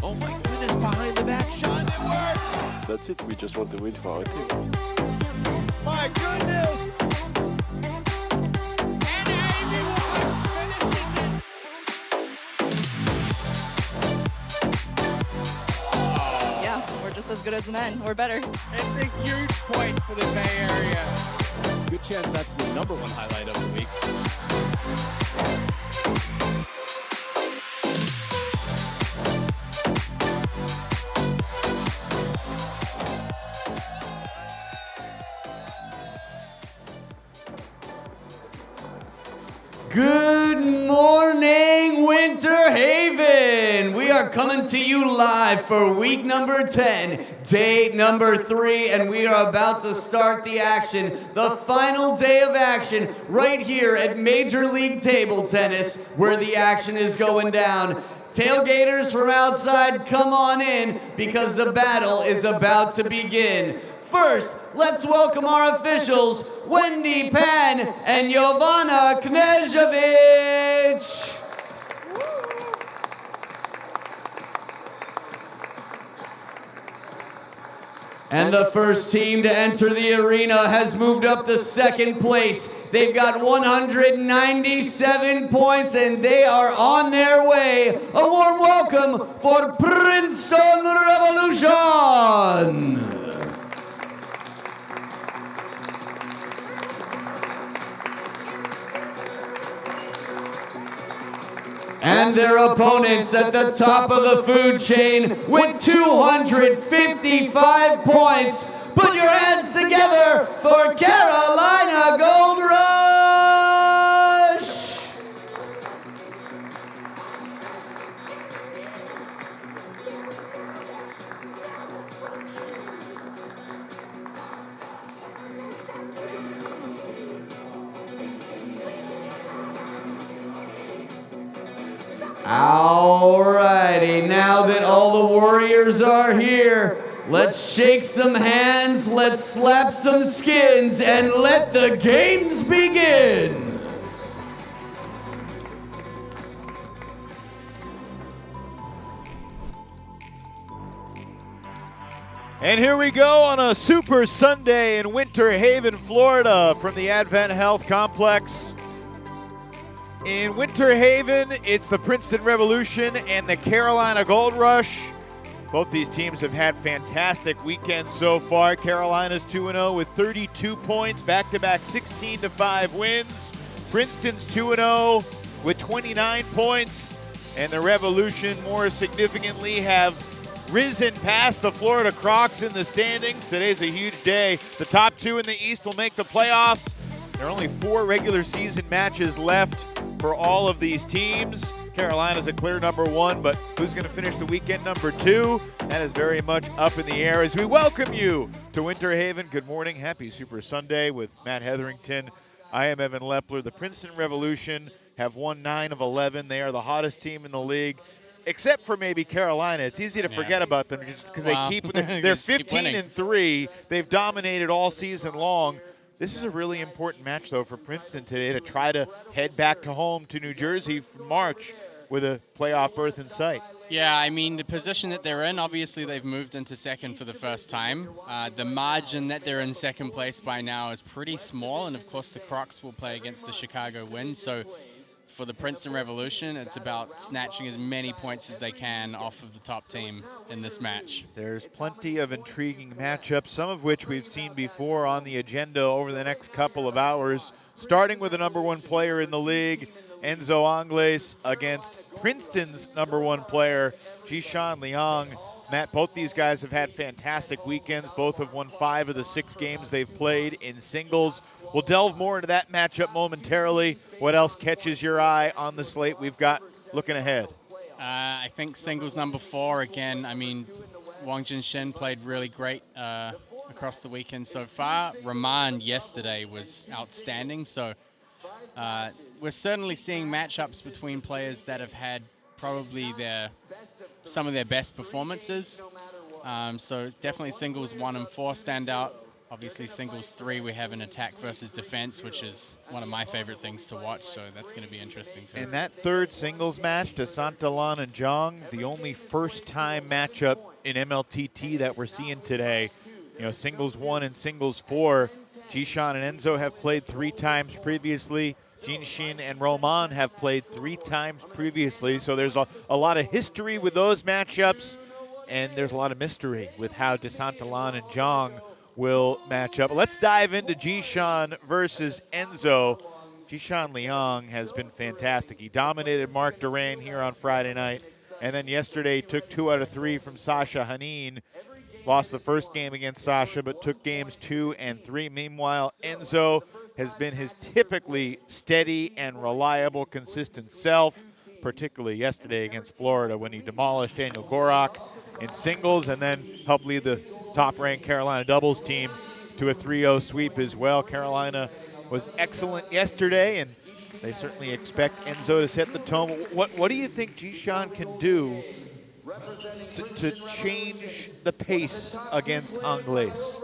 Oh my goodness, behind the back shot, it works! That's it, we just want to win for our team. My goodness! And everyone finishes it! Yeah, we're just as good as men, or better. It's a huge point for the Bay Area. Good chance that's the #1 highlight of the week. Good morning, Winter Haven! We are coming to you live for week number 10, day number 3, and we are about to start the action, the final day of action, right here at Major League Table Tennis, where the action is going down. Tailgaters from outside, come on in, because the battle is about to begin. First, let's welcome our officials, Wendy Pan and Jovana Knežević. And the first team to enter the arena has moved up to second place. They've got 197 points and they are on their way. A warm welcome for Princeton Revolution. And their opponents at the top of the food chain with 255 points. Put your hands together for Carolina Gold Rush! Alrighty, now that all the warriors are here, let's shake some hands, let's slap some skins, and let the games begin! And here we go on a Super Sunday in Winter Haven, Florida from the Advent Health Complex. In Winter Haven, it's the Princeton Revolution and the Carolina Gold Rush. Both these teams have had fantastic weekends so far. Carolina's 2-0 with 32 points, back-to-back 16-5 wins. Princeton's 2-0 with 29 points. And the Revolution, more significantly, have risen past the Florida Crocs in the standings. Today's a huge day. The top two in the East will make the playoffs. There are only 4 regular season matches left for all of these teams. Carolina's a clear #1, but who's going to finish the weekend #2? That is very much up in the air as we welcome you to Winter Haven. Good morning. Happy Super Sunday with Matt Hetherington. I am Evan Lepler. The Princeton Revolution have won 9 of 11. They are the hottest team in the league, except for maybe Carolina. It's easy to forget about them just because they keep – they're 15-3. They've dominated all season long. This is a really important match, though, for Princeton today to try to head back to home to New Jersey for March with a playoff berth in sight. Yeah, I mean, the position that they're in, obviously they've moved into second for the first time. The margin that they're in second place by now is pretty small, and of course the Crocs will play against the Chicago Wind. So for the Princeton Revolution, it's about snatching as many points as they can off of the top team in this match. There's plenty of intriguing matchups, some of which we've seen before on the agenda over the next couple of hours, starting with the #1 player in the league, Enzo Angles, against Princeton's #1 player, Jinxin Wang. Matt, both these guys have had fantastic weekends. Both have won 5 of the 6 games they've played in singles. We'll delve more into that matchup momentarily. What else catches your eye on the slate we've got looking ahead? I think singles #4, again, I mean, Wong Jinxin played really great across the weekend so far. Rahman yesterday was outstanding. So we're certainly seeing matchups between players that have had probably some of their best performances. So definitely singles 1 and 4 stand out. Obviously singles 3, we have an attack versus defense, which is one of my favorite things to watch. So that's going to be interesting too. And that third singles match to Santan and Jang, the only first-time matchup in MLTT that we're seeing today. You know, singles 1 and singles 4. Jishan and Enzo have played 3 times previously. Jinxin and Roman have played 3 times previously. So there's a lot of history with those matchups, and there's a lot of mystery with how Santan and Jang will match up. Let's dive into Jishan versus Enzo. Jishan Liang has been fantastic. He dominated Mark Duran here on Friday night, and then yesterday took 2 out of 3 from Sasha Hanin. Lost the first game against Sasha, but took games 2 and 3. Meanwhile, Enzo has been his typically steady and reliable, consistent self, particularly yesterday against Florida when he demolished Daniel Gorak in singles and then helped lead the top-ranked Carolina doubles team to a 3-0 sweep as well. Carolina was excellent yesterday, and they certainly expect Enzo to set the tone. What do you think Jishan can do to change the pace against Anglaise?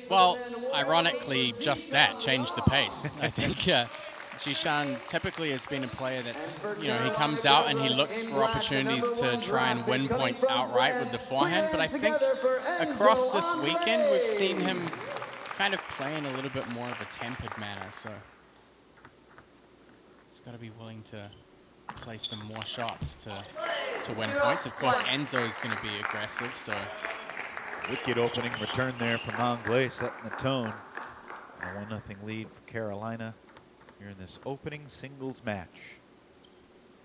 Well, ironically, just that, change the pace. I think Jishan typically has been a player that's, he comes out and he looks for opportunities to try and win points outright with the forehand. But I think across this weekend, we've seen him kind of play in a little bit more of a tempered manner. So he's got to be willing to play some more shots to win points. Of course, Enzo is going to be aggressive. So wicked opening return there from Anglaise, setting the tone. A 1-0 lead for Carolina here in this opening singles match.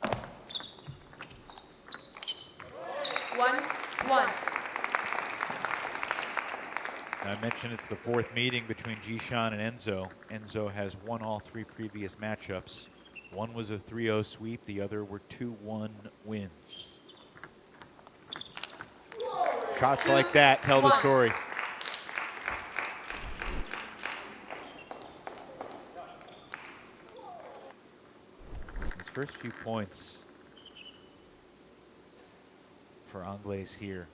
1-1. I mentioned it's the 4th meeting between Jishan and Enzo. Enzo has won all 3 previous matchups. One was a 3-0 sweep, the other were 2-1 wins. Shots like that tell the story. His first few points for Anglaise here.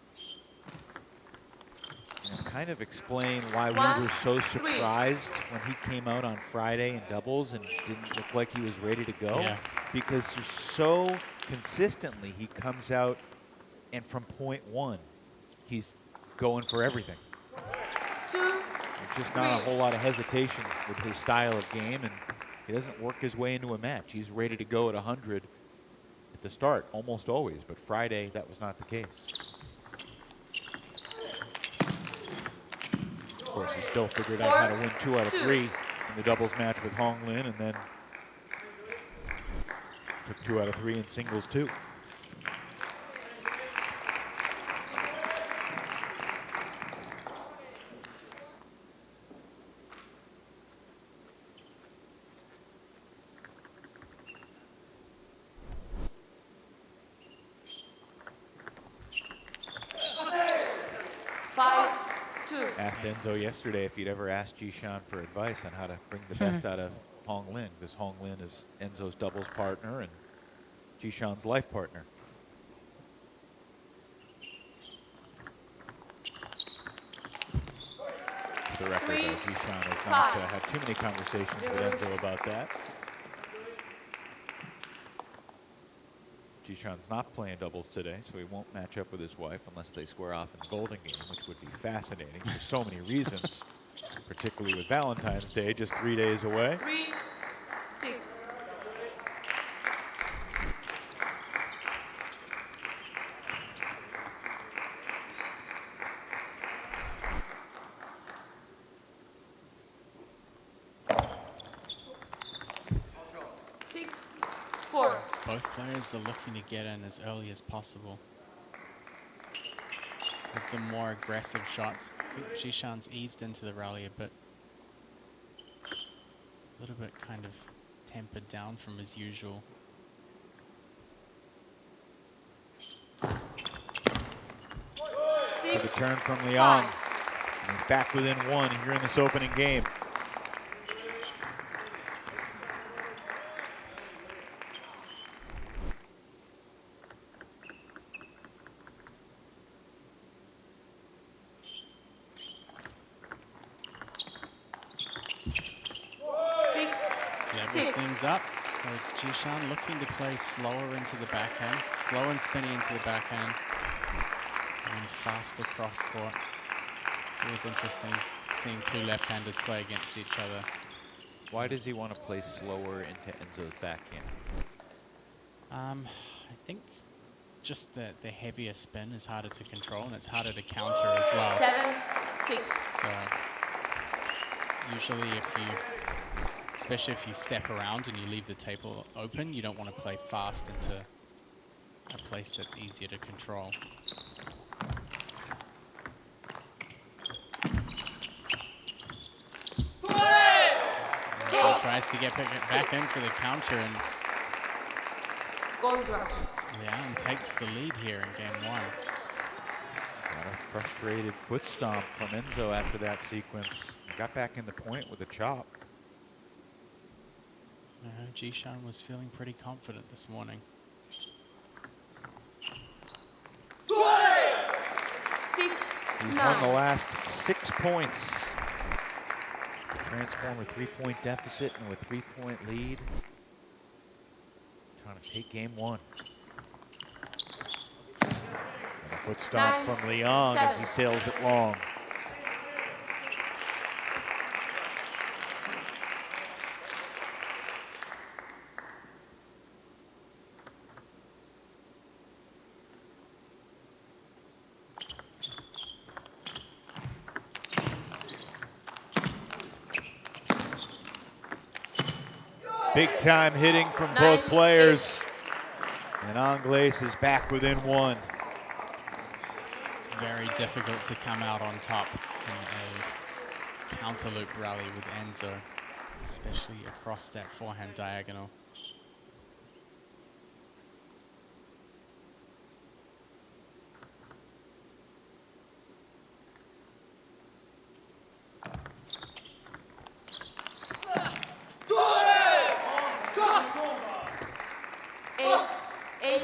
And kind of explain why we were so surprised when he came out on Friday in doubles and didn't look like he was ready to go. Yeah. Because so consistently he comes out and from point 1, he's going for everything. There's just not a whole lot of hesitation with his style of game, and he doesn't work his way into a match. He's ready to go at 100 at the start, almost always, but Friday that was not the case. Of course, he still figured out how to win 2 out of 3 in the doubles match with Hong Lin, and then took 2 out of 3 in singles too. Asked Enzo yesterday if he'd ever asked Jishan for advice on how to bring the best out of Hong Lin, because Hong Lin is Enzo's doubles partner and Jishan's life partner. For the record, Jishan has not had too many conversations with Enzo about that. Jishan's not playing doubles today, so he won't match up with his wife unless they square off in the Golden Game, which would be fascinating for so many reasons, particularly with Valentine's Day just 3 days away. 3-6. both players are looking to get in as early as possible with the more aggressive shots. Jishan's eased into the rally a bit. A little bit kind of tempered down from his usual. The return from Liang. And he's back within one here in this opening game. things up. So Jishan looking to play slower into the backhand, slow and spinny into the backhand, and faster cross court. It's always interesting seeing two left-handers play against each other. Why does he want to play slower into Enzo's backhand? I think just the heavier spin is harder to control and it's harder to counter as well. 7-6. So usually especially if you step around and you leave the table open, you don't want to play fast into a place that's easier to control. He tries to get back in for the counter, and Gold rush. Liang takes the lead here in game 1. Got a frustrated foot stomp from Enzo after that sequence. Got back in the point with a chop. Jishan was feeling pretty confident this morning. 6, He's 9. won the last 6 points. To transform a 3-point deficit into a 3-point lead. Trying to take game 1. And a foot stomp 9, from Liang as he 7. sails it long. Big time hitting from both 9, players. And Angles is back within 1. Very difficult to come out on top in a counter loop rally with Enzo, especially across that forehand diagonal.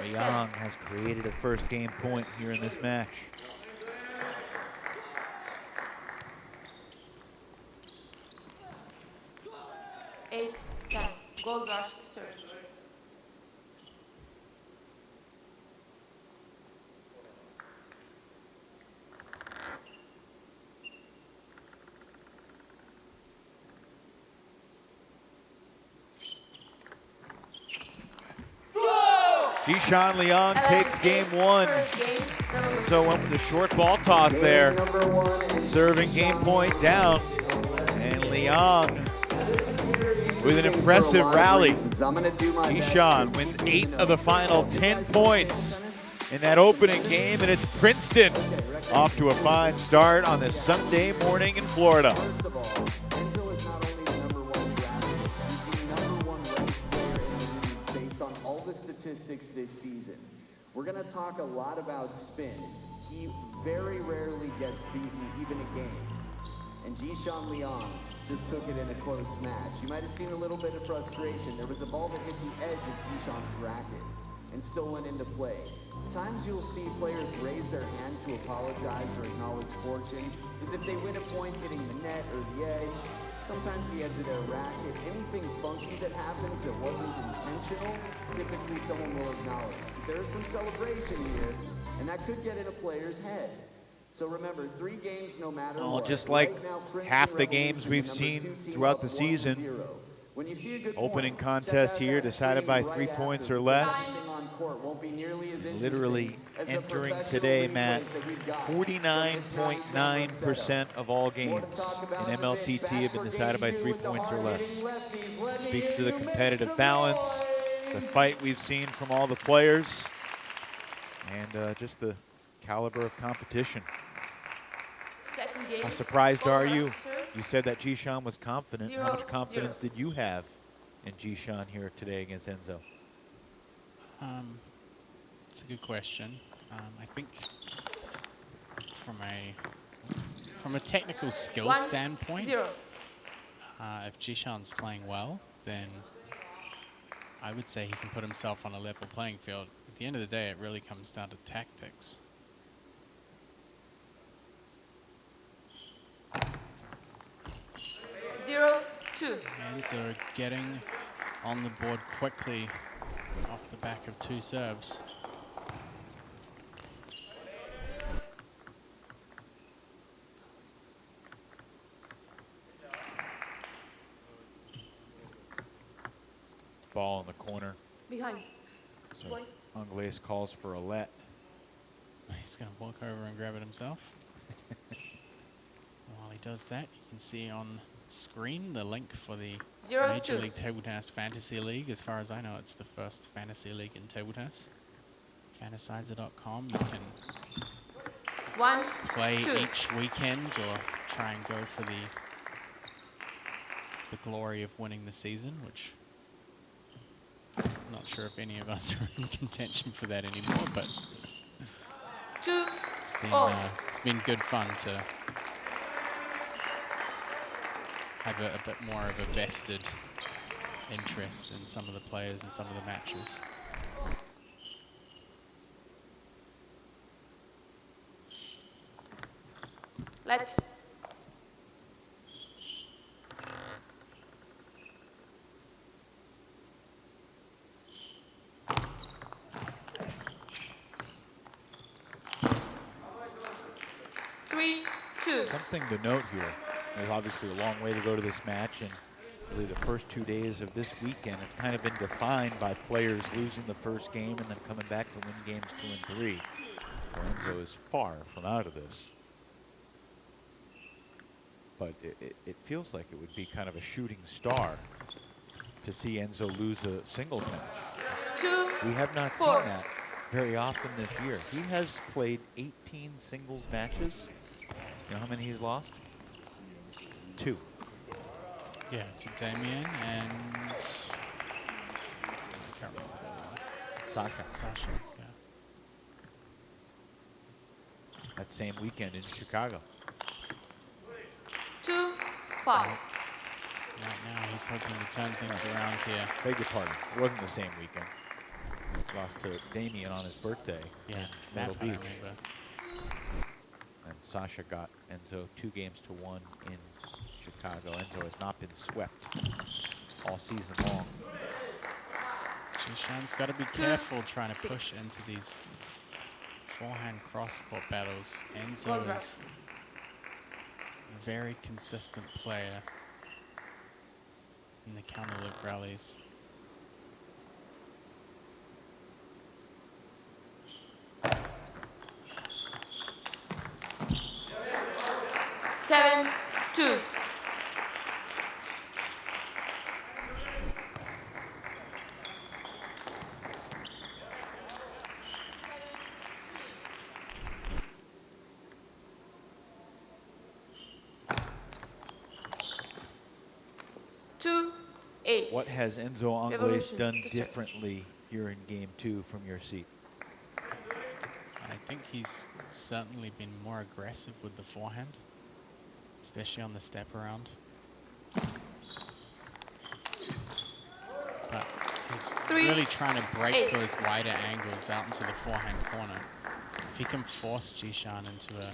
Liang has created a first game point here in this match. Eight, 10. Gold rush to serve. Jishan Liang takes game 1. So went with the short ball toss there. Serving game point down. And Liang with an impressive rally. Jishan wins 8 of the final 10 points in that opening game, and it's Princeton off to a fine start on this Sunday morning in Florida. This season. We're going to talk a lot about spin. He very rarely gets beaten, even a game. And Jishan Liang just took it in a close match. You might have seen a little bit of frustration. There was a ball that hit the edge of Jishan's racket and still went into play. Times you'll see players raise their hand to apologize or acknowledge fortune, as if they win a point hitting the net or the edge. Sometimes the edge of their racket, anything funky that happens that wasn't intentional, typically someone will acknowledge. There's some celebration here, and that could get in a player's head. So remember, 3 games no matter what. Just like right now, half the games we've seen throughout the season. When you see a good Opening point, contest check out here that decided by screen 3 right points after. or less. Timing on court won't be nearly as interesting Literally as the entering professional today, replays Matt, that we've got. 49.9% of all games in MLTT have been decided by 3 points or less. Speaks to the competitive balance, the fight we've seen from all the players, and just the caliber of competition. Second game. How surprised Gold are rush you? to serve. You said that Jishan was confident. How much 0-0. confidence did you have in Jishan here today against Enzo? It's a good question. I think from a technical skill 1-0. standpoint, if Jishan's playing well, then I would say he can put himself on a level playing field. At the end of the day, it really comes down to tactics. 0-2. Enzo getting on the board quickly off the back of 2 serves. Ball in the corner. Behind. So Point. Anglais calls for a let. He's going to walk over and grab it himself. While he does that, you can see on screen the link for the 0-2. Major League Table Tennis Fantasy League. As far as I know, it's the first fantasy league in table tennis. Fantasizer.com. You can 1, play 2. each weekend or try and go for the glory of winning the season, which I'm not sure if any of us are in contention for that anymore, but 2. it's been good fun to have a bit more of a vested interest in some of the players and some of the matches. Let. Something to note here. There's obviously a long way to go to this match, and really the first 2 days of this weekend have kind of been defined by players losing the first game and then coming back to win games 2 and 3. Enzo is far from out of this. But it feels like it would be kind of a shooting star to see Enzo lose a singles match. We have not seen that very often this year. He has played 18 singles matches. You know how many he's lost? 2. Yeah, to Damien and I can't remember. Sasha. Sasha, yeah. That same weekend in Chicago. 2-5. Right now he's hoping to turn things around here. Beg your pardon. It wasn't the same weekend. Lost to Damien on his birthday. Yeah, in that Myrtle part I Beach. remember. And Sasha got Enzo 2 games to 1 in Chicago. Enzo has not been swept all season long. Jishan's got to be careful trying to push into these forehand cross-court battles. Enzo is a very consistent player in the counter-loop rallies. Seven, 2. What has Enzo Anglais Revolution. done differently here in game 2 from your seat? I think he's certainly been more aggressive with the forehand, especially on the step around. But he's really trying to break those wider angles out into the forehand corner. If he can force Jishan into a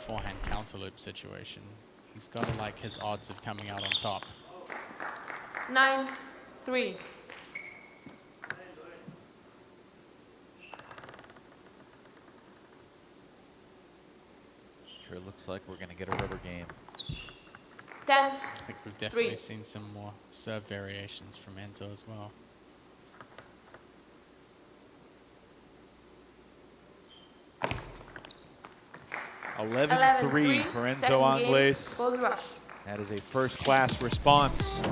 forehand counterloop situation, he's got to like his odds of coming out on top. 9-3. Sure looks like we're going to get a rubber game. 10. I think we've definitely seen some more serve variations from Enzo as well. (11-3) for Enzo Anglais. Gold rush. That is a first-class response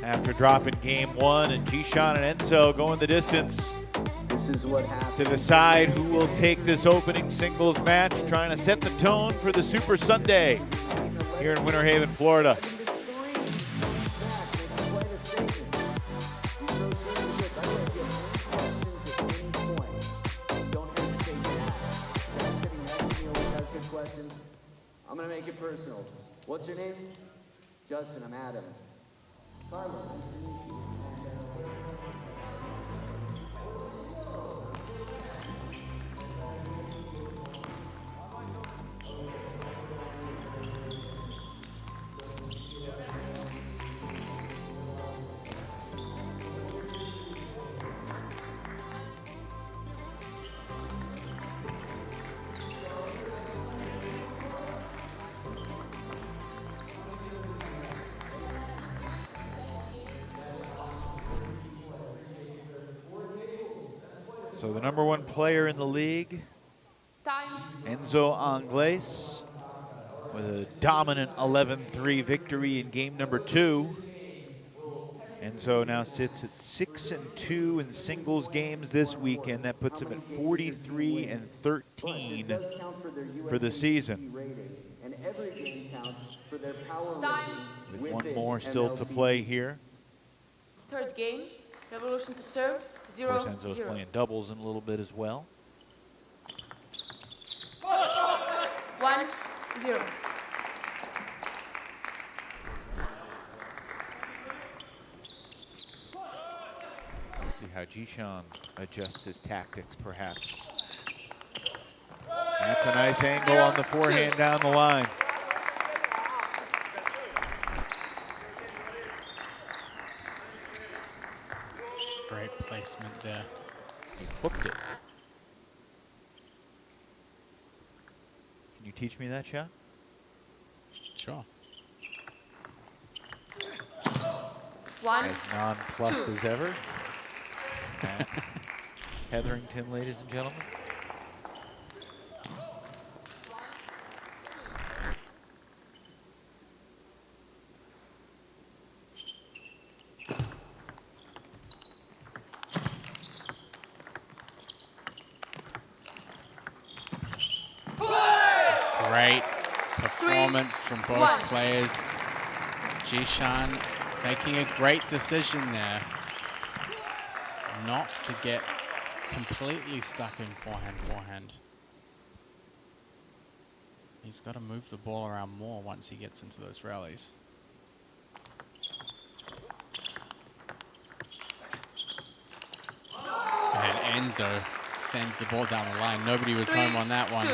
after dropping game 1, and Jishan and Enzo going the distance to decide who will take this opening singles match, trying to set the tone for the Super Sunday here in Winter Haven, Florida. I'm gonna make it personal. What's your name? Justin, I'm Adam. Carla, nice to meet you. So the #1 player in the league, Time. Enzo Angles, with a dominant 11-3 victory in game number 2. Enzo now sits at 6-2 in singles games this weekend. That puts him at 43-13 for the season. And every game counts for their power Time. ranking With one within more still to play here. Third game. Revolution to serve. Of course, Enzo's 0-0. playing doubles in a little bit as well. 1-0. See how Jishan adjusts his tactics, perhaps. That's a nice angle on the forehand down the line. Great placement there. He hooked it. Can you teach me that shot? Sure. As nonplussed as ever. Matt Hetherington, ladies and gentlemen. Great performance from both players. Jishan making a great decision there. Not to get completely stuck in forehand. He's got to move the ball around more once he gets into those rallies. And Enzo sends the ball down the line. Nobody was home on that one.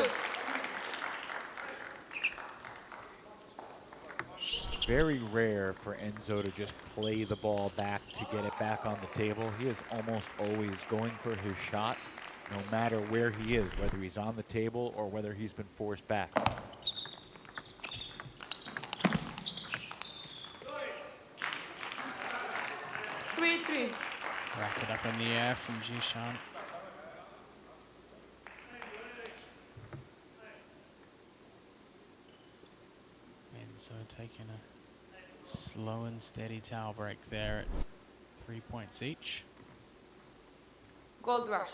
Very rare for Enzo to just play the ball back to get it back on the table. He is almost always going for his shot, no matter where he is, whether he's on the table or whether he's been forced back. 3-3. Rack it up in the air from Jishan. Enzo taking a slow and steady towel break there at 3 points each. Gold rush.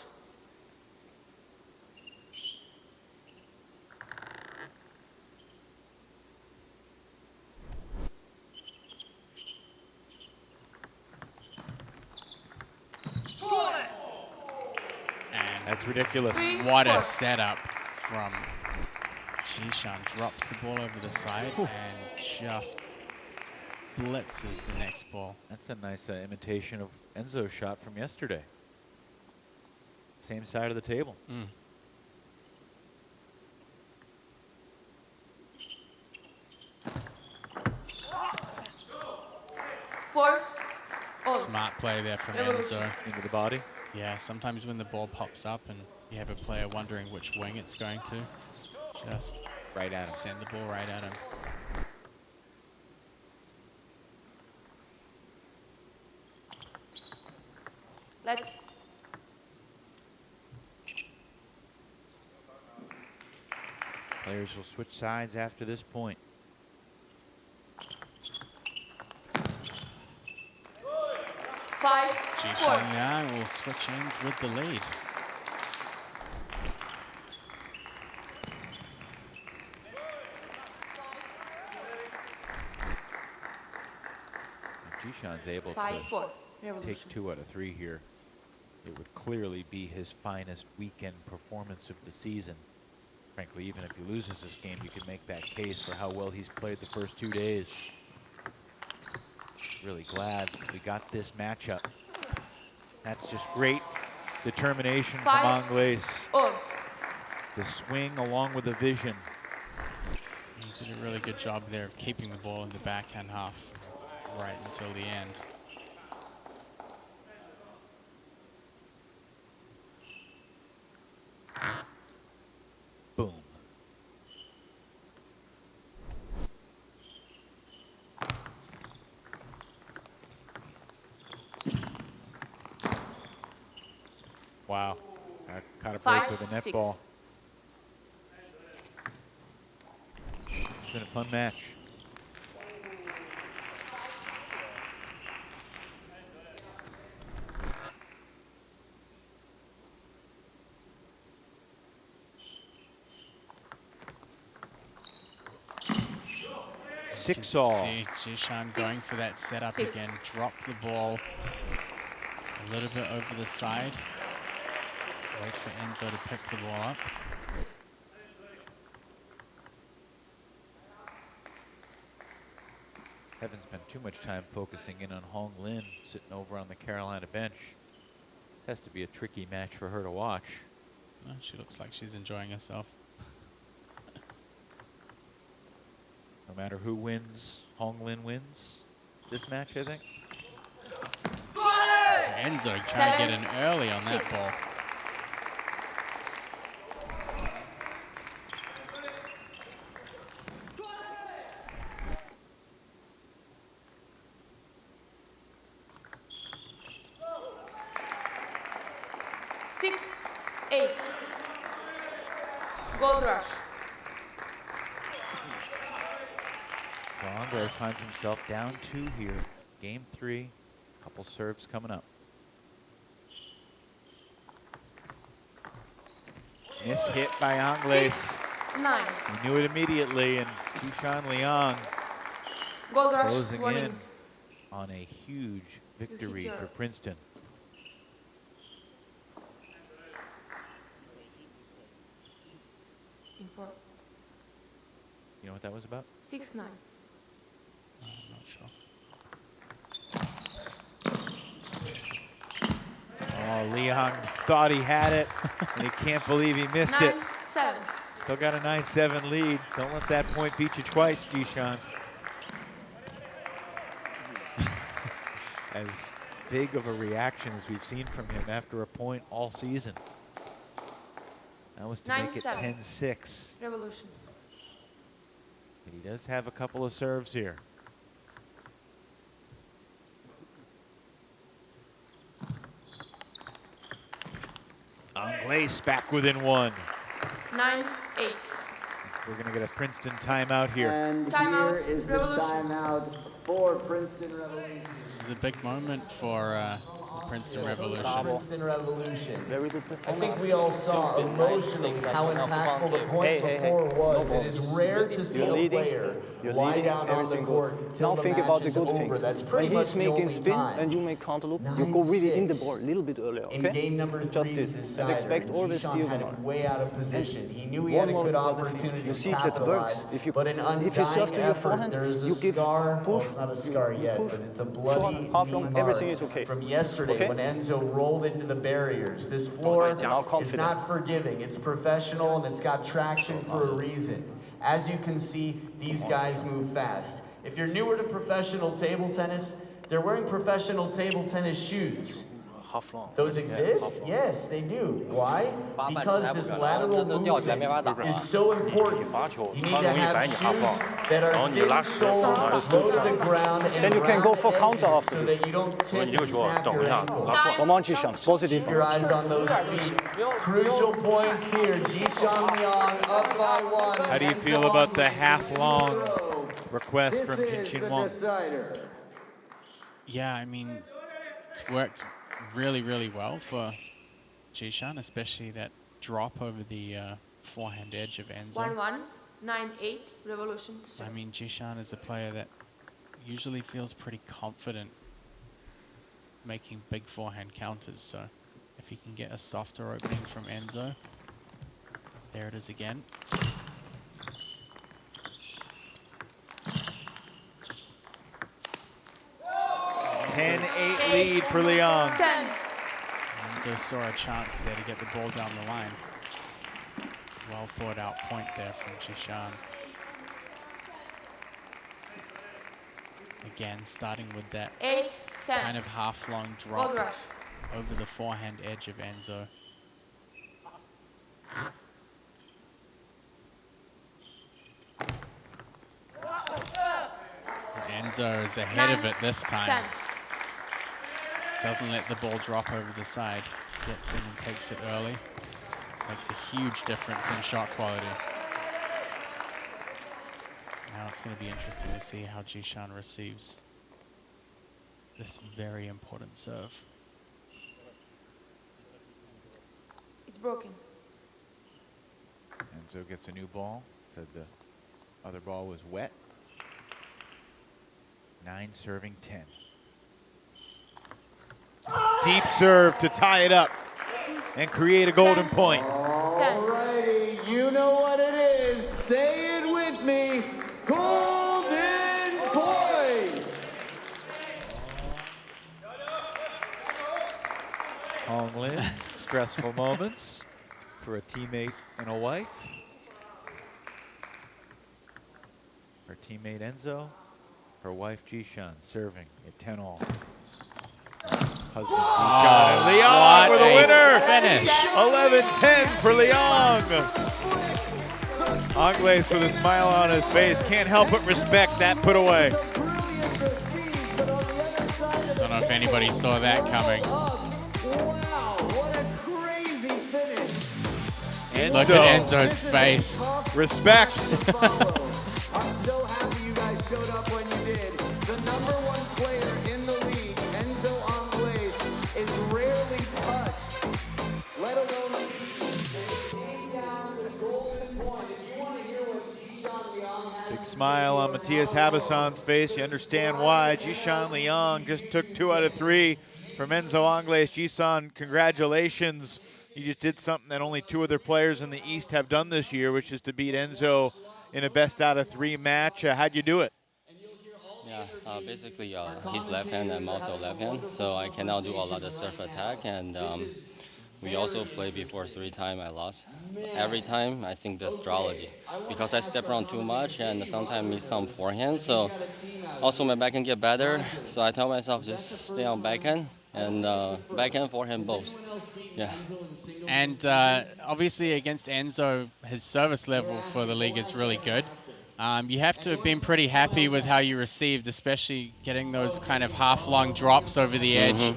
And that's ridiculous. What a setup from Jishan. Drops the ball over the side and just blitzes the next ball. That's a nice imitation of Enzo's shot from yesterday. Same side of the table. Mm. Smart play there from Enzo. Into the body. Yeah, sometimes when the ball pops up and you have a player wondering which wing it's going to, just right at him. Send the ball right at him. Let's. Players will switch sides after this point. Jinxin Wang will switch ends with the lead. If Jishan's able to take 2 out of 3 here, it would clearly be his finest weekend performance of the season. Frankly, even if he loses this game, you can make that case for how well he's played the first 2 days. Really glad we got this matchup. That's just great determination from Angles. The swing along with the vision. He did a really good job there of keeping the ball in the backhand half right until the end. Boom. Wow. break with a net 5-6. ball. It's been a fun match. Six all. See Jishan going for that setup 6. again. Drop the ball a little bit over the side. Wait for Enzo to pick the ball up. Haven't spent too much time focusing in on Hong Lin sitting over on the Carolina bench. Has to be a tricky match for her to watch. Oh, she looks like she's enjoying herself. No matter who wins, Hong Lin wins this match, I think. Enzo trying to get in early on that 6. ball. Six, 8. Gold rush. So Andres finds himself down 2 here. Game 3. Couple serves coming up. Miss hit by Angles. 6, 9. He knew it immediately, and Jishan Liang Gold rush. closing Warning. in on a huge victory for Princeton. Import. You know what that was about? 6, 9. I'm not sure. Oh, Liang thought he had it, and he can't believe he missed 9, it. 7. Still got a 9-7 lead. Don't let that point beat you twice, Jishan. As big of a reaction as we've seen from him after a point all season. That was to make it 9-7. 10-6. Revolution. But he does have a couple of serves here. Angles back within 1. 9, 8. We're going to get a Princeton timeout here. And Timeout, here is the Revolution. timeout for Princeton Revolution. This is a big moment for the Princeton Revolution. Princeton Revolution. Very good I performance. think we all saw emotionally how impactful the point before was. It is rare to see a player lie down on the court until Now the think match about the is good over. things. That's When pretty much he's the only making spin time. and you make counter loop, you go really in the 9-6. ball a little bit earlier, In okay? game number 3 Just to this. decide, And expect always Jishan the had other it one. way out of position. He knew he One had a more good important opportunity thing. You to see that capitalize, works. If you but an if you serve undying to your effort. forehand, There is a you give scar. Well, push, it's not a scar you yet, push, but it's a short, bloody half knee long, mark everything is okay. from yesterday Okay? when Enzo rolled into the barriers. This floor Now is confident. not forgiving. It's professional and it's got traction for a reason. As you can see, these guys move fast. If you're newer to professional table tennis, they're wearing professional table tennis shoes. half long. Those exist? Yes, they do. Why? Because this lateral movement is so important. You need to have shoes that are thin soled, low to the ground, and Then you can go round for counter edges after so this. that you don't tip and snap your ankle. Come on, Jishan. Positive. Keep your eyes on those feet. Crucial points here. Jishan Liang up by 1. How do you feel about the half-long request from Jinxin Wang? Yeah, I mean, it's worked really, really well for Jishan, especially that drop over the forehand edge of Enzo. 1-1. 9-8. Revolution to serve. I mean, Jishan is a player that usually feels pretty confident making big forehand counters, so if he can get a softer opening from Enzo, there it is again. Ten 8 lead for Liang. 10. Enzo saw a chance there to get the ball down the line. Well thought out point there from Jishan. Again, starting with that 8, 10. kind of half-long Gold drop rush. over the forehand edge of Enzo. Enzo is ahead of it this time. 10. Doesn't let the ball drop over the side. Gets in and takes it early. Makes a huge difference in shot quality. Now it's going to be interesting to see how Jishan receives this very important serve. It's broken. Enzo gets a new ball. Said the other ball was wet. 9 serving 10. Deep serve to tie it up and create a golden point. Alrighty, you know what it is. Say it with me. Golden point. Hong Lin, stressful moments for a teammate and a wife. Her teammate Enzo, her wife Jishan serving at 10-all. Husband Jishan and Liang with a winner. Finish. 11-10 for Liang. Angles with a smile on his face. Can't help but respect that put away. Don't know if anybody saw that coming. Look at Enzo's face. Respect. I'm so happy you guys showed up when you did. The #1 player in the league, Enzo Anglais, is rarely touched, let alone came down to golden point. If you want to hear what Jishan Liang had. Big smile on Matthias Habason's face. You understand why. Jishan Liang just took 2 out of 3 from Enzo Anglais. Jishan, congratulations. You just did something that only 2 other players in the East have done this year, which is to beat Enzo in a best out of 3 match. How'd you do it? Yeah, basically he's left hand, I'm also left hand, so I can now do a lot of serve attack, and we also played before 3 times I lost. Every time I think the astrology, because I step around too much and sometimes miss some forehand, so also my backhand get better, so I tell myself just stay on backhand and backhand, forehand both. Yeah. And obviously against Enzo, his service level for the league is really good. You have to have been pretty happy with how you received, especially getting those kind of half-long drops over the edge.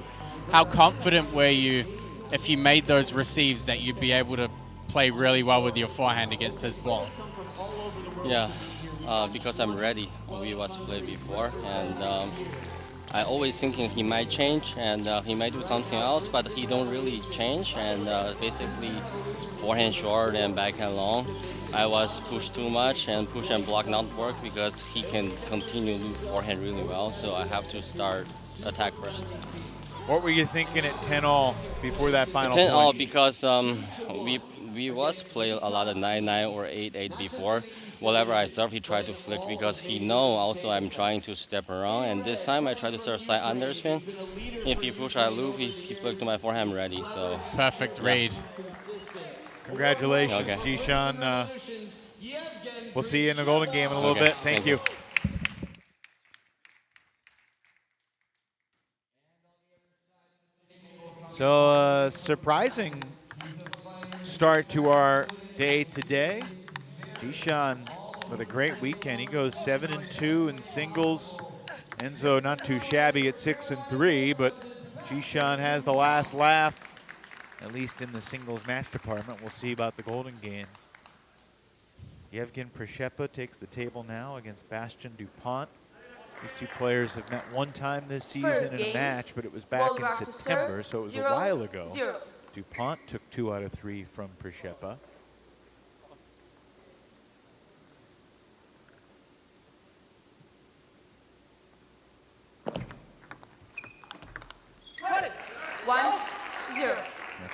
How confident were you, if you made those receives, that you'd be able to play really well with your forehand against his ball? Yeah, because I'm ready. We was played before, and I always thinking he might change and he might do something else, but he don't really change, and basically forehand short and backhand long. I was pushed too much and push and block not work because he can continue to forehand really well, so I have to start attack first. What were you thinking at 10-all before that final 10-all point? because we was play a lot of 9-9 or 8-8 before. Whatever I serve, he tried to flick because he know also I'm trying to step around. And this time I try to serve side underspin. If he push, I loop. He flick to my forehand ready. So perfect read. Congratulations, Jishan. We'll see you in the Golden Game in a little bit. Thank you. So surprising start to our day today. Jishan with a great weekend. He goes 7-2 in singles. Enzo not too shabby at 6-3, but Jishan has the last laugh, at least in the singles match department. We'll see about the Golden Game. Yevgen Pppa takes the table now against Bastian Dupont. These 2 players have met 1 time this season in a match, but it was back in September, so it was a while ago. Dupont took 2 out of 3 from Pppa.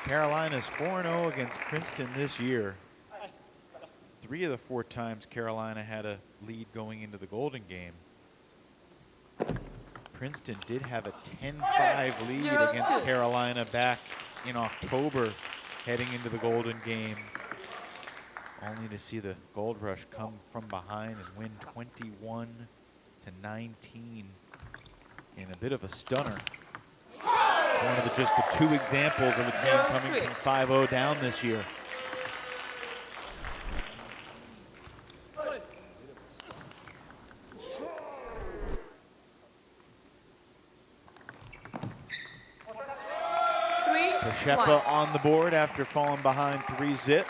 Carolina's 4-0 against Princeton this year. 3 of the 4 times Carolina had a lead going into the Golden Game. Princeton did have a 10-5 lead against Carolina back in October heading into the Golden Game, only to see the Gold Rush come from behind and win 21-19 in a bit of a stunner. One of just the 2 examples of a team coming from 5-0 down this year. Pppa on the board after falling behind 3-zip.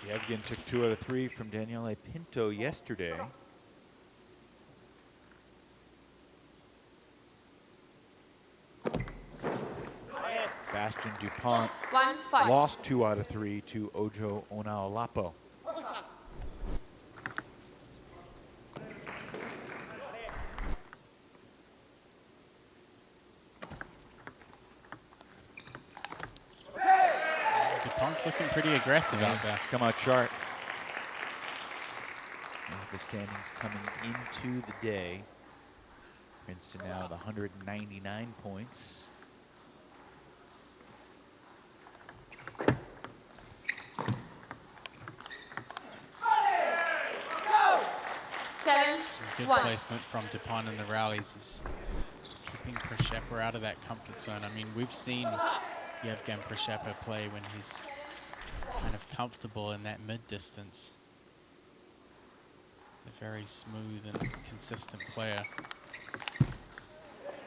Yevgen took 2 out of 3 from Daniele Pinto yesterday. Bastian Dupont lost 2 out of 3 to Ojo Onaolapo. Dupont's looking pretty aggressive out there. Come out sharp. The standings coming into the day. Princeton now at 199 points. Good placement from Dupont in the rallies is keeping Pppa out of that comfort zone. I mean, we've seen Yevgen Pppa play when he's kind of comfortable in that mid-distance. A very smooth and consistent player.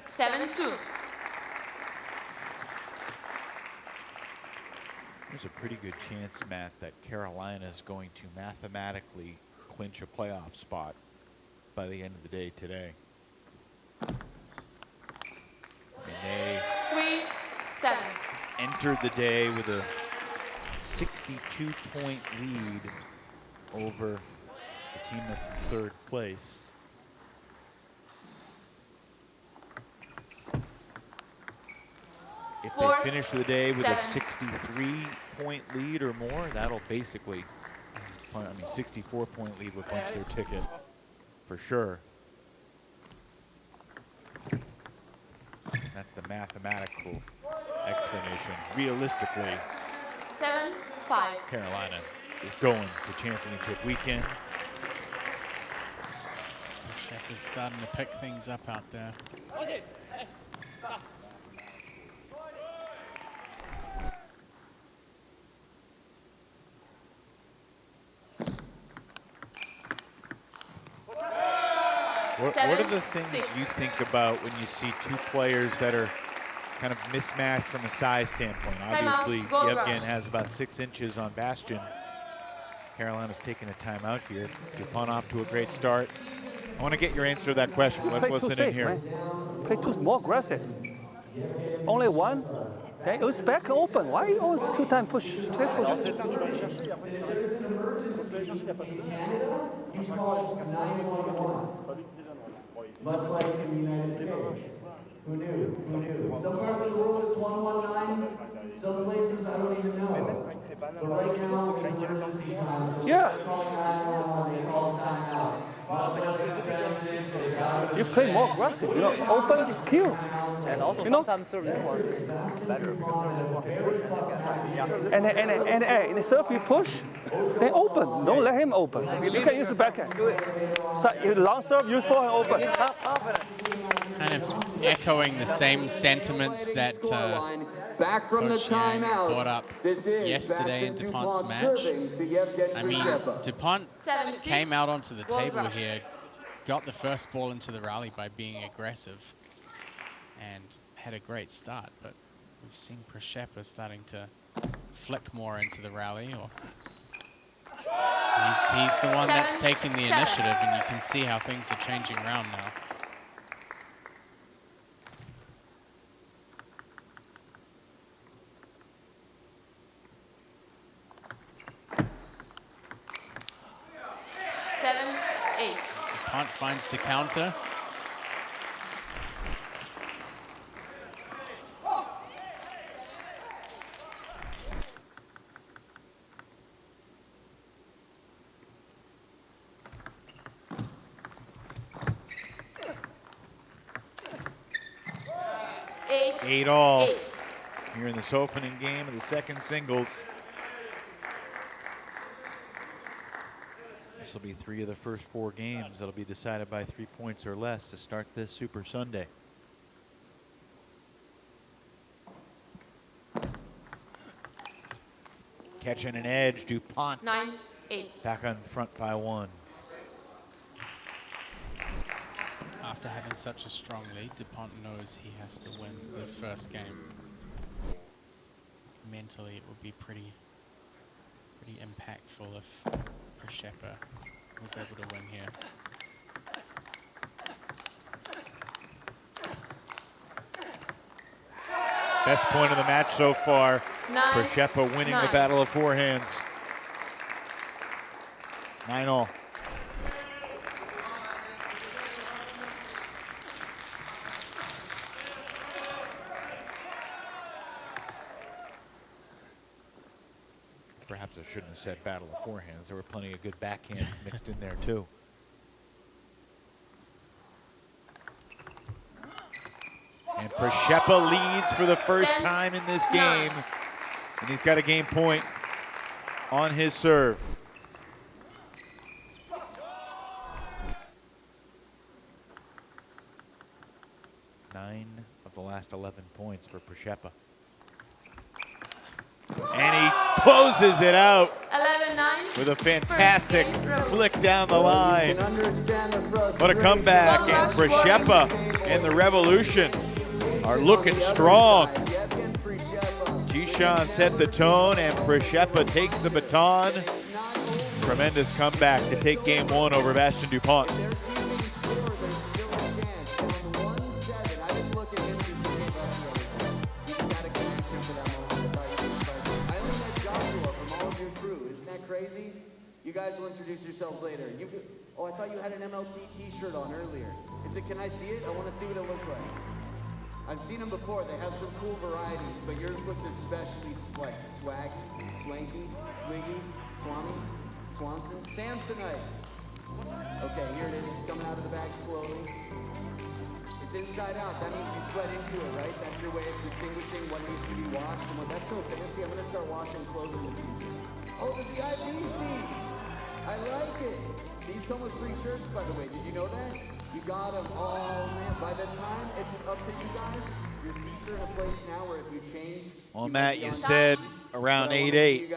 7-2. There's a pretty good chance, Matt, that Carolina is going to mathematically clinch a playoff spot by the end of the day today. And they 3-7. entered the day with a 62-point lead over the team that's in 3rd place. If they finish the day with a 63-point lead or more, that'll basically, 64-point lead would punch their ticket for sure. That's the mathematical explanation. Realistically, 7-5. Carolina is going to championship weekend. Pppa's starting to pick things up out there. What are the things you think about when you see 2 players that are kind of mismatched from a size standpoint? Obviously, Yevgen has about 6 inches on Bastian. Carolina's taking a timeout here. Dupont off to a great start. I want to get your answer to that question. Let's listen in here. Play too more aggressive. Only one. Okay, it's back open. Why all 2 times push? Straight push. Much like in the United States. Who knew? Who knew? Some parts of the world is 119. Some places I don't even know. But right now, it's emergency time. So calling 911, they call timeout. You play more aggressive. You know, open is kill. And also sometimes service one is better because service one can push and they get time. And in the serve you push, they open. Don't let him open. You can use the backhand. Long serve, use forehand open. Kind of echoing the same sentiments that Back from Coach the Yang timeout. brought up yesterday in Dupont's match. I mean, Dupont came out onto the table here, got the first ball into the rally by being aggressive, and had a great start. But we've seen Pppa starting to flick more into the rally, or he's the one that's taking the initiative, and you can see how things are changing around now. Dupont finds the counter. Eight all here in this opening game of the second singles. This will be 3 of the first 4 games that'll be decided by 3 points or less to start this Super Sunday. catching an edge. Dupont 9-8. back on front by 1. After having such a strong lead, Dupont knows he has to win this first game. Mentally, it would be pretty impactful if Pppa was able to win here. Best point of the match so far. 9, Pppa winning the 9. battle of forehands. 9-all. Perhaps I shouldn't have said battle of forehands. There were plenty of good backhands mixed in there too. And Pppa leads for the first time in this game. And he's got a game point on his serve. Nine of the last 11 points for Pppa. And he closes it out 11-9. with a fantastic flick down the line. What a comeback, and Pppa and the Revolution are looking strong. Jishan set the tone, and Pppa takes the baton. Tremendous comeback to take game 1 over Bastion Dupont. You guys will introduce yourselves later. Oh, I thought you had an MLC t-shirt on earlier. Can I see it? I want to see what it looks like. I've seen them before. They have some cool varieties, but yours looks especially like swaggy, swanky, swiggy, swami, Swanson, Samsonite. Okay, here it is. It's coming out of the bag slowly. It's inside out. That means you sweat into it, right? That's your way of distinguishing what needs to be washed and what. That's so fancy. I'm going to start washing clothes in the future. Oh, the VIP seat. I like it. These come with free shirts, by the way. Did you know that? You got them. Oh, man. By the time it's up to you guys, your seats are in a place now where if you change... Well, Matt, you said around 8-8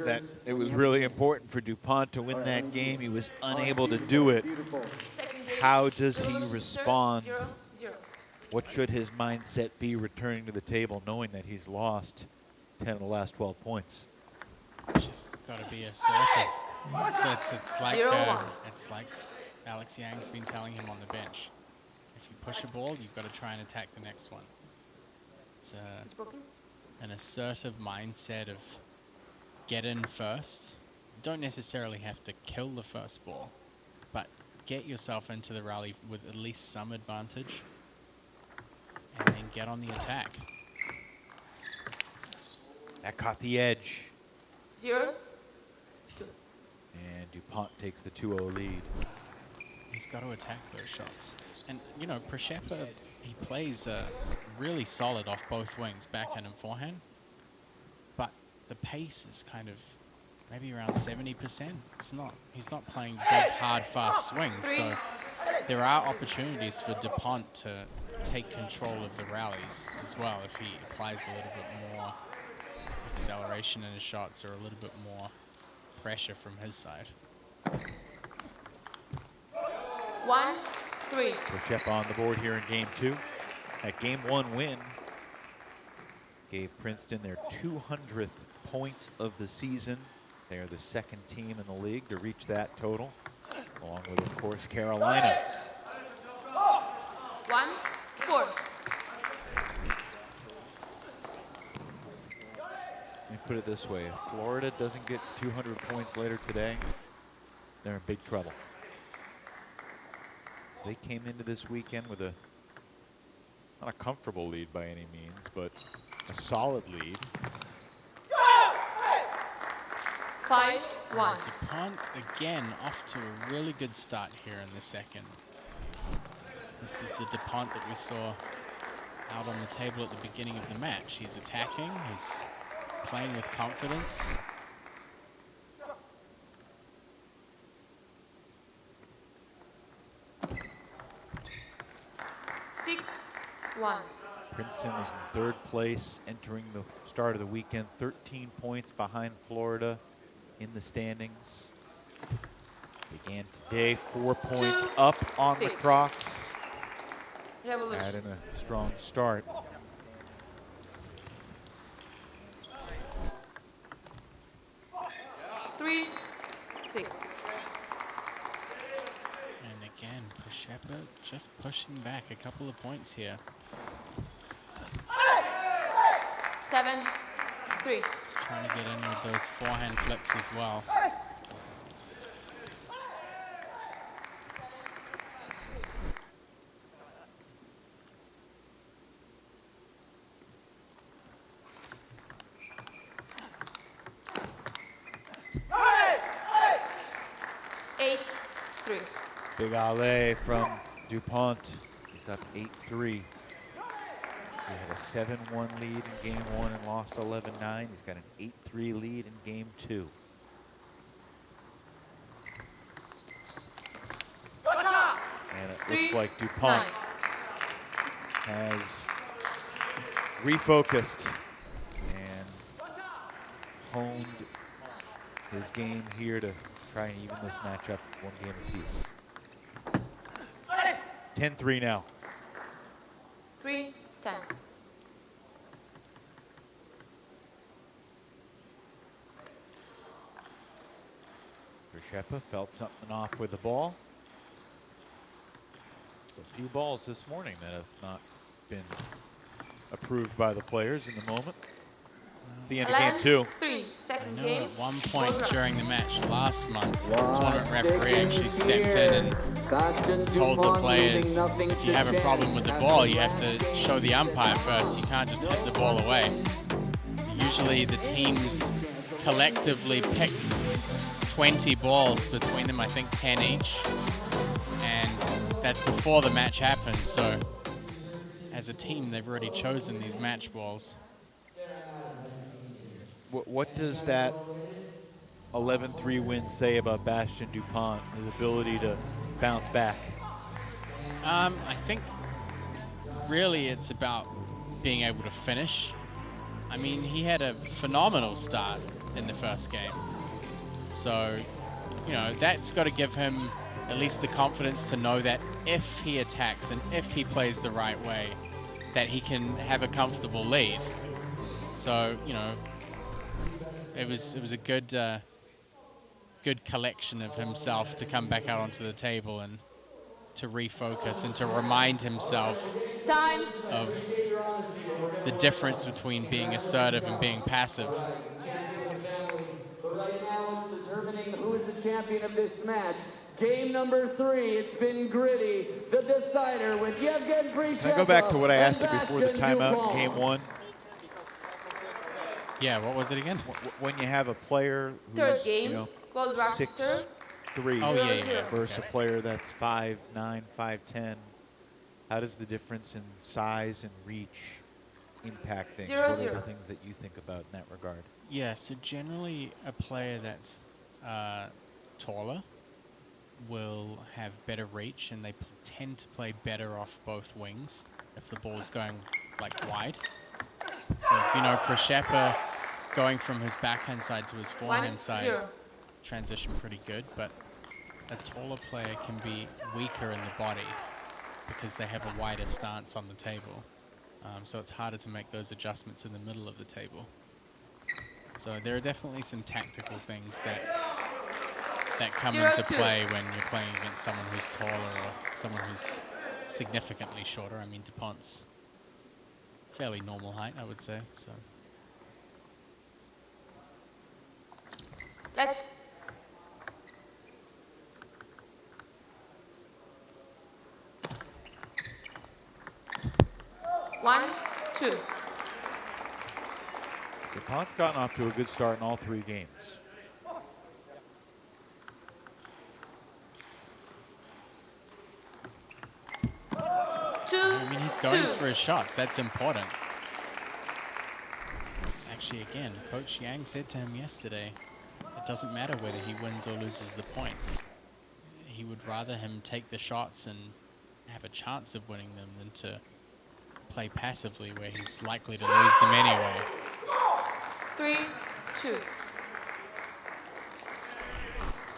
that it was really important for Dupont to win that game. He was unable to do it. How does he respond? What should his mindset be returning to the table, knowing that he's lost 10 of the last 12 points? Just got to be assertive. So it's like Alex Yang's been telling him on the bench. If you push a ball, you've got to try and attack the next one. It's an assertive mindset of get in first. You don't necessarily have to kill the first ball, but get yourself into the rally with at least some advantage and then get on the attack. That caught the edge. 0-2. And Dupont takes the 2-0 lead. He's got to attack those shots. And, you know, Pppa, he plays really solid off both wings, backhand and forehand. But the pace is kind of maybe around 70%. He's not playing big, hard, fast swings. So there are opportunities for Dupont to take control of the rallies as well if he applies a little bit more acceleration in his shots or a little bit more pressure from his side. 1-3. Pppa on the board here in game 2. That game 1 win gave Princeton their 200th point of the season. They are the second team in the league to reach that total, along with, of course, Carolina. 1-4. Let me put it this way. If Florida doesn't get 200 points later today, they're in big trouble. So they came into this weekend with not a comfortable lead by any means, but a solid lead. 5-1. Dupont again off to a really good start here in the second. This is the Dupont that we saw out on the table at the beginning of the match. He's attacking, he's playing with confidence. Princeton was in third place entering the start of the weekend, 13 points behind Florida in the standings. Began today 4 points up on the Crocs. Revolution. Had in a strong start. Three, 6. And again, Pppa just pushing back a couple of points here. 7, 3. Just trying to get in with those forehand flips as well. Big alley from Dupont. He's up 8-3. He had a 7-1 lead in game 1 and lost 11-9. He's got an 8-3 lead in game 2. And it looks like Dupont has refocused and honed his game here to try and even this matchup 1 game apiece. 10-3 now. 3, 10. Pppa felt something off with the ball. So a few balls this morning that have not been approved by the players in the moment. It's the end of game 2. 3, second I know game. at one point during the match last month, the tournament referee actually stepped in and told the players, if you have a problem with the ball, you have to show the umpire first. You can't just hit the ball away. Usually the teams collectively pick 20 balls between them, I think 10 each. And that's before the match happens, so as a team, they've already chosen these match balls. What does that 11-3 win say about Bastien Dupont, his ability to bounce back? I think really it's about being able to finish. I mean, he had a phenomenal start in the first game. So, you know, that's got to give him at least the confidence to know that if he attacks and if he plays the right way, that he can have a comfortable lead. So, you know, it was a good good collection of himself to come back out onto the table and to refocus and to remind himself of the difference between being assertive and being passive. Right now it's determining who is the champion of this match. Game number 3, it's been gritty. The decider with Yevgen Pppa. Can I go back to what I asked you before the timeout in game 1? Yeah, what was it again? When you have a player Third who's, game, you know, gold rush serve. 6'3" Oh, yeah. versus a player that's 5'9", 5'10", how does the difference in size and reach impact things? 0-0. What are the things that you think about in that regard? Yeah, so generally a player that's taller will have better reach, and they tend to play better off both wings if the ball's going like wide. So, you know, Pppa going from his backhand side to his forehand side, transition pretty good, but a taller player can be weaker in the body because they have a wider stance on the table. So it's harder to make those adjustments in the middle of the table. So there are definitely some tactical things that come into play when you're playing against someone who's taller or someone who's significantly shorter. I mean, Dupont's fairly normal height, I would say. So. Let's. One, two. Dupont's gotten off to a good start in all 3 games. I mean, he's going for his shots. That's important. Actually, again, Coach Yang said to him yesterday, it doesn't matter whether he wins or loses the points. He would rather him take the shots and have a chance of winning them than to play passively where he's likely to lose them anyway. 3-2.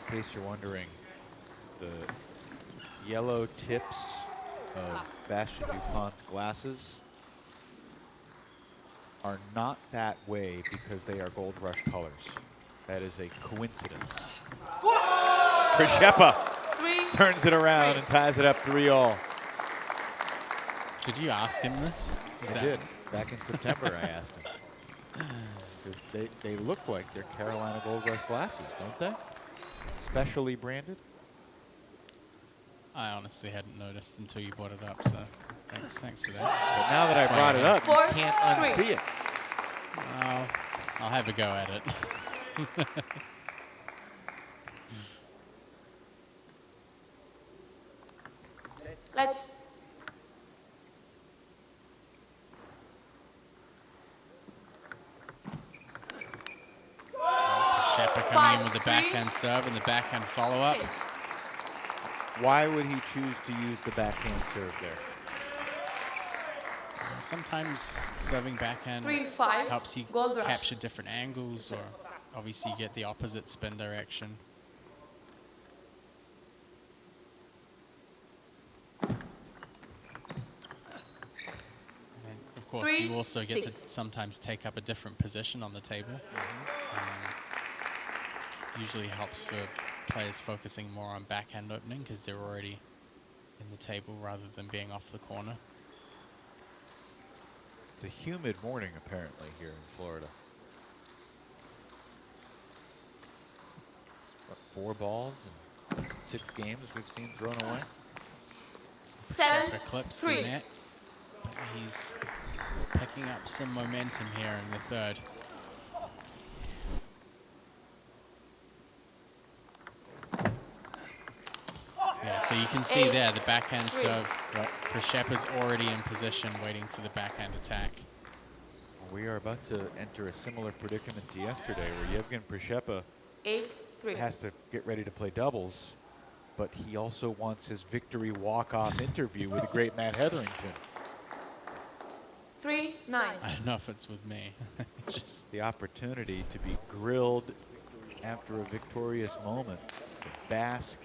In case you're wondering, the yellow tips of Bastion Dupont's glasses are not that way because they are Gold Rush colors. That is a coincidence. Pppa turns it around and ties it up 3-all. Did you ask him this? I did. Back in September, I asked him. Because they look like they're Carolina Gold Rush glasses, don't they? Specially branded. I honestly hadn't noticed until you brought it up, so thanks for that. But now that I brought it up, you can't unsee it. I'll have a go at it. Let's. Pppa coming in with the backhand serve and the backhand follow-up. Why would he choose to use the backhand serve there? Sometimes serving backhand 3-5, helps you Gold Rush. capture different angles, or obviously you get the opposite spin direction. And of course, you also get to sometimes take up a different position on the table. Usually helps for players focusing more on backhand opening because they're already in the table rather than being off the corner. It's a humid morning, apparently, here in Florida. It's, what, 4 balls and 6 games we've seen thrown away? 7-3. The net, but he's picking up some momentum here in the third. Yeah, so you can see there the backhand serve. Pppa's already in position, waiting for the backhand attack. We are about to enter a similar predicament to yesterday, where Yevgen Pppa 8-3. has to get ready to play doubles, but he also wants his victory walk-off interview with the great Matt Hetherington. 3-9. I don't know if it's with me. Just the opportunity to be grilled after a victorious moment, to bask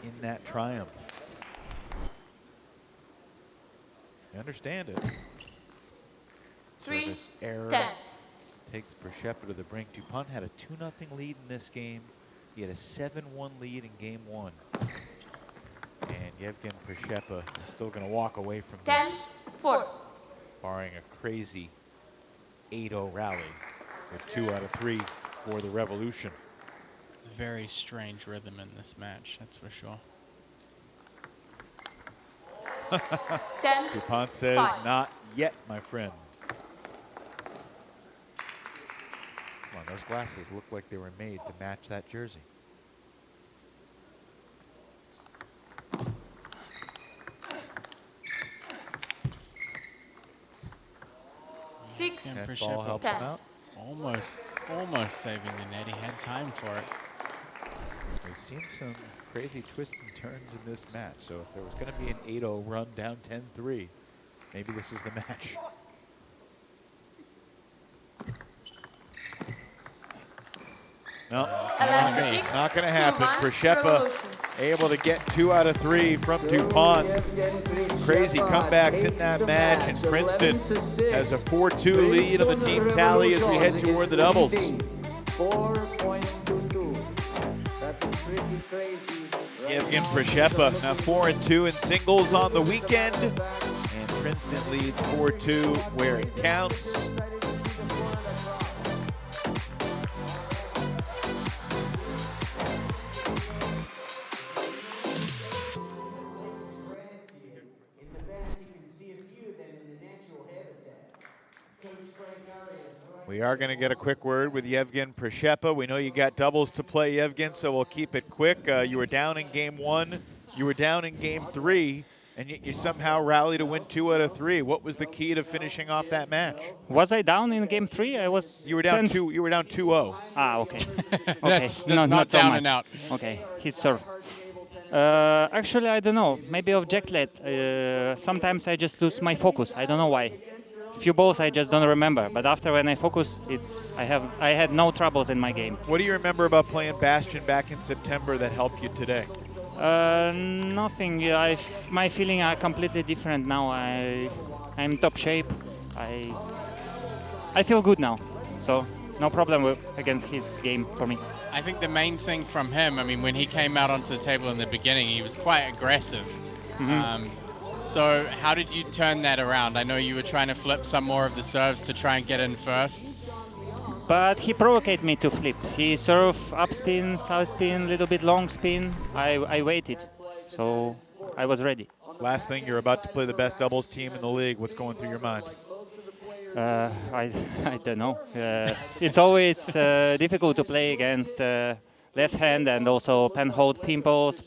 in that triumph. I understand it. 3-10. Service error takes Pppa to the brink. Dupont had a 2-0 lead in this game. He had a 7-1 lead in game 1. And Yevgen Pppa is still going to walk away from this, 10-4. barring a crazy 8-0 rally with 2 out of 3 for the Revolution. Very strange rhythm in this match, that's for sure. Dupont says, 5. not yet, my friend. Come on, those glasses look like they were made to match that jersey. That ball helps him out. Almost saving the net. He had time for it. We've seen some crazy twists and turns in this match, so if there was going to be an 8-0 run down 10-3, maybe this is the match. No, not going to happen. Pppa able to get 2 out of 3 from Dupont. Some crazy comebacks in that match, and Princeton has a 4-2 lead on the team tally as we head toward the doubles. 4.22. That's pretty crazy. Yevgen Pppa now 4-2 in singles on the weekend, and Princeton leads 4-2 where it counts. We are going to get a quick word with Yevgen Pppa. We know you got doubles to play, Yevgen, so we'll keep it quick. You were down in game 1, you were down in game 3, and yet you somehow rallied to win 2 out of 3. What was the key to finishing off that match? Was I down in game 3? I was. You were down 2. You were down 2-0. Ah, okay. Okay, That's not not so down much. and out. Okay, his serve. Actually, I don't know. Maybe of jacklet. Sometimes I just lose my focus. I don't know why. Few balls I just don't remember. But after when I focus, I had no troubles in my game. What do you remember about playing Bastion back in September that helped you today? Nothing. My feeling are completely different now. I'm top shape. I feel good now. So no problem against his game for me. I think the main thing from him, I mean, when he came out onto the table in the beginning, he was quite aggressive. So how did you turn that around? I know you were trying to flip some more of the serves to try and get in first. But he provoked me to flip. He served up spin, side spin, little bit long spin. I waited, so I was ready. Last thing, you're about to play the best doubles team in the league. What's going through your mind? I don't know. It's always difficult to play against left hand and also pen hold pimples.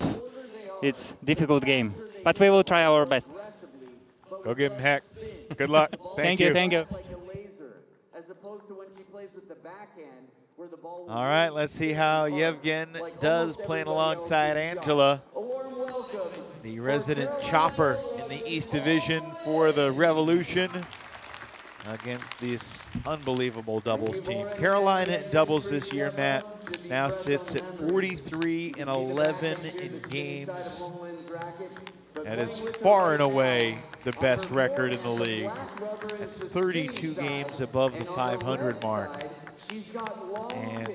It's a difficult game, but we will try our best. Go give him heck. Good luck. Thank you. Thank you. All right, let's see how Yevgen does playing alongside Angela, the resident chopper in the East Division for the Revolution, against this unbelievable doubles team. Carolina in doubles this year, Matt, now sits at 43-11 in games. That is far and away the best record in the league. That's 32 games above the 500 mark. And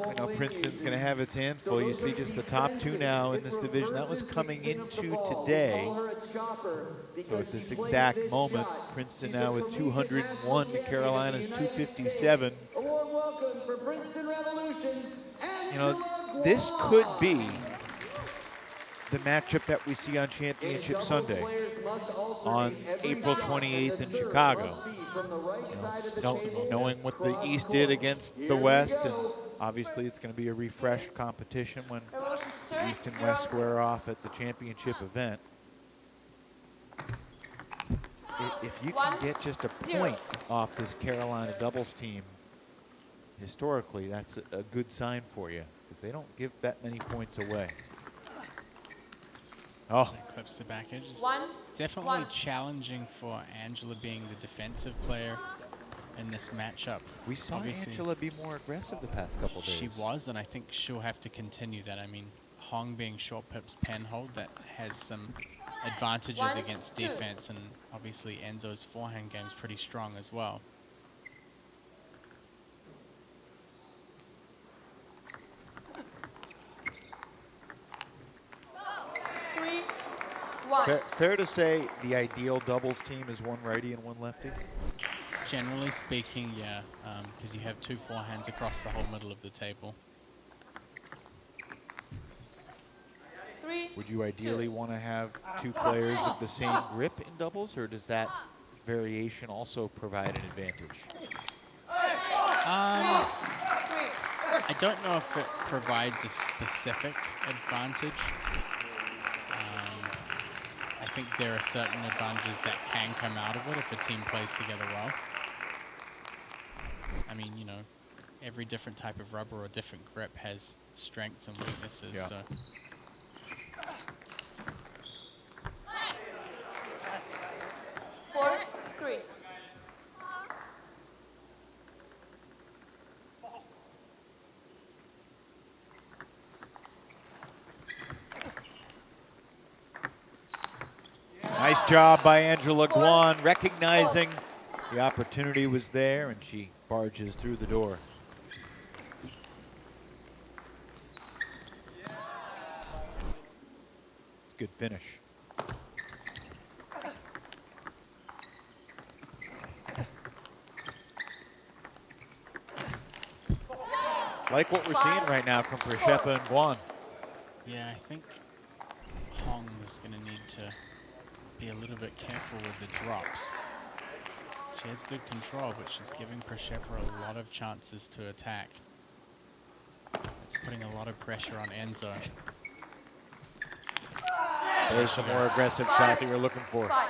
I know Princeton's going to have its handful. You see just the top two now in this division. That was coming into today. So at this exact moment, Princeton now with 201, Carolina's 257. You know, this could be the matchup that we see on Championship Sunday on April 28th in Chicago. You know, knowing what the East did against the West, and obviously it's going to be a refreshed competition when the East and West square off at the championship event. If you can get just a point off this Carolina doubles team, historically, that's a good sign for you, because they don't give that many points away. Oh, clips the back edge. Definitely challenging for Angela being the defensive player in this matchup. We saw Angela be more aggressive the past couple days. She was, and I think she'll have to continue that. I mean, Hong being short pips pen hold, that has some advantages against defense, and obviously Enzo's forehand game is pretty strong as well. Fair to say the ideal doubles team is one righty and one lefty? Generally speaking, yeah, because you have two forehands across the whole middle of the table. Would you ideally want to have two players of the same grip in doubles, or does that variation also provide an advantage? I don't know if it provides a specific advantage. I think there are certain advantages that can come out of it if a team plays together well. I mean, you know, every different type of rubber or different grip has strengths and weaknesses. Yeah. So. Nice job by Angela Guan, recognizing the opportunity was there, and she barges through the door. Good finish. Like what we're seeing right now from Pppa and Guan. Yeah, I think Hong is going to need to be a little bit careful with the drops. She has good control, but she's giving Pppa a lot of chances to attack. It's putting a lot of pressure on Enzo. There's some more aggressive shot that you're looking for. I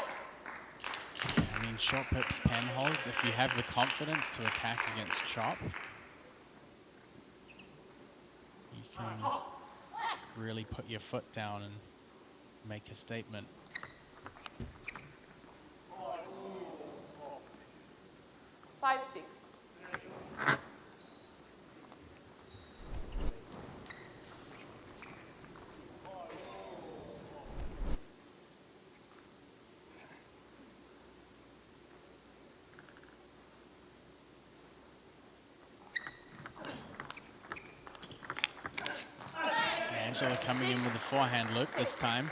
mean, short pips pen hold, if you have the confidence to attack against chop, you can really put your foot down and make a statement. Five, six. Angela coming in with a forehand loop this time.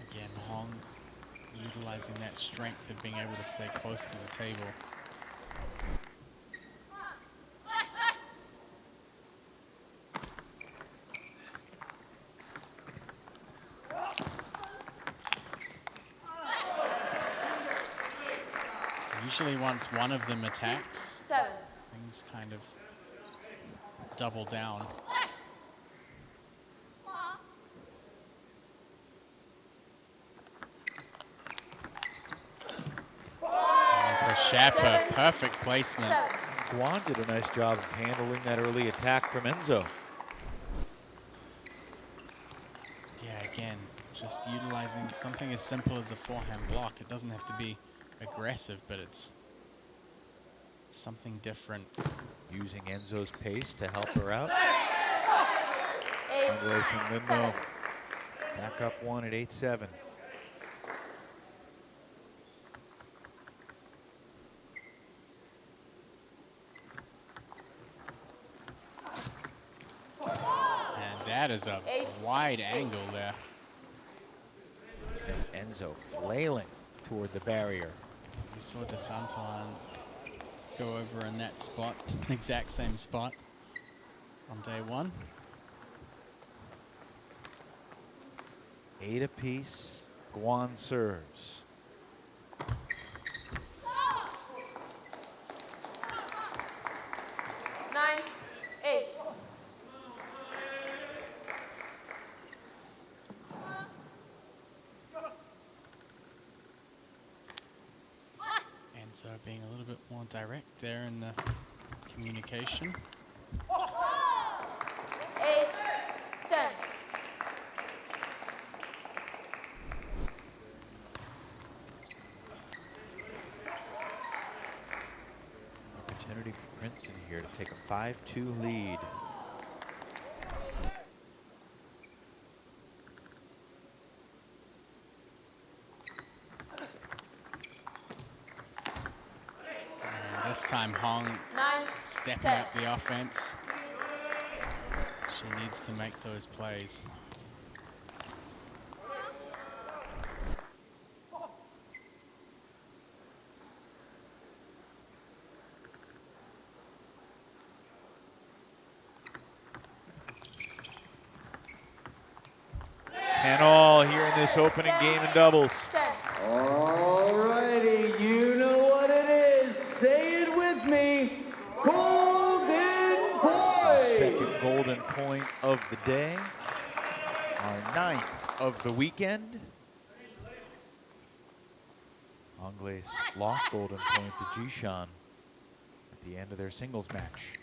Again, Wong utilizing that strength of being able to stay close to the table. Usually once one of them attacks, things kind of double down. Pppa, perfect placement. Guan did a nice job of handling that early attack from Enzo. Yeah, again, just utilizing something as simple as a forehand block. It doesn't have to be aggressive, but it's something different. Using Enzo's pace to help her out. 8, Andres and Limbo back up one at 8-7. And that is a wide angle there. Enzo flailing toward the barrier. We saw Santan go over in that spot, exact same spot on day one. 8 apiece. Guan serves. nine, 8. Enzo being a little bit more direct there in the communication. 8, 10. Opportunity for Princeton here to take a 5-2 lead. And this time Wong 9, stepping 10. up the offense. She needs to make those plays. And all here in this opening game in doubles. Alrighty, you know what it is. Say it with me. Golden point. Second golden point of the day. Our 9th of the weekend. Angles lost golden point to Jishan at the end of their singles match.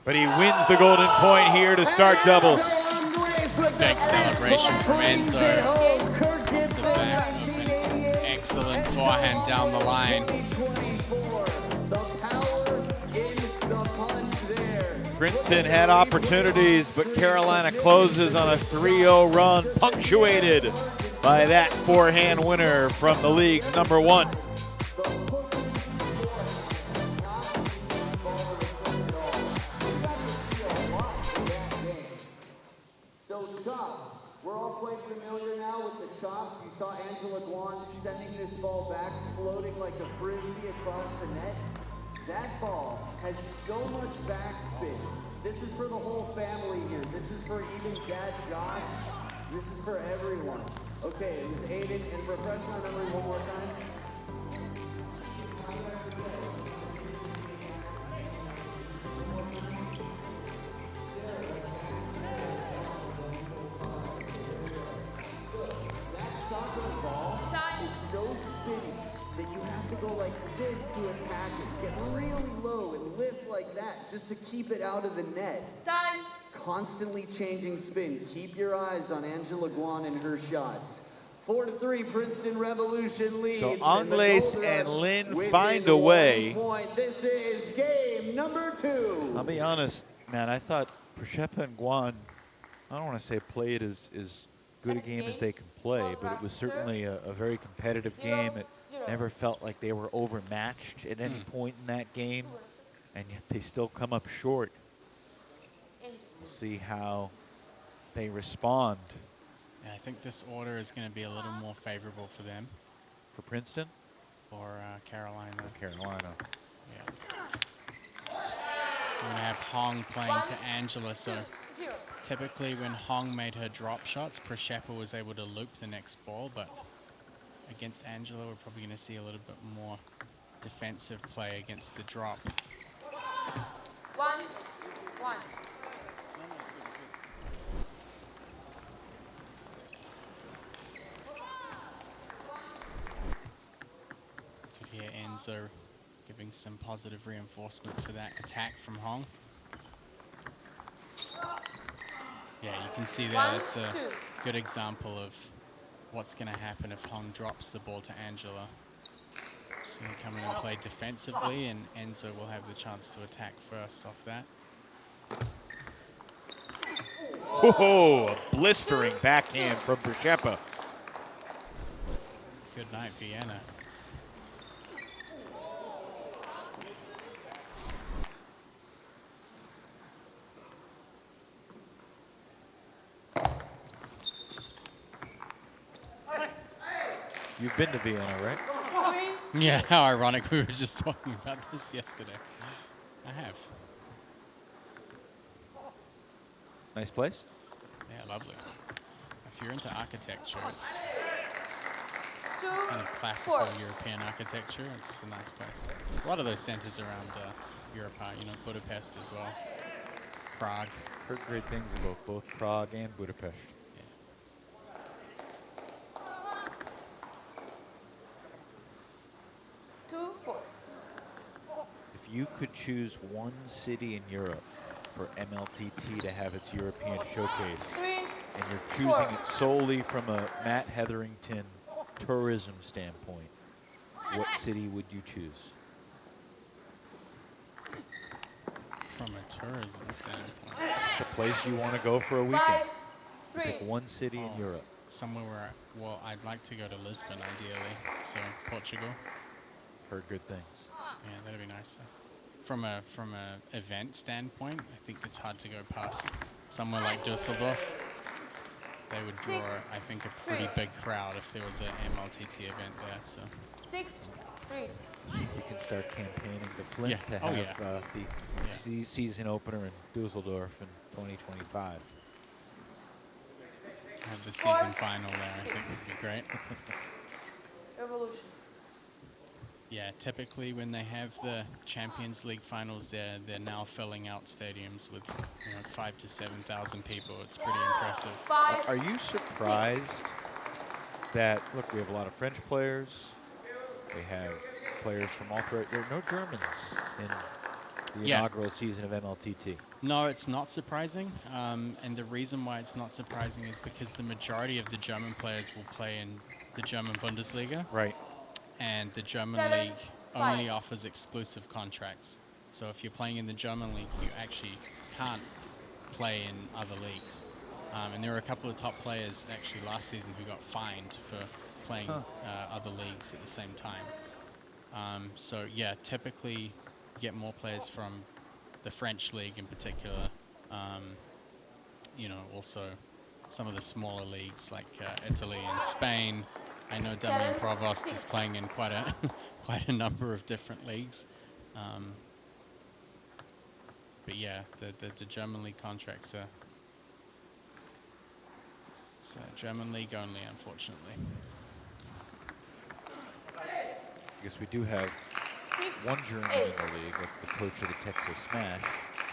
But he wins the golden point here to start doubles. Big celebration from Enzo off the back of an excellent forehand down the line. Princeton had opportunities, but Carolina closes on a 3-0 run, punctuated by that forehand winner from the league's #1. Sending this ball back, floating like a frisbee across the net. That ball has so much backspin. This is for the whole family here. This is for even Dad Josh. This is for everyone. Okay, it was Aiden, and refresh my memory one more time. just to keep it out of the net. Time. Constantly changing spin. Keep your eyes on Angela Guan and her shots. 4-3, Princeton Revolution leads. So Angles and Lin find a way. This is game number 2. I'll be honest, man, I thought Pppa and Guan, I don't want to say played as good a game as they can play, but it was certainly a very competitive game. It never felt like they were overmatched at any point in that game, and yet they still come up short. We'll see how they respond. Yeah, I think this order is going to be a little more favorable for them. For Princeton? Or Carolina. Carolina. Yeah. We're going to have Hong playing to Angela, so typically when Hong made her drop shots, Pppa was able to loop the next ball, but against Angela, we're probably going to see a little bit more defensive play against the drop. 1-1. Could hear Enzo giving some positive reinforcement to that attack from Hong. Yeah, you can see that it's a good example of what's going to happen if Hong drops the ball to Angela. She's going to come in and play defensively, and Enzo will have the chance to attack first off that. Oh, a blistering backhand from Pppa. Good night, Vienna. You've been to Vienna, right? Yeah, how ironic. We were just talking about this yesterday. I have. Nice place? Yeah, lovely. If you're into architecture, it's kind of classical European architecture. It's a nice place. A lot of those centers around Europe are, you know, Budapest as well. Prague. Heard great things about both Prague and Budapest. If you could choose one city in Europe for MLTT to have its European showcase, and you're choosing it solely from a Matt Hetherington tourism standpoint, what city would you choose? From a tourism standpoint. It's the place you want to go for a weekend. Pick one city in Europe. Somewhere where, well, I'd like to go to Lisbon ideally, so Portugal. Heard good things. Yeah, that'd be nice. From a event standpoint, I think it's hard to go past somewhere like Dusseldorf. They would draw, I think, a pretty big crowd if there was an MLTT event there. So 6-3. You can start campaigning to Flint to have the season opener in Dusseldorf in 2025. Have the season final there, I think would be great. Revolution. Yeah, typically when they have the Champions League finals there, they're now filling out stadiums with 5,000 to 7,000 people. It's pretty impressive. Are you surprised that, look, we have a lot of French players, we have players from all throughout, there are no Germans in the inaugural season of MLTT? No, it's not surprising, and the reason why it's not surprising is because the majority of the German players will play in the German Bundesliga. Right. And the German league only offers exclusive contracts. So if you're playing in the German league, you actually can't play in other leagues. And there were a couple of top players actually last season who got fined for playing other leagues at the same time. So yeah, typically you get more players from the French league in particular. Also some of the smaller leagues like Italy and Spain. I know Damien Provost is playing in quite a number of different leagues. But yeah, the German league contracts are German league only, unfortunately. I guess we do have one German in the league. That's the coach of the Texas Smash,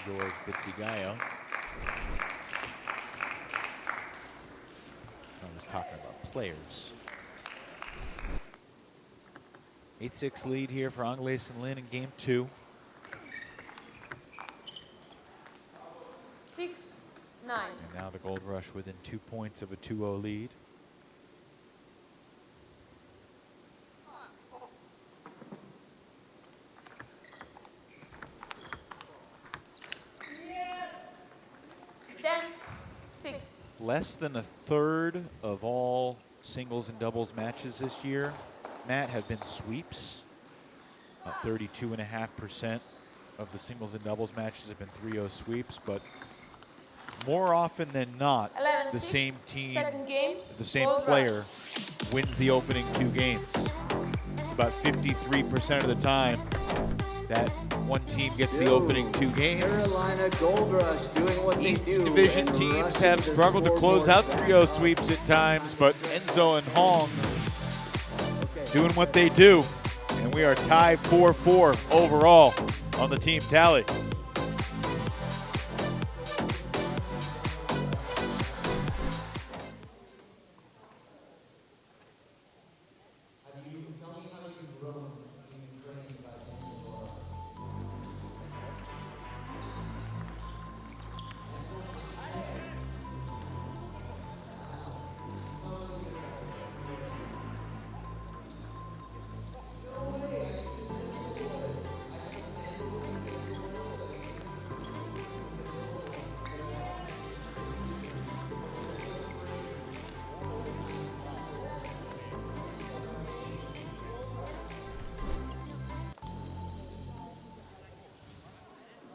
George Bitzigayo. I was talking about players. 8-6 lead here for Angles and Lin in game 2. Gold Rush within 2 points of a 2-0 lead. Less than a third of all singles and doubles matches this year, Matt, have been sweeps. About 32.5% of the singles and doubles matches have been 3-0 sweeps, but more often than not, the same team, the same player wins the opening 2 games. It's about 53% of the time that one team gets the opening 2 games. East Division teams have struggled to close out 3-0 sweeps at times, but Enzo and Wong doing what they do. And we are tied 4-4 overall on the team tally.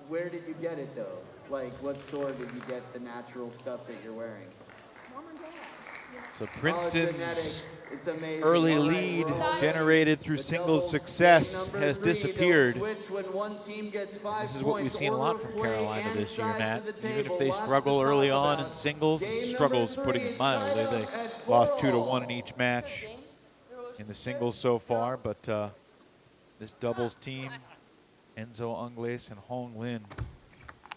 Where did you get it though? Like, what store did you get the natural stuff that you're wearing? So Princeton's early lead generated through singles success has disappeared. This is what we've seen a lot from Carolina this year, Matt. Even if they struggle early on in singles, struggles putting it mildly, they lost 2-1 in each match in the singles so far, but this doubles team, Enzo Angles and Hong Lin,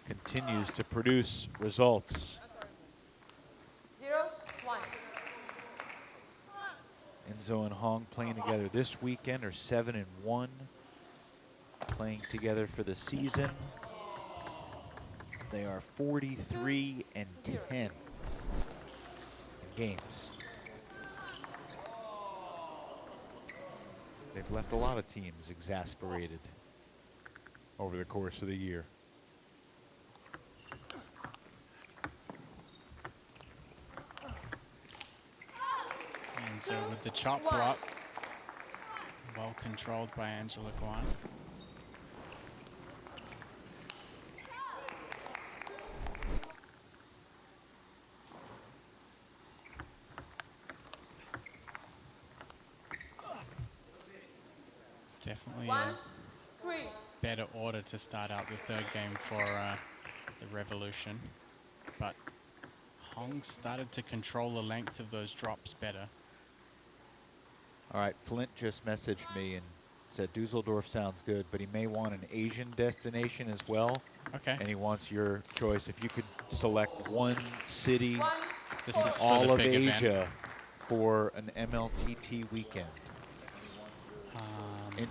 continues to produce results. 0-1. Enzo and Hong playing together this weekend are 7-1, playing together for the season. They are 43-10 in games. They've left a lot of teams exasperated over the course of the year. So with the chop block, well controlled by Angela Guan. Definitely a better order to start out the third game for the Revolution, but Hong started to control the length of those drops better. All right, Flint just messaged me and said Dusseldorf sounds good, but he may want an Asian destination as well. Okay. And he wants your choice. If you could select one city This is for all the of big Asia event. for an MLTT weekend.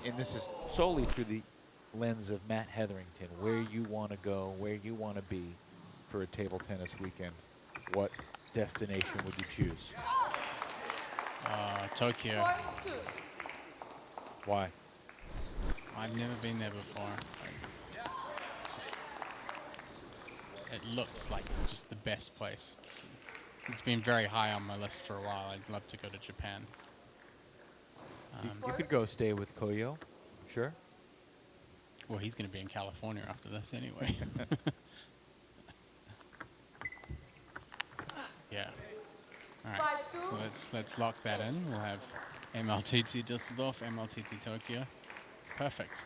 And this is solely through the lens of Matt Hetherington, where you want to go, where you want to be for a table tennis weekend. What destination would you choose? Tokyo. Why? I've never been there before. It looks like just the best place. It's been very high on my list for a while. I'd love to go to Japan. You could go stay with Koyo, sure. Well, he's going to be in California after this anyway. Yeah. All right. So let's lock that in. We'll have MLTT Düsseldorf, MLTT Tokyo. Perfect.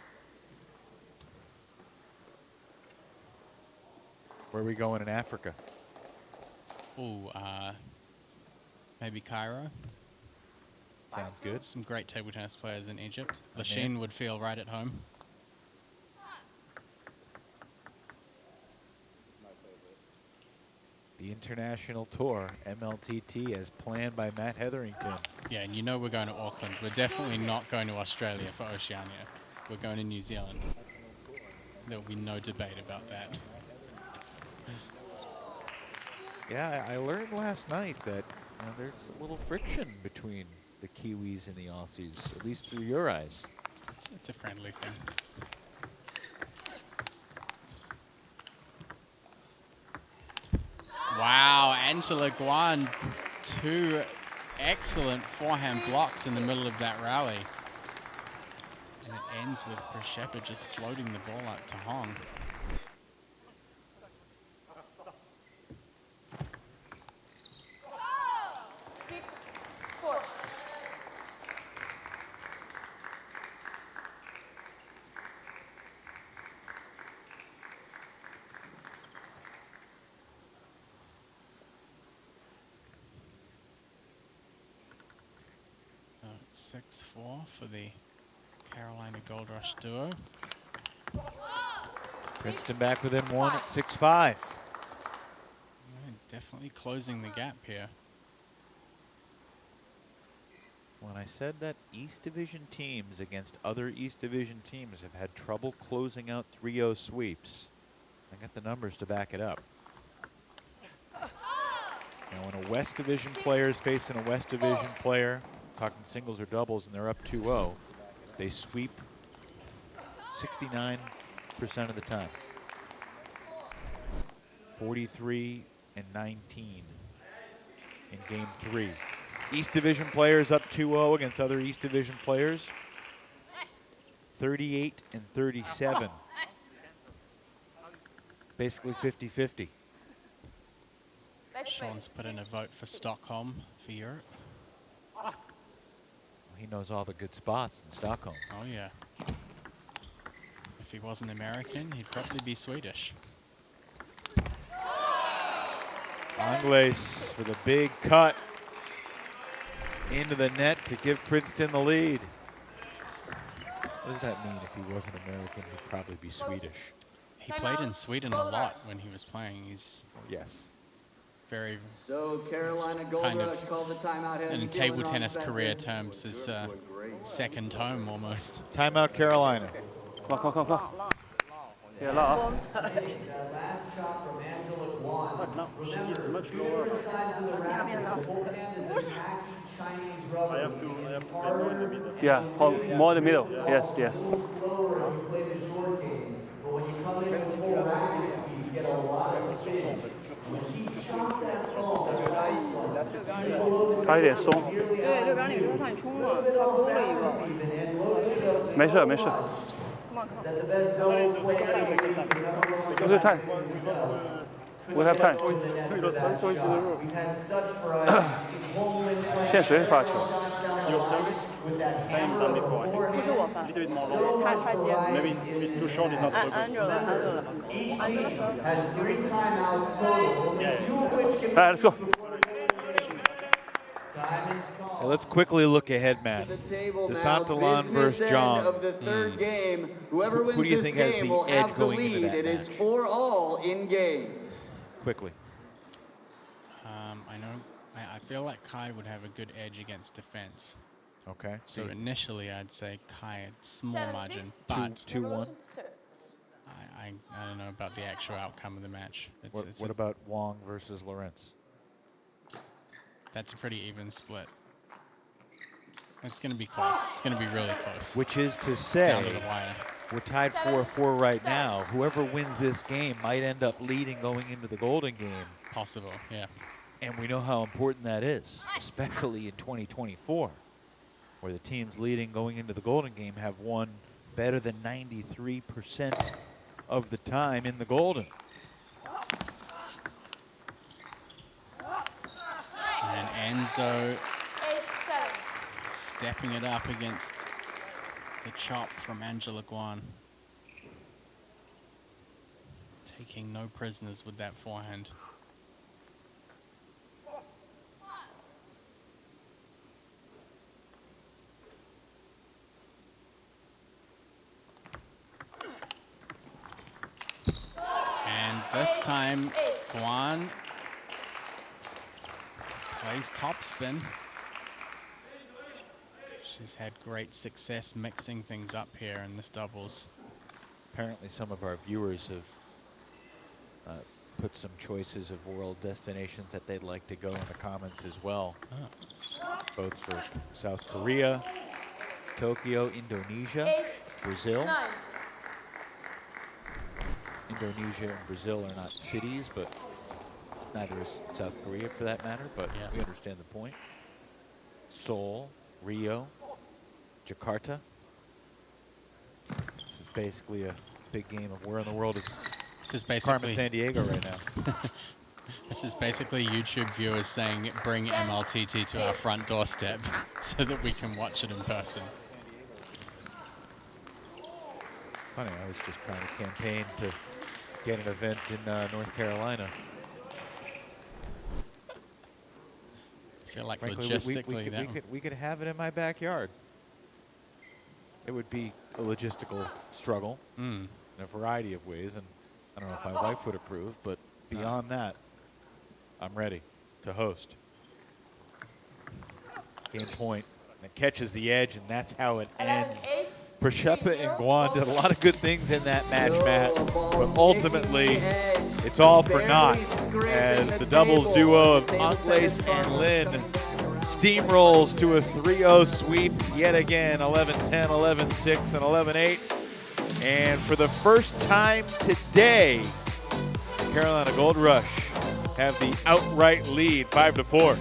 Where are we going in Africa? Ooh, maybe Cairo. Sounds good. Some great table tennis players in Egypt. Lachine would feel right at home. The international tour, MLTT, as planned by Matt Hetherington. Yeah, and you know we're going to Auckland. We're definitely not going to Australia for Oceania. We're going to New Zealand. There will be no debate about that. Yeah, I learned last night that there's a little friction between the Kiwis and the Aussies, at least through your eyes. It's a friendly thing. Wow, Angela Guan, 2 excellent forehand blocks in the middle of that rally. And it ends with Pppa just floating the ball out to Hong. So 6-4 for the Carolina Gold Rush duo. Princeton back within 1 at 6-5. Definitely closing the gap here. When I said that East Division teams against other East Division teams have had trouble closing out 3-0 sweeps, I got the numbers to back it up. Now when a West Division player is facing a West Division player, talking singles or doubles, and they're up 2-0, they sweep 69% of the time. 43 and 19 in game 3. East Division players up 2-0 against other East Division players. 38 and 37. Basically 50-50. Sean's put in a vote for Stockholm for Europe. He knows all the good spots in Stockholm. Oh yeah. If he wasn't American, he'd probably be Swedish. Angles with a big cut into the net to give Princeton the lead. What does that mean? If he wasn't American, he'd probably be Swedish. He played in Sweden a lot when he was playing. He's very Carolina Gold kind Rush called the timeout here. in table tennis career terms, his second home almost. Timeout Carolina. Come. Yeah, la. Last shot from Angela Guan. No, she gives much lower. I have to play more in the middle. Yeah, more in the middle. Yes.他有点松。对，六边女生上去冲了，他勾了一个。没事。Good time. We have time. 现在谁发球 Your service? Same than before. 不是我发。 A little bit more low. 他接。 Maybe it's too short, it's not so good. Angela. Has 3 timeouts total, only 2 of which can be. All right, let's go. Hey, let's quickly look ahead, Matt. Santan versus Jang. Of the third game. Whoever wins Who do you this think has game the will edge have the going into lead. that It is match? 4-all in games. Quickly. I feel like Kai would have a good edge against defense. Okay. So initially, I'd say Kai at small margin, but 2-1. I don't know about the actual outcome of the match. What about Wong versus Lorence? That's a pretty even split. It's going to be close. It's going to be really close. Which is to Down say, to the wire. we're tied 4-4 right now. Whoever wins this game might end up leading going into the Golden Game. Possible, yeah. And we know how important that is, especially in 2024, where the teams leading going into the Golden Game have won better than 93% of the time in the Golden. And Enzo stepping it up against the chop from Angela Guan. Taking no prisoners with that forehand. And this time, Guan plays topspin. She's had great success mixing things up here in this doubles. Apparently some of our viewers have put some choices of world destinations that they'd like to go in the comments as well. Both for South Korea, Tokyo, Indonesia, Brazil. Indonesia and Brazil are not cities, but neither is South Korea for that matter, but we understand the point. Seoul, Rio, Jakarta. This is basically a big game of where in the world is Carmen Sandiego right now. This is basically YouTube viewers saying, bring MLTT to our front doorstep so that we can watch it in person. Funny, I was just trying to campaign to get an event in North Carolina. I feel like frankly, logistically we could have it in my backyard. It would be a logistical struggle in a variety of ways, and I don't know if my wife would approve, but beyond that, I'm ready to host. Game point, and it catches the edge, and that's how it ends. Pppa and Guan did a lot of good things in that match, Matt, but ultimately, it's all for naught as the doubles duo of Angles and Lin steamrolls to a 3-0 sweep yet again, 11-10, 11-6, and 11-8. And for the first time today, the Carolina Gold Rush have the outright lead, 5-4.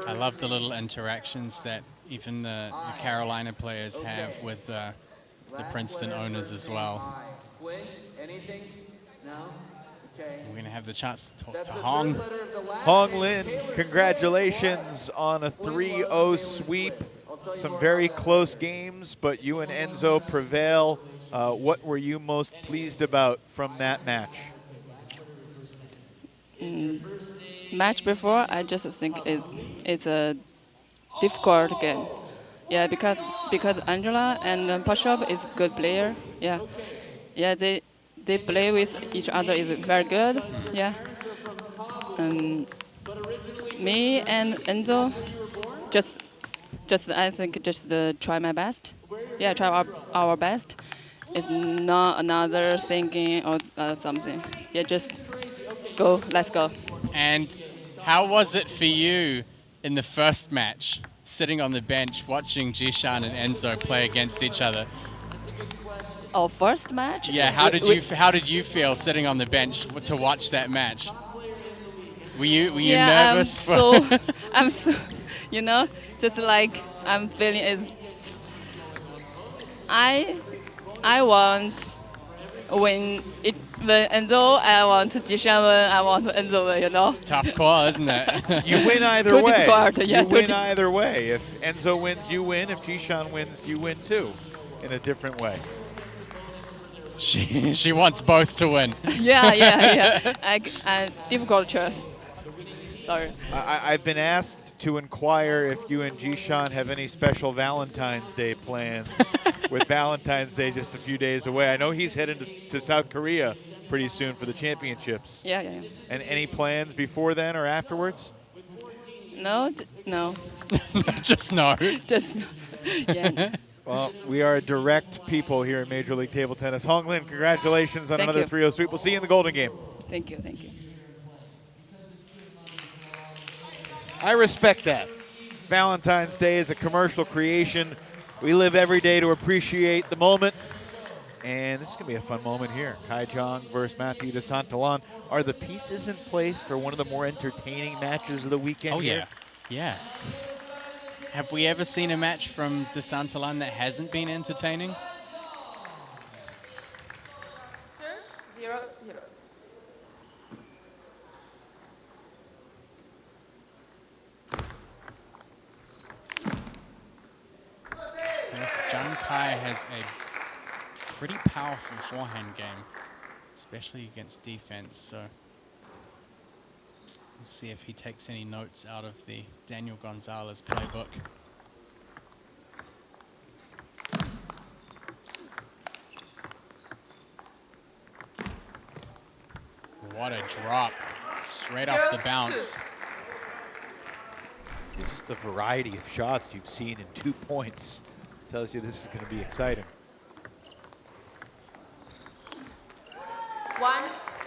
I love the little interactions that even the Carolina players have with the Princeton owners as well. We're going to have the chance to talk to Hong. Hong Lin, congratulations on a 3-0 sweep. Some very close games, but you and Enzo prevail. What were you most pleased about from that match? Match before, I just think it's a difficult game. Yeah, because Angela and Pppa is good player. Yeah, they play with each other is very good. Yeah. Me and Enzo just I think just try my best. Yeah, try our best. It's not another thinking or something. Yeah, just go. Let's go. And how was it for you in the first match, sitting on the bench watching Jishan and Enzo play against each other? Our first match? Yeah, how did you feel sitting on the bench to watch that match? Were you nervous? I'm so, you know, just like I'm feeling is I want when Enzo, I want Jishan win, I want Enzo win, you know. Tough call, isn't it? You win either way. Yeah, you win either way. If Enzo wins, you win. If Jishan wins, you win too, in a different way. She wants both to win. Yeah. I difficult choice. Sorry. I've been asked to inquire if you and Jishan have any special Valentine's Day plans with Valentine's Day just a few days away. I know he's headed to South Korea pretty soon for the championships. Yeah. And any plans before then or afterwards? No. Just no. Just no. Yeah. Well, we are direct people here in Major League Table Tennis. Hong Lin, congratulations on another 3-0 sweep. We'll see you in the Golden Game. Thank you. I respect that. Valentine's Day is a commercial creation. We live every day to appreciate the moment. And this is going to be a fun moment here. Kai Jang versus Matthew de Santalan. Are the pieces in place for one of the more entertaining matches of the weekend here? Yeah. Have we ever seen a match from de Santalan that hasn't been entertaining? Sir, 0-0. Yes, Jang Kai has a pretty powerful forehand game, especially against defense. So we'll see if he takes any notes out of the Daniel Gonzalez playbook. What a drop, straight off the bounce. Just the variety of shots you've seen in 2 points tells you this is going to be exciting. 1,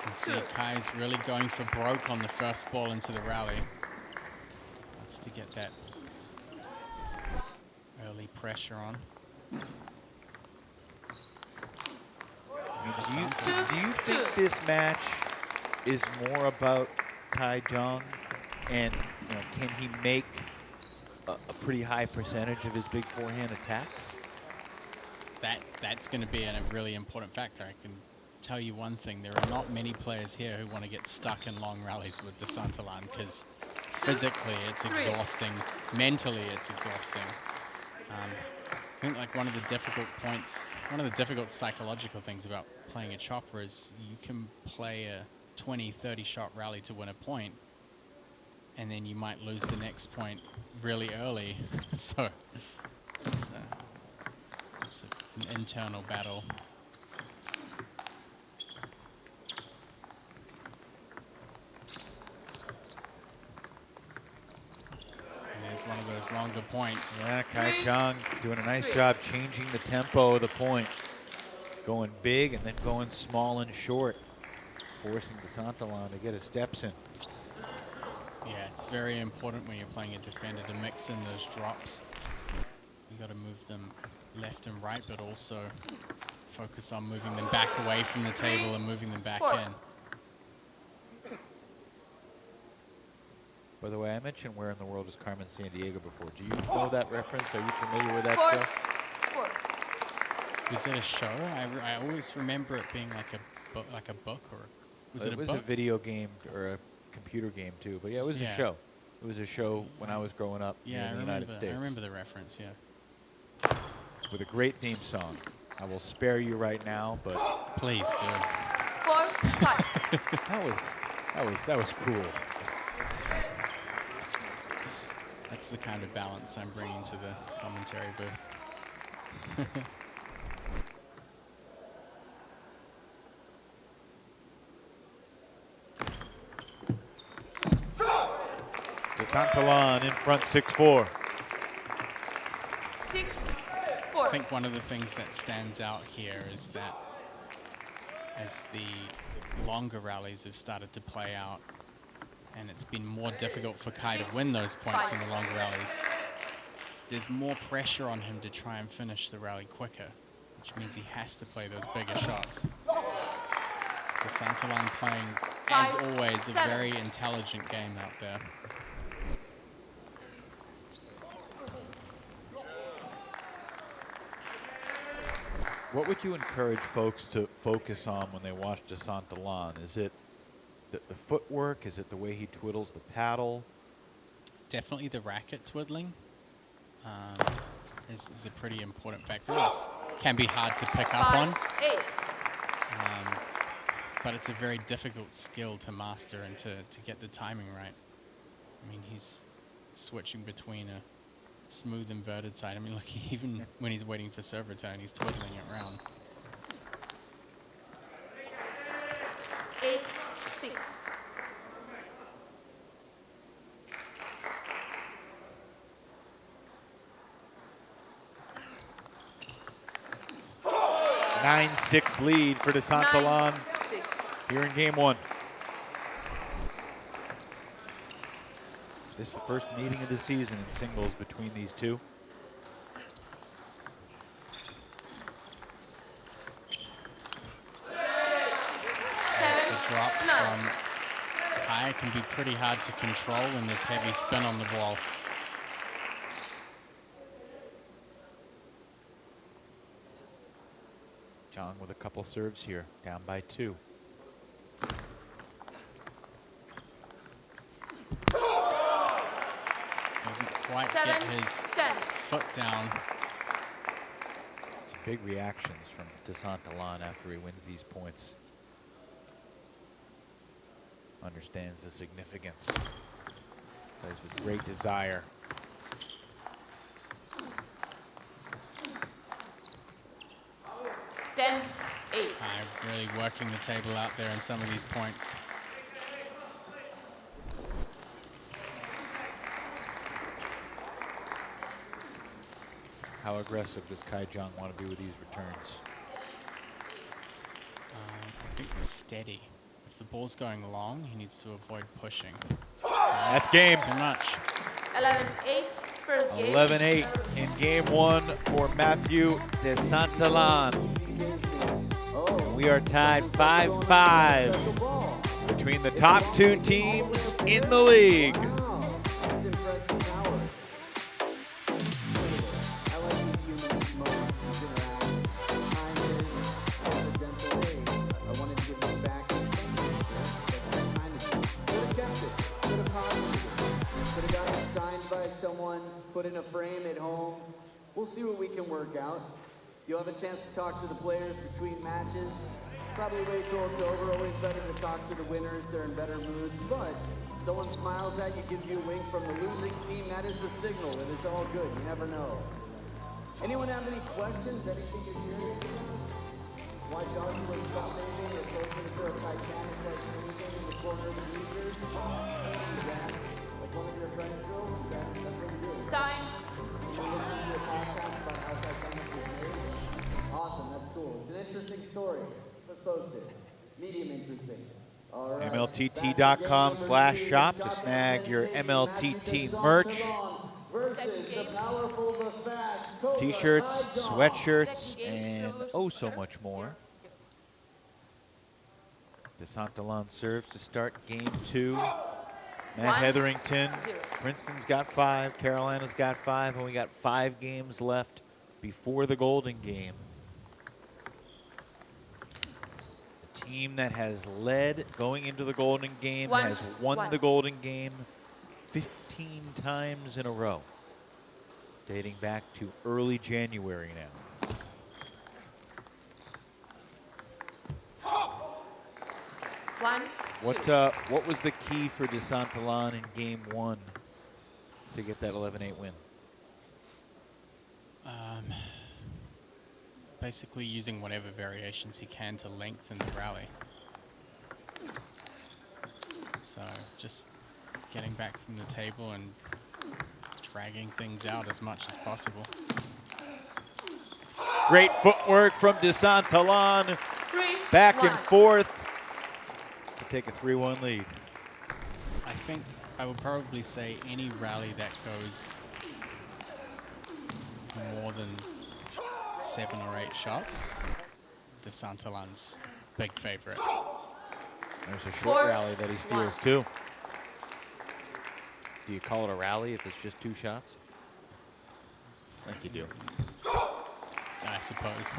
You can see Kai's really going for broke on the first ball into the rally. Wants to get that early pressure on. Do you think this match is more about Kai Jang, and can he make a pretty high percentage of his big forehand attacks? That's going to be a really important factor. I can tell you one thing: there are not many players here who want to get stuck in long rallies with the Santan because physically it's exhausting, mentally it's exhausting. I think like one of the difficult psychological things about playing a chopper is you can play a 20, 30 shot rally to win a point, and then you might lose the next point really early. So it's an internal battle. One of those longer points. Yeah, Kai Jang doing a nice job changing the tempo of the point. Going big and then going small and short. Forcing the Santan to get his steps in. Yeah, it's very important when you're playing a defender to mix in those drops. You got to move them left and right, but also focus on moving them back away from the table and moving them back in. By the way, I mentioned Where in the World is Carmen Sandiego before. Do you know that reference? Are you familiar with that show? Was it a show? I always remember it being like a book, or was it a book? It was a video game or a computer game too, but yeah, it was a show. It was a show when I was growing up in the United States. I remember the reference, yeah. With a great theme song. I will spare you right now, but please do. 4, 5. that was cool. That's the kind of balance I'm bringing to the commentary booth. The Santan in front 6-4. 6, 4. I think one of the things that stands out here is that as the longer rallies have started to play out, and it's been more difficult for Kai to win those points in the longer rallies, there's more pressure on him to try and finish the rally quicker, which means he has to play those bigger shots. The Santan playing, as always, a very intelligent game out there. What would you encourage folks to focus on when they watch the Santan? Is it the footwork? Is it the way he twiddles the paddle? Definitely the racket twiddling is a pretty important factor. It can be hard to pick up on, but it's a very difficult skill to master and to get the timing right. I mean, he's switching between a smooth inverted side. I mean, look, even when he's waiting for serve return, he's twiddling it around. 8, 6. A 9-6 lead for the Santan here in game 1. This is the first meeting of the season in singles between these two. The drop from Kai can be pretty hard to control in this heavy spin on the ball. Jang with a couple serves here, down by 2. Doesn't quite get his foot down. Some big reactions from Santan after he wins these points. Understands the significance. Plays with great desire. Then 8. Really working the table out there in some of these points. How aggressive does Kai Jang want to be with these returns? I think steady. If the ball's going long, he needs to avoid pushing. That's game. Too much. 11-8, first game. 11-8 in game one for Matthew de Santalan. We are tied 5-5 between the top two teams in the league. Put in a frame at home. We'll see what we can work out. You'll have a chance to talk to the players between matches. Probably wait till it's over. Always better to talk to the winners. They're in better moods. But someone smiles at you, gives you a wink from the losing team. That is the signal that it's all good. You never know. Anyone have any questions? Anything you're curious about? Why Johnson was stop anything or closer to a Titanic like anything in the corner of the users? Yeah. Like one of your friends drove? That's what we do. Time. Awesome, that's cool. It's an interesting story. Let's post it. Medium interesting. All right. MLTT.com/shop to snag your MLTT merch. T-shirts, sweatshirts, and oh so much more. De Santalan serves to start game two. Matt Hetherington, Princeton's got 5, Carolina's got 5, and we got 5 games left before the Golden Game. The team that has led going into the Golden Game has won the Golden Game 15 times in a row, dating back to early January now. What was the key for de Santalan in game one to get that 11-8 win? Basically using whatever variations he can to lengthen the rally. So just getting back from the table and dragging things out as much as possible. Great footwork from de Santalan. Back and forth to take a 3-1 lead. I think I would probably say any rally that goes more than 7 or 8 shots, de Santalan's big favorite. There's a short rally that he steals too. Do you call it a rally if it's just 2 shots? I think you do. I suppose.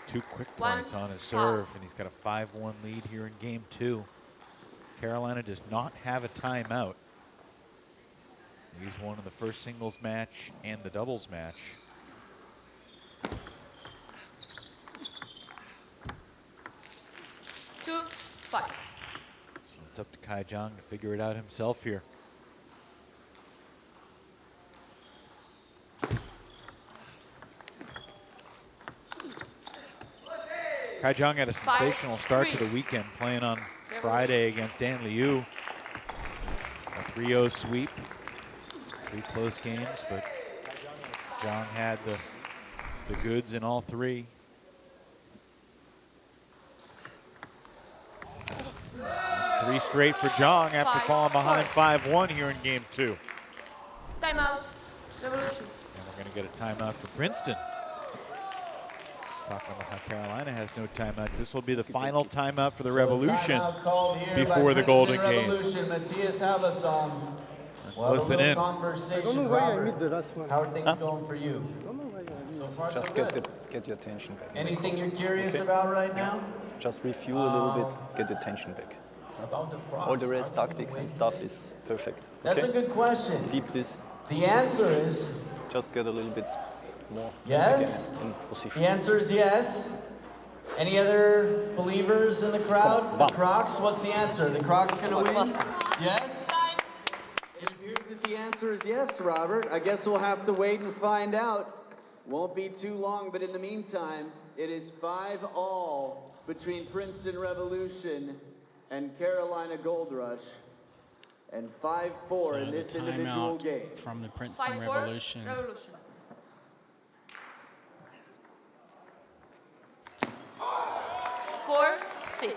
2 quick points on his serve, and he's got a 5-1 lead here in game 2. Carolina does not have a timeout. He's won in the first singles match and the doubles match. Two, 5. So it's up to Kai Jang to figure it out himself here. Kai Jang had a sensational start to the weekend, playing on Friday against Dan Liu. A 3-0 sweep. 3 close games, but Jang had the goods in all 3. That's 3 straight for Jang after falling behind 5-1 here in game 2. Timeout. Revolution. And we're going to get a timeout for Princeton. Talking about how Carolina has no timeouts. This will be the final timeout for the Revolution before the Golden Game. Matthias Havasson. Let's listen in. How are things going for you? Just get your attention back. Anything you're curious about right now? Just refuel a little bit, get your attention back. All the rest, tactics and stuff is perfect. That's a good question. Deep this. The answer is? Just get a little bit more yes. In position. The answer is yes. Any other believers in the crowd? The Crocs, what's the answer? The Crocs gonna win? Yes? It appears that the answer is yes, Robert. I guess we'll have to wait and find out. Won't be too long, but in the meantime, it is 5-all between Princeton Revolution and Carolina Gold Rush. And 5-4 in this individual game. From the Princeton Revolution. 4-6.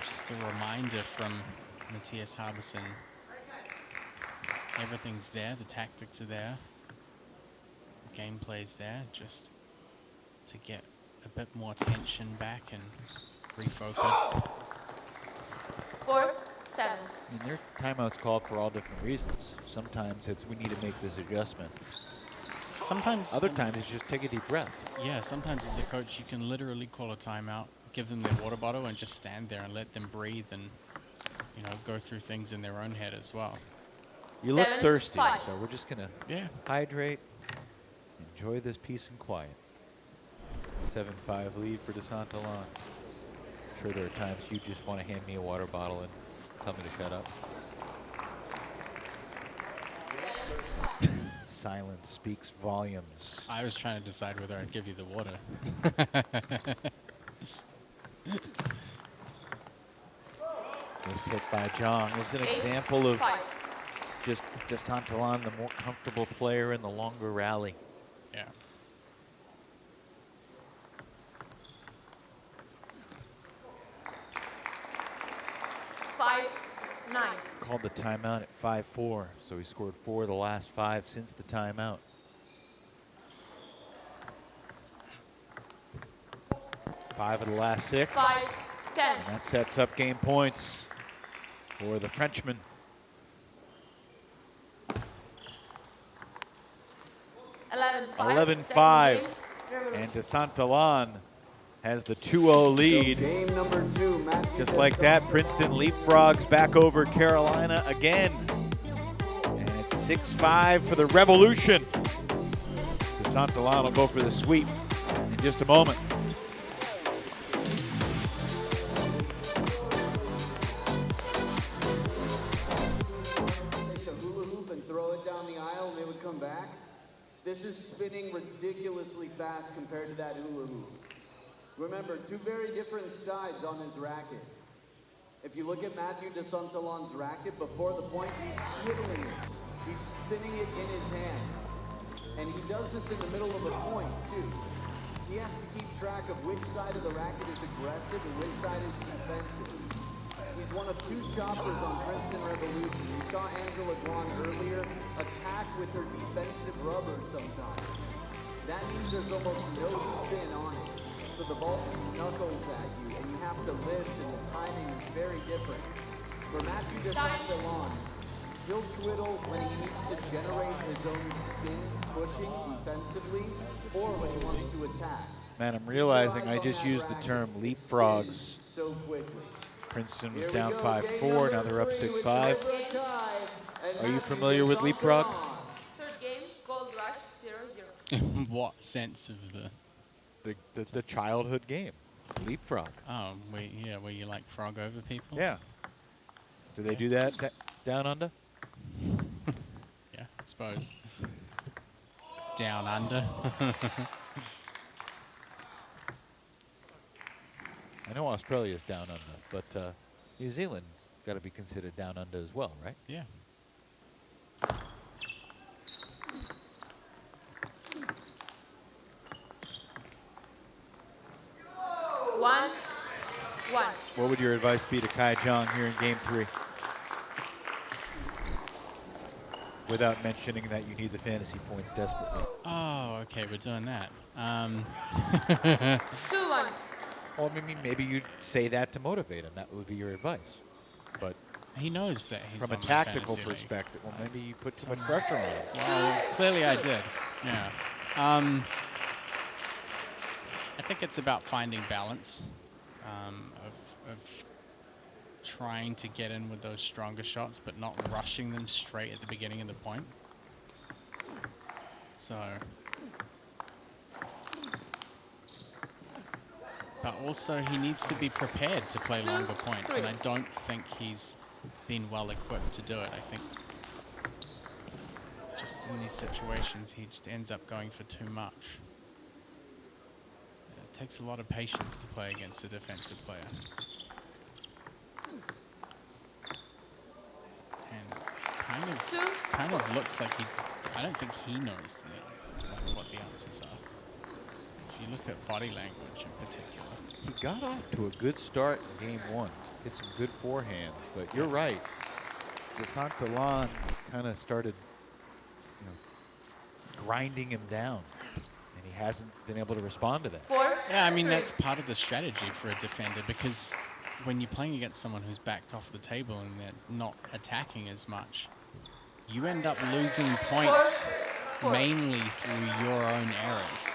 Just a reminder from Matthias Harbison. Everything's there, the tactics are there, the gameplay's there, just to get a bit more tension back and refocus. 4-7. I mean, their timeouts call for all different reasons. Sometimes it's we need to make this adjustment. Sometimes. Other times it's just take a deep breath. Yeah, sometimes as a coach you can literally call a timeout, give them their water bottle and just stand there and let them breathe and, you know, go through things in their own head as well. You look thirsty, 7-5. so we're just gonna hydrate, enjoy this peace and quiet. 7-5 lead for Santan. I'm sure there are times you just want to hand me a water bottle and tell me to shut up. Silence speaks volumes. I was trying to decide whether I'd give you the water. This hit by Jang is an example of just Santan, the more comfortable player in the longer rally. Yeah. Called the timeout at 5-4, so he scored 4 of the last 5 since the timeout. Five of the last 6. 5-10. And that sets up game points for the Frenchman. 11-5. And Santan has the 2-0 lead. So game number 2, Just like that, Princeton leapfrogs back over Carolina again. And it's 6-5 for the Revolution. Santan will go for the sweep in just a moment. Take the hula hoop and throw it down the aisle and they would come back. This is spinning ridiculously fast compared to that hula hoop. Remember, 2 very different sides on his racket. If you look at Matthew de Santalan's racket before the point, he's twiddling it. He's spinning it in his hand. And he does this in the middle of a point, too. He has to keep track of which side of the racket is aggressive and which side is defensive. He's one of 2 choppers on Princeton Revolution. You saw Angela Guan earlier attack with her defensive rubber sometimes. That means there's almost no spin on it. So the ball knuckles at you, and you have to lift, and the timing is very different. For Matthew de Santalan, he'll twiddle when he needs to generate his own spin, pushing defensively, or when he wants to attack. Man, I'm realizing I just used the term leapfrogs. So quickly. Princeton was down 5-4, now they're up 6-5. Are you familiar with leapfrog? Third game, Gold Rush 0-0. In what sense of the childhood game, leapfrog. Oh, where you like frog over people? Yeah. Do they do that down under? Yeah, I suppose. Down under. I know Australia's down under, but New Zealand's got to be considered down under as well, right? Yeah. What would your advice be to Kai Jang here in game 3? Without mentioning that you need the fantasy points desperately. Oh, okay, we're doing that. 2-1. Well, I mean, maybe you'd say that to motivate him. That would be your advice. But he knows that he's from a on my tactical fantasy league. perspective, well, maybe you put too much pressure on him. Well, clearly I did. Yeah. I think it's about finding balance, of trying to get in with those stronger shots, but not rushing them straight at the beginning of the point. So, but also he needs to be prepared to play longer points, and I don't think he's been well equipped to do it. I think just in these situations he just ends up going for too much. It takes a lot of patience to play against a defensive player. kind of looks like I don't think he knows what the answers are. If you look at body language in particular. He got off to a good start in game one. Hit some good forehands, but you're right. Santan kind of started, grinding him down, and he hasn't been able to respond to that. Yeah, I mean, that's part of the strategy for a defender, because when you're playing against someone who's backed off the table and they're not attacking as much, you end up losing points mainly through your own errors.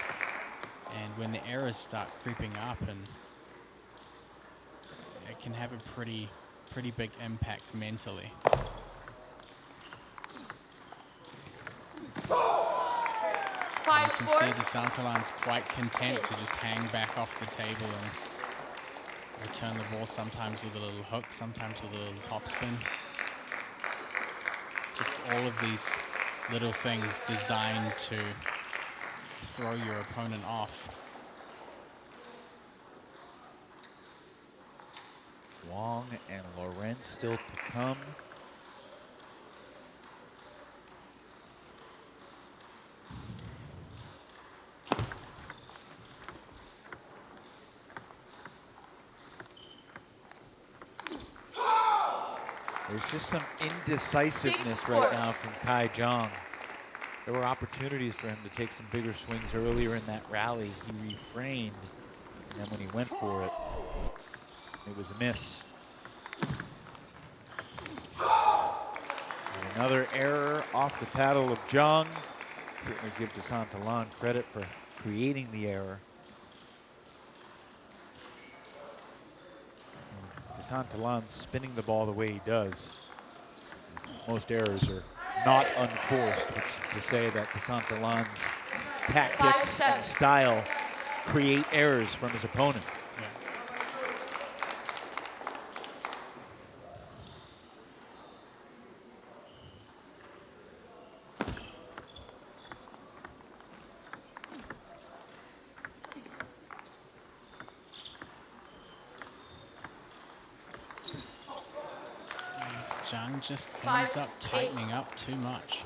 And when the errors start creeping up, and it can have a pretty big impact mentally. And you can see the Santan's quite content to just hang back off the table and return the ball, sometimes with a little hook, sometimes with a little topspin. Just all of these little things designed to throw your opponent off. Wong and Lorence still to come. There's just some indecisiveness right now from Jang. There were opportunities for him to take some bigger swings earlier in that rally. He refrained, and then when he went for it, it was a miss. And another error off the paddle of Jang. Certainly give Santan credit for creating the error. Santan spinning the ball the way he does. Most errors are not unforced, which is to say that Santan's tactics and style create errors from his opponent. Jang just ends up tightening up too much.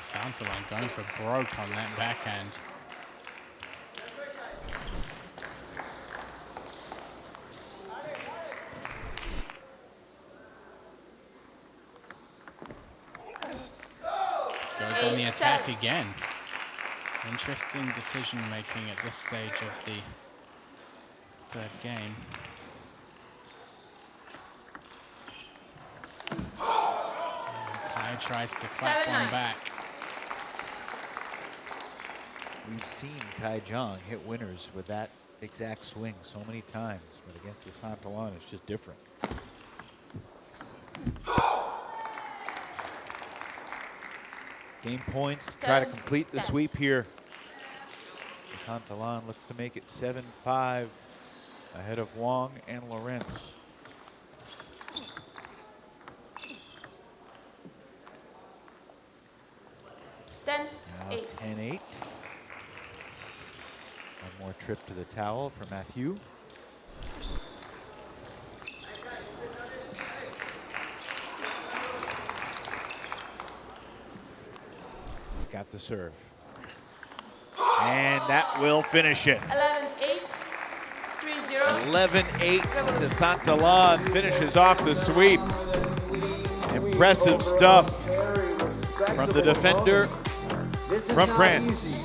Santan going for broke on that backhand. Goes on the attack again. Interesting decision making at this stage of the third game. And Kai tries to clap one back. We've seen Jang hit winners with that exact swing so many times, but against the Santan, it's just different. Game points, try to complete the sweep here. Santan looks to make it 7-5 ahead of Wong and Lorence. Now 10-8. One more trip to the towel for Matthew. Got the serve. And that will finish it. 11-8. 3-0. 11-8 to Santan finishes off the sweep. Impressive stuff from the defender from France.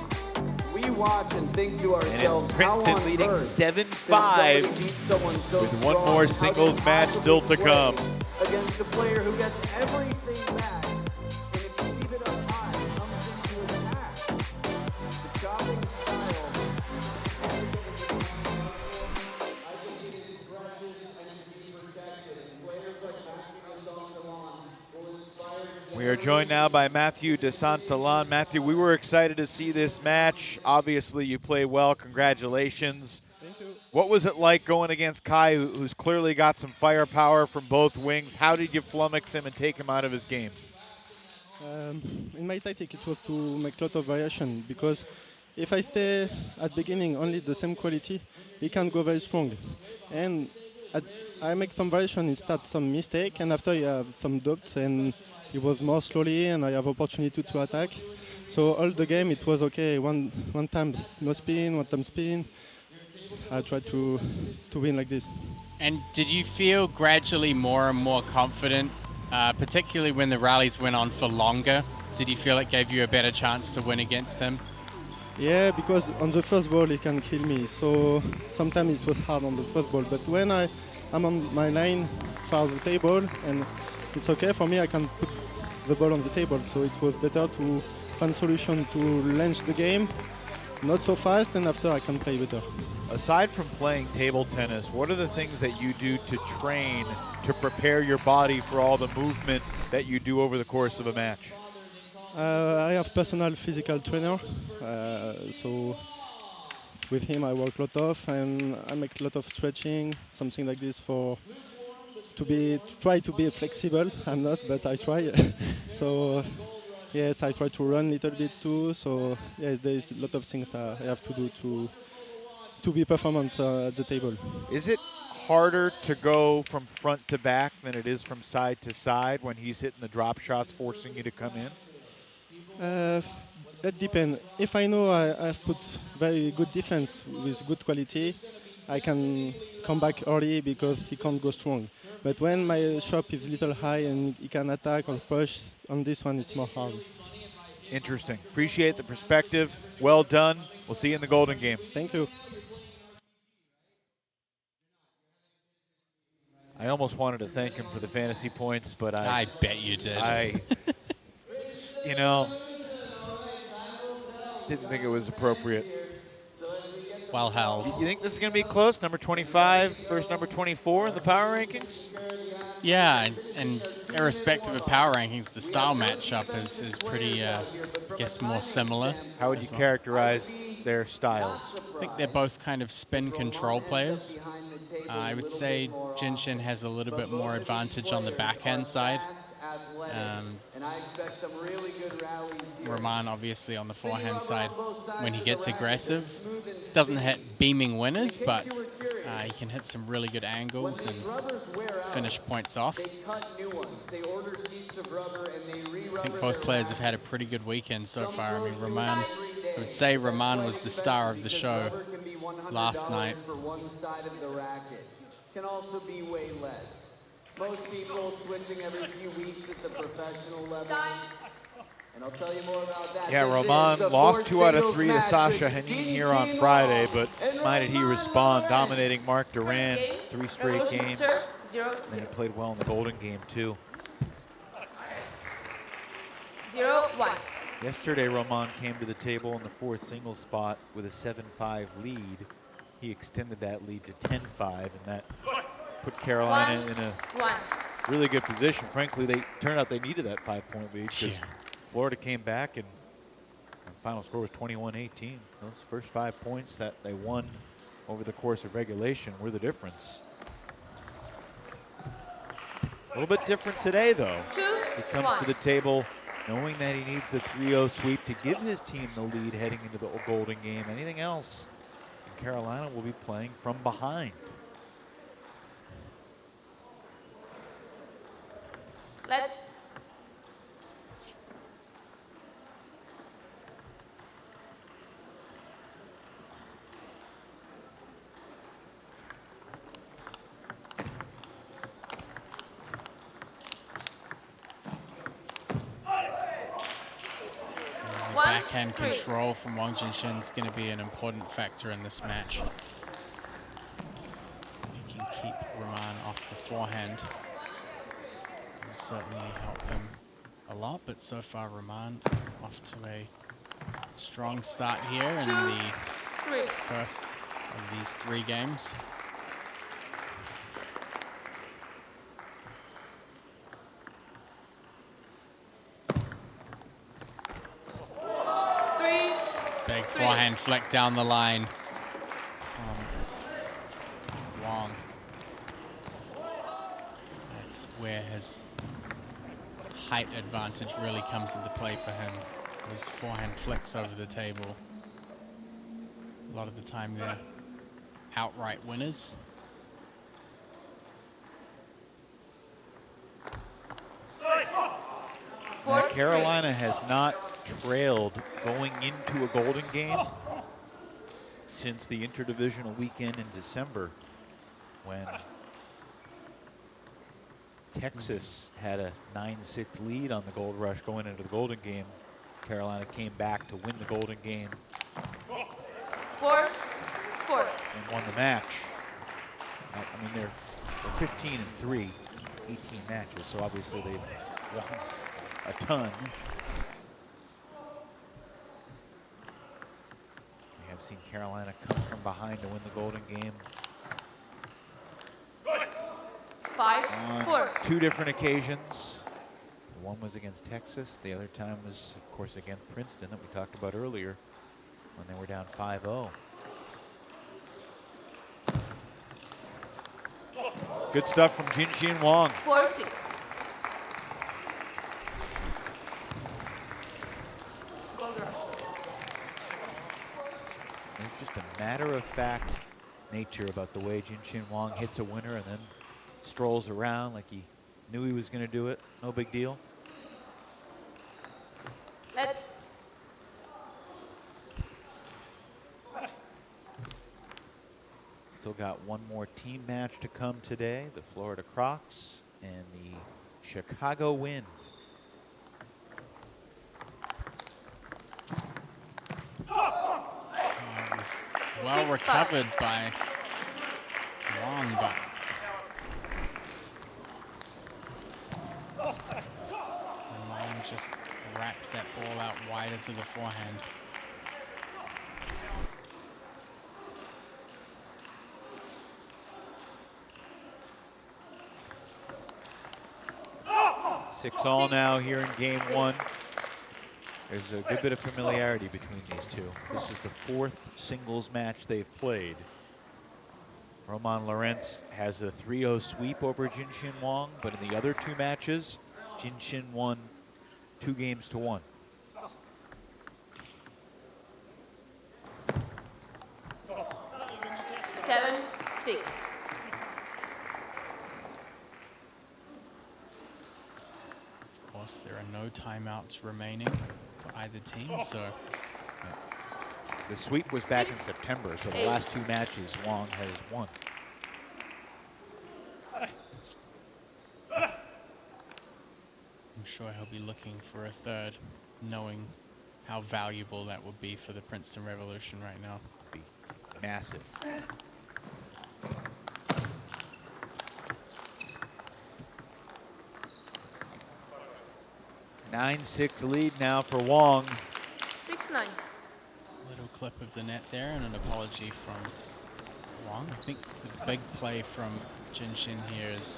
We watch and think to ourselves, and it's Princeton leading 7-5 with one more singles match still to come. Against a player who gets everything back. And if you leave it up high, it comes into attack. The chopping style. I think it is aggressive and it can be protected. And players like Matthew will inspire. We are joined now by Matthew de Santan. Matthew, we were excited to see this match. Obviously, you play well. Congratulations. Thank you. What was it like going against Kai, who's clearly got some firepower from both wings? How did you flummox him and take him out of his game? In my tactic, it was to make a lot of variation because if I stay at beginning only the same quality, it can go very strong. And I make some variation, it start some mistake, and after you have some doubts, and it was more slowly, and I have opportunity to attack. So all the game, it was okay. One time no spin, one time spin. I tried to win like this. And did you feel gradually more and more confident, particularly when the rallies went on for longer? Did you feel it gave you a better chance to win against him? Yeah, because on the first ball he can kill me, so sometimes it was hard on the first ball. But when I'm on my line for the table and it's okay for me, I can put the ball on the table. So it was better to find solution to launch the game, not so fast, and after I can play better. Aside from playing table tennis, what are the things that you do to train, to prepare your body for all the movement that you do over the course of a match? I have personal physical trainer, so with him I work a lot of, and I make a lot of stretching, something like this try to be flexible. I'm not, but I try. So yes, I try to run a little bit too. So yes, there's a lot of things I have to do to be performance at the table. Is it harder to go from front to back than it is from side to side when he's hitting the drop shots, forcing you to come in? That depends. If I know I've put very good defense with good quality, I can come back early because he can't go strong. But when my shot is a little high and he can attack or push, on this one it's more hard. Interesting. Appreciate the perspective. Well done. We'll see you in the Golden Game. Thank you. I almost wanted to thank him for the fantasy points, but I bet you did. You know, didn't think it was appropriate. Well held. You think this is going to be close? Number 25 versus number 24 in the power rankings? Yeah, and irrespective of power rankings, the style matchup is pretty, I guess, more similar. How would you characterize their styles? I think they're both kind of spin control players. I would say Jinxin has a little bit more advantage on the backhand side. Roman obviously on the forehand side, when he gets aggressive, doesn't hit beaming winners, but he can hit some really good angles and finish points off. I think both players have had a pretty good weekend so far. I mean, Roman, I would say Roman was the star of the show last night. Can also be way less. Most people switching every few weeks at the professional level. And I'll tell you more about that. Yeah, Roman lost 2 out of 3 to Sasha Henin here on Friday, but my did he respond, dominating Mark Duran 3 straight games. And he played well in the Golden Game too. 0-1. Yesterday, Roman came to the table in the 4th singles spot with a 7-5 lead. He extended that lead to 10-5, and that put Carolina in a really good position. Frankly, they turned out they needed that 5-point lead because Florida came back and the final score was 21-18. Those first 5 points that they won over the course of regulation were the difference. A little bit different today, though. He comes to the table knowing that he needs a 3-0 sweep to give his team the lead heading into the Golden Game. Anything else, and Carolina will be playing from behind. Let's. Backhand control from Wong Jinxin is going to be an important factor in this match. He can keep Roman off the forehand. Will certainly help him a lot, but so far Roman off to a strong start here in the first of these 3 games. Big forehand flick down the line from Wong. That's where his height advantage really comes into play for him. His forehand flicks over the table. A lot of the time they're outright winners. Now, Carolina has not trailed going into a Golden game since the interdivisional weekend in December, when Texas had a 9-6 lead on the Gold Rush going into the Golden game. Carolina came back to win the Golden game 4-4 and won the match. I mean, they're 15-3, 18 matches, so obviously they've won a ton. We have seen Carolina come from behind to win the Golden game 5-4 on 2 different occasions. One was against Texas, the other time was, of course, against Princeton that we talked about earlier when they were down 5-0. Good stuff from Jinxin Wang. 4-6 There's just a matter-of-fact nature about the way Jinxin Wang hits a winner and then strolls around like he knew he was going to do it. No big deal. Let Still got one more team match to come today. The Florida Crocs and the Chicago Wind. Well 6-5 recovered by Wong, but Wong just wrapped that ball out wider to the forehand. Six all now here in game 1. There's a good bit of familiarity between these two. This is the 4th singles match they've played. Lorence has a 3-0 sweep over Jinxin Wang, but in the other 2 matches, Jinxin won 2-1. Seven, 6 Of course, there are no timeouts remaining for either team, so the sweep was back in September, so the last 2 matches Wang has won. I'm sure he'll be looking for a third, knowing how valuable that would be for the Princeton Revolution right now. Be massive. (9-6) lead now for Wong. 6-9 Little clip of the net there and an apology from Wong. I think the big play from Jinxin here is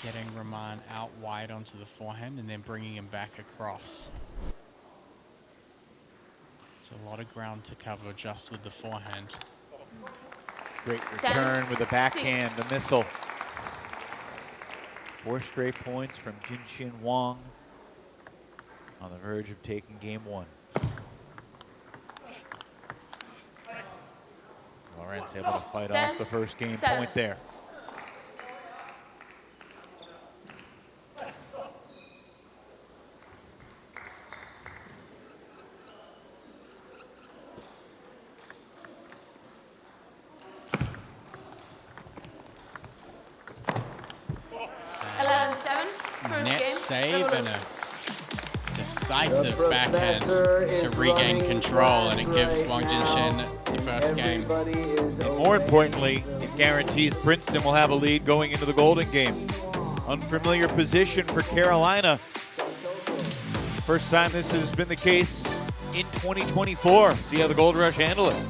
getting Rahman out wide onto the forehand and then bringing him back across. It's a lot of ground to cover just with the forehand. Great return with a backhand, the missile. 4 straight points from Jinxin Wang on the verge of taking game 1. Lorence able to fight off the first game point there. Net save and a decisive backhand to regain control, and it gives Wang Jinxin the first game. And more importantly, it guarantees Princeton will have a lead going into the Golden game. Unfamiliar position for Carolina. First time this has been the case in 2024. See how the Gold Rush handle it.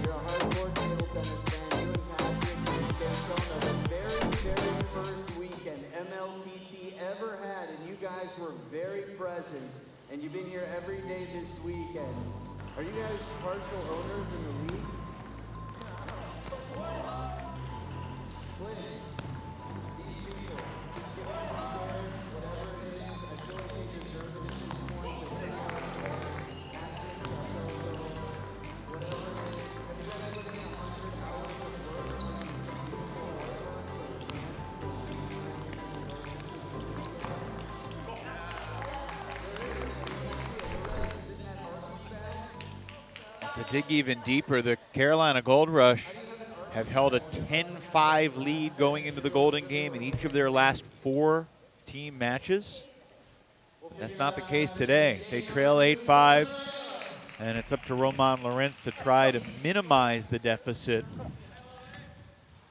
And you've been here every day this weekend. Are you guys partial owners in the league? To dig even deeper, the Carolina Gold Rush have held a 10-5 lead going into the Golden Game in each of their last 4 team matches. That's not the case today. They trail 8-5, and it's up to Roman Lorence to try to minimize the deficit.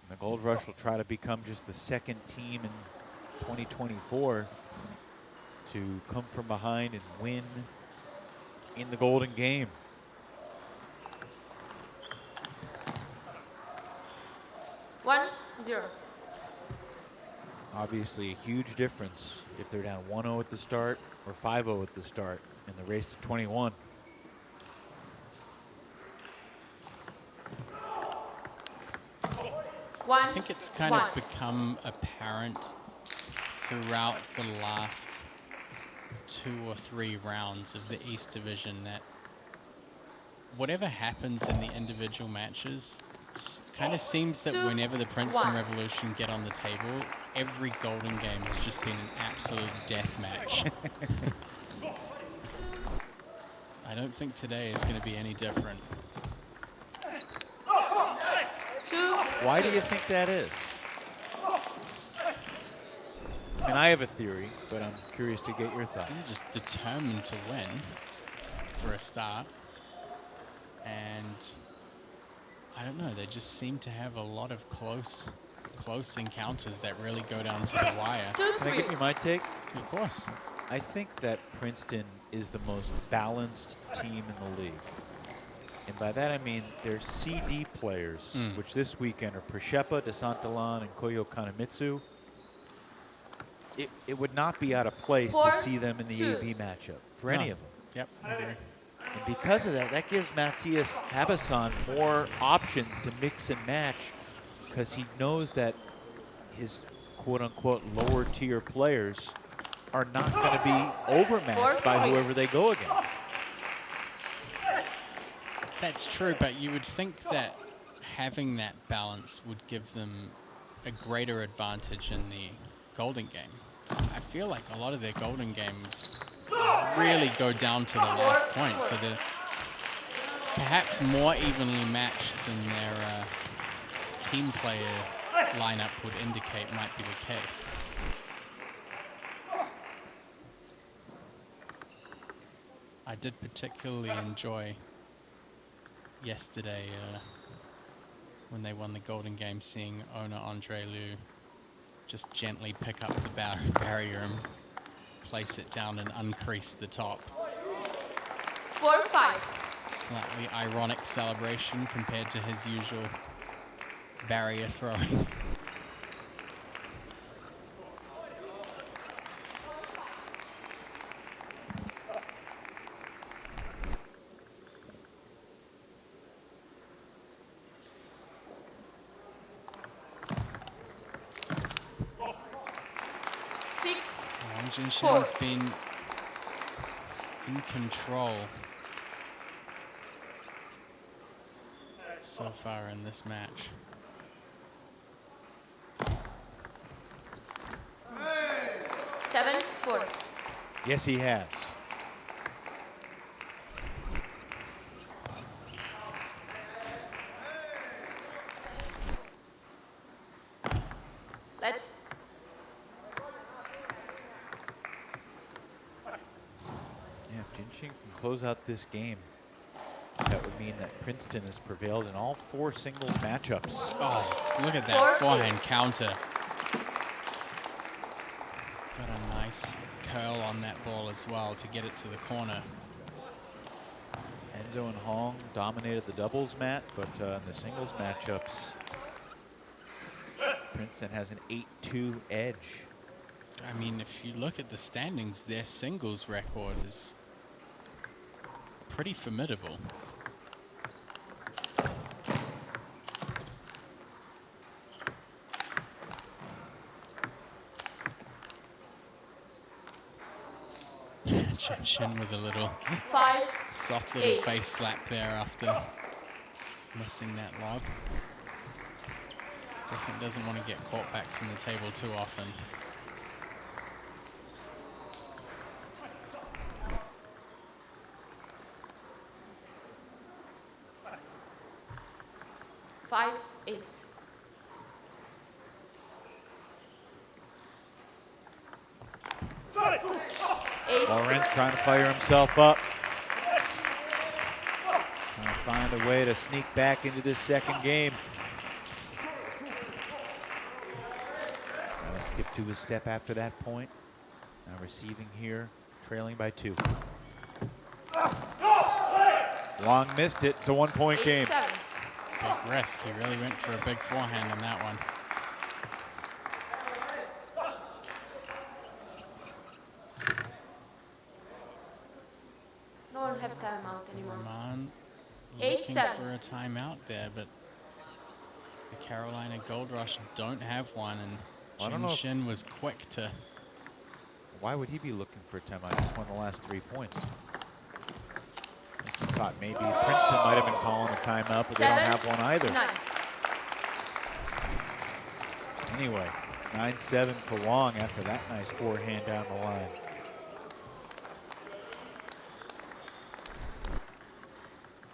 The Gold Rush will try to become just the second team in 2024 to come from behind and win in the Golden Game. One, 0. Obviously a huge difference if they're down 1-0 at the start or 5-0 at the start in the race to 21. I think it's kind of become apparent throughout the last 2 or 3 rounds of the East Division that whatever happens in the individual matches, it kind of seems that whenever the Princeton Revolution get on the table, every Golden Game has just been an absolute death match. I don't think today is going to be any different. Why do you think that is? I mean, I have a theory, but I'm curious to get your thoughts. They're just determined to win for a start. And I don't know, they just seem to have a lot of close encounters that really go down to the wire. Can I give you my take? Of course. I think that Princeton is the most balanced team in the league. And by that I mean their CD players, which this weekend are Pppa, Santan, and Koyo Kanemitsu. It would not be out of place to see them in the AB matchup for any of them. Yep, I agree. And because of that, that gives Matthias Habasson more options to mix and match because he knows that his quote-unquote lower-tier players are not going to be overmatched by whoever they go against. That's true, but you would think that having that balance would give them a greater advantage in the Golden Game. I feel like a lot of their Golden Games really go down to the last point, so they're perhaps more evenly matched than their team player lineup would indicate might be the case. I did particularly enjoy yesterday when they won the Golden Game, seeing owner Andre Liu just gently pick up the barrier and place it down and uncrease the top. 4-5. Slightly ironic celebration compared to his usual barrier throwing. Jinxin's been in control so far in this match. Seven, 4. Yes, he has. Let. Yeah, if Jinxin can close out this game, that would mean that Princeton has prevailed in all 4 singles matchups. Oh, look at that forehand counter. Got a nice curl on that ball as well to get it to the corner. Enzo and Wong dominated the doubles mat, but in the singles matchups, Princeton has an 8-2 edge. I mean, if you look at the standings, their singles record is pretty formidable. Jinxin with a little soft little face slap there after missing that lob. Definitely doesn't want to get caught back from the table too often. 5-8. Lorence trying to fire himself up. Trying to find a way to sneak back into this second game. Now skip to a step after that point. Now receiving here, trailing by 2. Wong missed it. It's a 1-point game. Big risk. He really went for a big forehand on that one. No one have timeout anymore. Roman 8-7. looking for a timeout there, but the Carolina Gold Rush don't have one, and I don't know if- Jinxin was quick to. Why would he be looking for a timeout? He just won the last 3 points. I thought maybe Princeton might have been calling a timeout, but they don't have one either. 9. Anyway, 9-7 for Wong after that nice forehand down the line.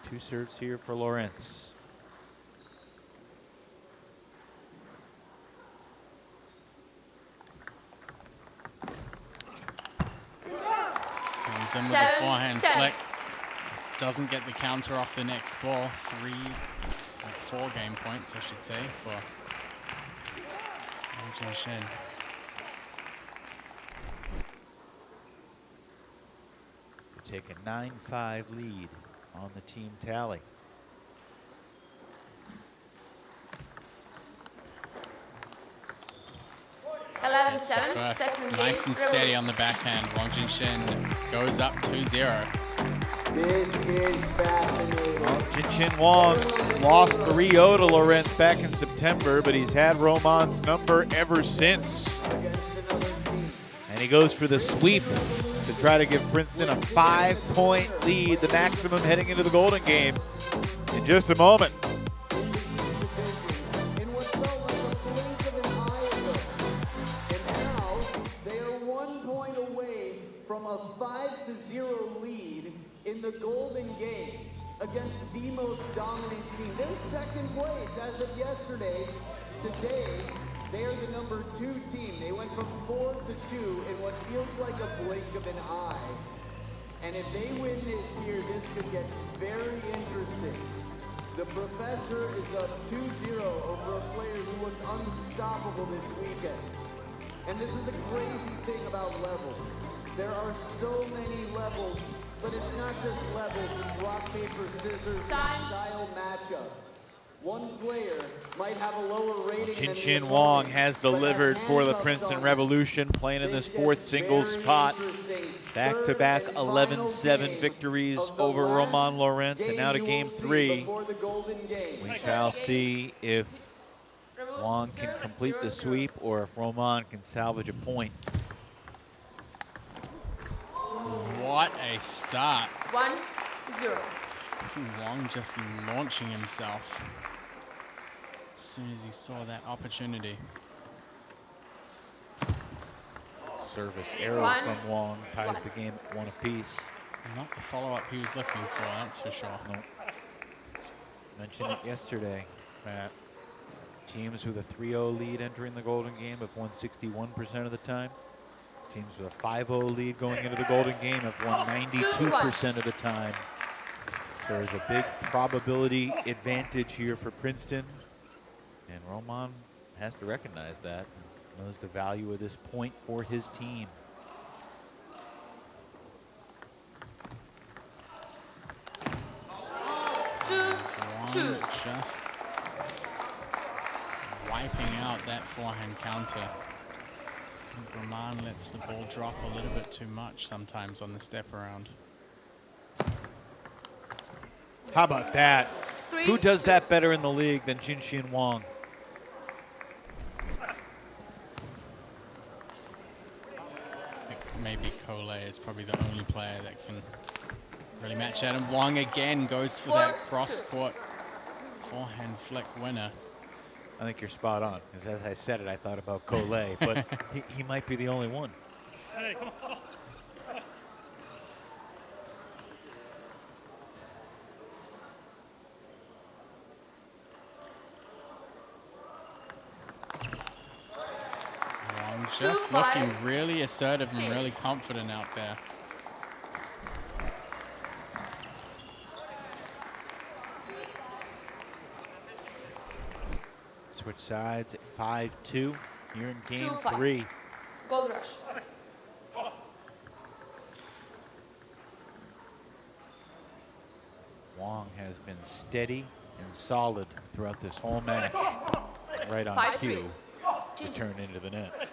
Two serves here for Lorence. Comes in with the forehand flick. Doesn't get the counter off the next ball. 4 game points, I should say, for Jinxin. They take a 9-5 lead on the team tally. It's the first, nice and steady on the backhand. Wong Jinxin goes up 2-0. Well, Jinxin Wang lost 3-0 to Lorence back in September, but he's had Roman's number ever since. And he goes for the sweep to try to give Princeton a 5-point lead, the maximum heading into the Golden Game, in just a moment. In the Golden Game against the most dominant team. They're second place as of yesterday. Today, they are the number 2 team. They went from 4 to 2 in what feels like a blink of an eye. And if they win this year, this could get very interesting. The Professor is up 2-0 over a player who was unstoppable this weekend. And this is the crazy thing about levels. There are so many levels. But it's not just levels, it's rock, paper, scissors, style matchup. One player might have a lower rating than Jinxin Wang has delivered for the Princeton Revolution, playing in this 4th singles spot. Back-to-back 11-7 victories over Roman Lorence, and now to game 3. We shall see if Wang can complete the sweep or if Roman can salvage a point. What a start. 1-0. Wong just launching himself as soon as he saw that opportunity. Service error from Wong ties the game at 1 apiece. Not the follow-up he was looking for, that's for sure. Nope. Mentioned it yesterday, Matt. Teams with a 3-0 lead entering the Golden Game have won 61% of the time. Teams with a 5-0 lead going into the Golden Game have won 92% of the time. So there's a big probability advantage here for Princeton. And Roman has to recognize that. Knows the value of this point for his team. Wong just wiping out that forehand counter. Roman lets the ball drop a little bit too much sometimes on the step around. How about that? Who does that better in the league than Jinxin Wang? Maybe Cole is probably the only player that can really match that. And Wong again goes for that cross-court forehand flick winner. I think you're spot on, because as I said it, I thought about Cole, but he might be the only one. Hey, come on. Just looking really assertive and really confident out there. Switch sides at 5-2 here in game 3. Gold rush. Wong has been steady and solid throughout this whole match. Right on 5-3. cue to turn into the net.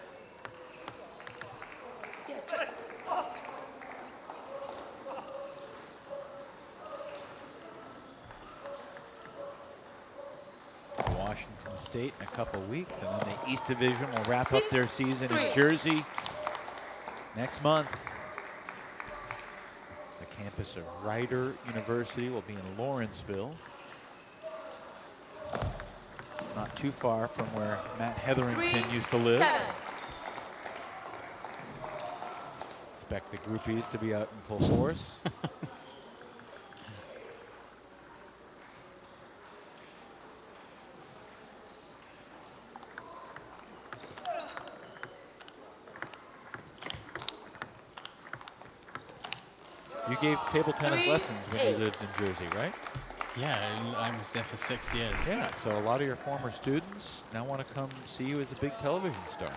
Washington State in a couple weeks, and then the East Division will wrap up their season in Jersey next month. The campus of Rider University will be in Lawrenceville, not too far from where Matt Hetherington used to live. Expect the groupies to be out in full force. You gave table tennis lessons when you lived in Jersey, right? Yeah, I was there for 6 years. Yeah, so a lot of your former students now want to come see you as a big television star.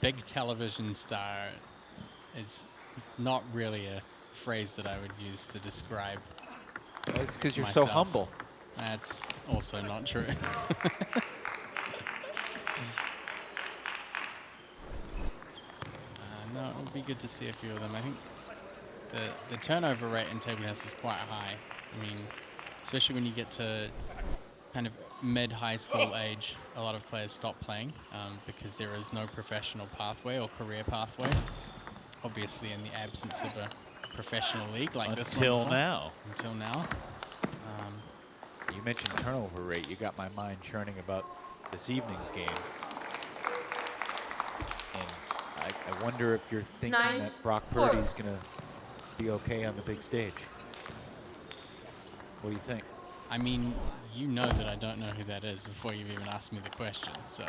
Big television star is not really a phrase that I would use to describe. It's because you're so humble. That's also not true. No, it would be good to see a few of them. I think the turnover rate in table tennis is quite high. I mean, especially when you get to kind of mid-high school age, a lot of players stop playing because there is no professional pathway or career pathway. Obviously, in the absence of a professional league like this one. Until now. Until now. You mentioned turnover rate. You got my mind churning about this evening's game. And I wonder if you're thinking that Brock Purdy's going to be okay on the big stage. What do you think? I mean, you know that I don't know who that is before you've even asked me the question, so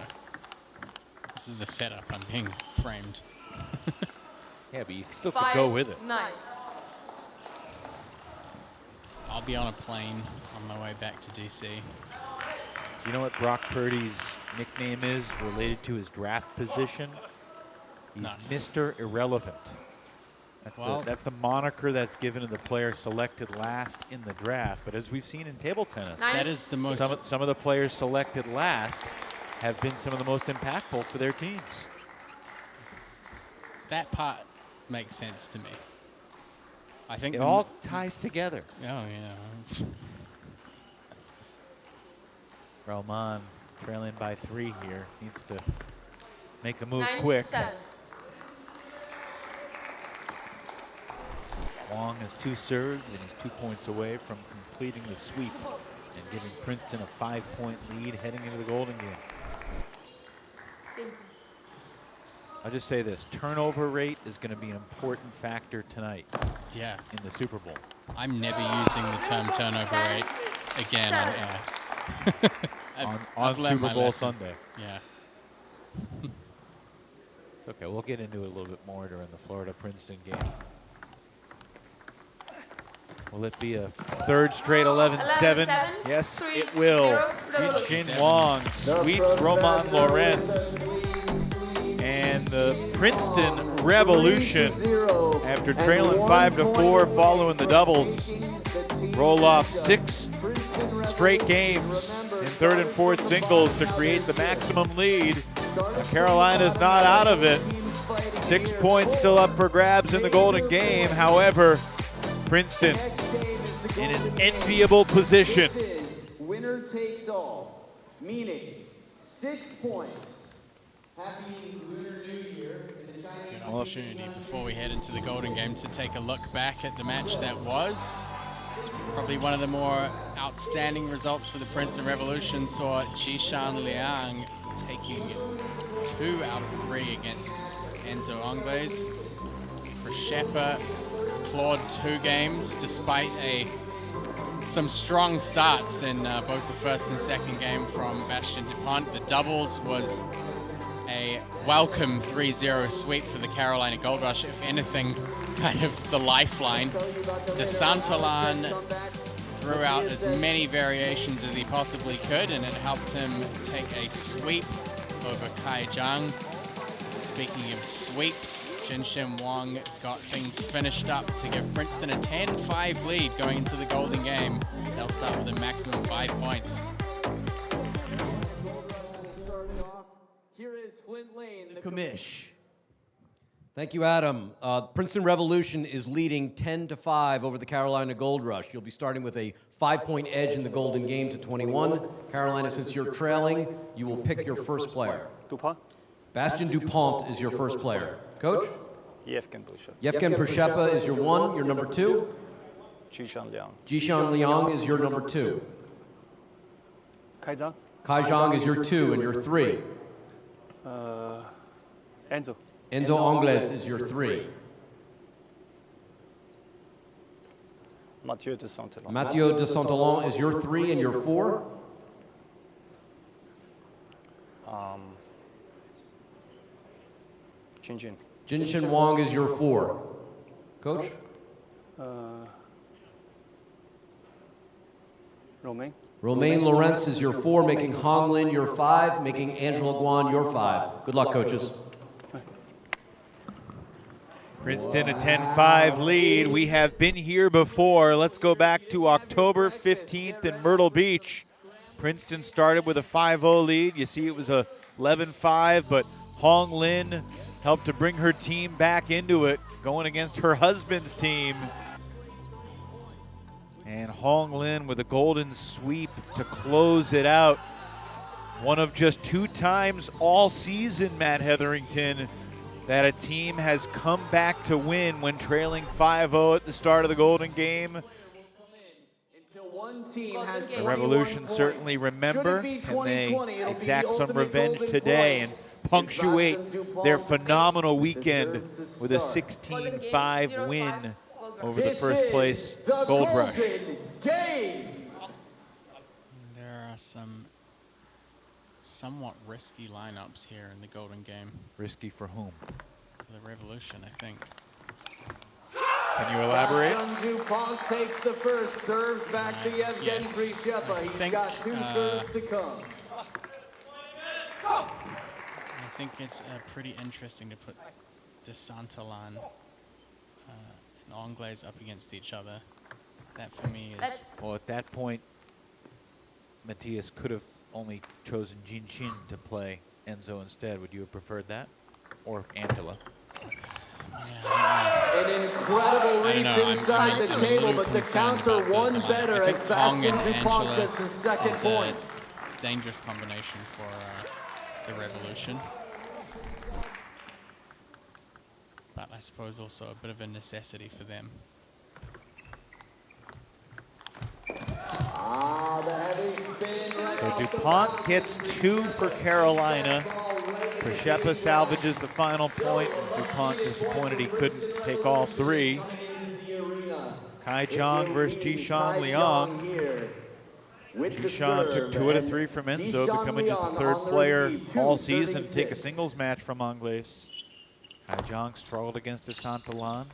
this is a setup. I'm being framed. Yeah, but you still could go with it. 5-9. I'll be on a plane on my way back to DC. Do you know what Brock Purdy's nickname is related to his draft position? He's Mr. Irrelevant. That's the moniker that's given to the player selected last in the draft. But as we've seen in table tennis, that is the most. Some of the players selected last have been some of the most impactful for their teams. That part makes sense to me. I think it all ties together. Oh yeah. Roman trailing by 3 here. Needs to make a move quick. 9-7. Wong has 2 serves and he's 2 points away from completing the sweep and giving Princeton a 5-point lead heading into the Golden Game. I'll just say this, turnover rate is going to be an important factor tonight. Yeah. In the Super Bowl. I'm never using the term turnover rate again on air. on Super Bowl Sunday. Yeah. It's okay, we'll get into it a little bit more during the Florida-Princeton game. Will it be a 3rd straight 11-7? Yes, it will. Jinxin Wang sweeps Roman Lorence. And the Princeton Revolution, after trailing 5-4 following the doubles, roll off 6 straight games in 3rd and 4th singles to create the maximum lead. Carolina's not out of it. 6 points still up for grabs in the Golden Game. However, Princeton in an enviable position. Winner takes all, meaning 6 points. Happy Lunar New Year. Good opportunity before we head into the Golden Game to take a look back at the match that was. Probably one of the more outstanding results for the Princeton Revolution saw Jinxin Wang taking 2 out of 3 against Enzo Angles. For Pppa, clawed 2 games despite a some strong starts in both the first and second game from Bastion Dupont. The doubles was a welcome 3-0 sweep for the Carolina Gold Rush. If anything, kind of the lifeline. Santan threw out as many variations as he possibly could, and it helped him take a sweep over Jang. Speaking of sweeps, Jinxin Wang got things finished up to give Princeton a 10-5 lead going into the golden game. They'll start with a maximum 5 points. Here is Flint Lane, the commish. Thank you, Adam. Princeton Revolution is leading 10-5 over the Carolina Gold Rush. You'll be starting with a 5-point edge in the golden game to 21. Carolina, since you're trailing, you will pick your first player. Dupont? Bastion Dupont is your first player. Coach? Yevgen Pppa. Yevgen Pppa is your 1, your number 2. Jinxin Wang. Jinxin Wang is your number 2. Jang? Jang is your 2 and your 3. Enzo. Enzo Angles is your 3. Mathieu de Santan. Mathieu de Santan is your 3 and your 4. Jinxin Wang is your 4. Coach? Romain Lorence is your 4, making Hong Lin your 5, making Angela Guan your 5. Good luck, coaches. Princeton a 10-5 lead. We have been here before. Let's go back to October 15th in Myrtle Beach. Princeton started with a 5-0 lead. You see it was a 11-5, but Hong Lin helped to bring her team back into it, going against her husband's team. And Hong Lin with a golden sweep to close it out. One of just 2 times all season, Matt Hetherington, that a team has come back to win when trailing 5-0 at the start of the golden game. The Revolution certainly remember. Can they exact some revenge today and punctuate their phenomenal weekend with a 16-5 win over the first place Gold Rush? There are some somewhat risky lineups here in the golden game. Risky for whom? The Revolution, I think. Can you elaborate? Dupont takes the first, serves back to Yevgen Yes. Pppa. He's got 2 serves to come. I think it's pretty interesting to put de Santan and Anglaise up against each other. That for me is... Well, at that point, Matthias could have only chosen Jinxin to play Enzo instead. Would you have preferred that? Or Angela? An incredible reach inside the table, but the counter one better as Bastion Dupont gets his second point. A dangerous combination for the Revolution. But I suppose also a bit of a necessity for them. So Dupont gets 2 for Carolina. Pppa salvages the final point. Dupont disappointed he couldn't take all 3. Jang versus Jinxin Wang. Jinxin took 2 out of 3 from Enzo, becoming just the 3rd player all season to take a singles match from Anglaise. Jang struggled against de Santan.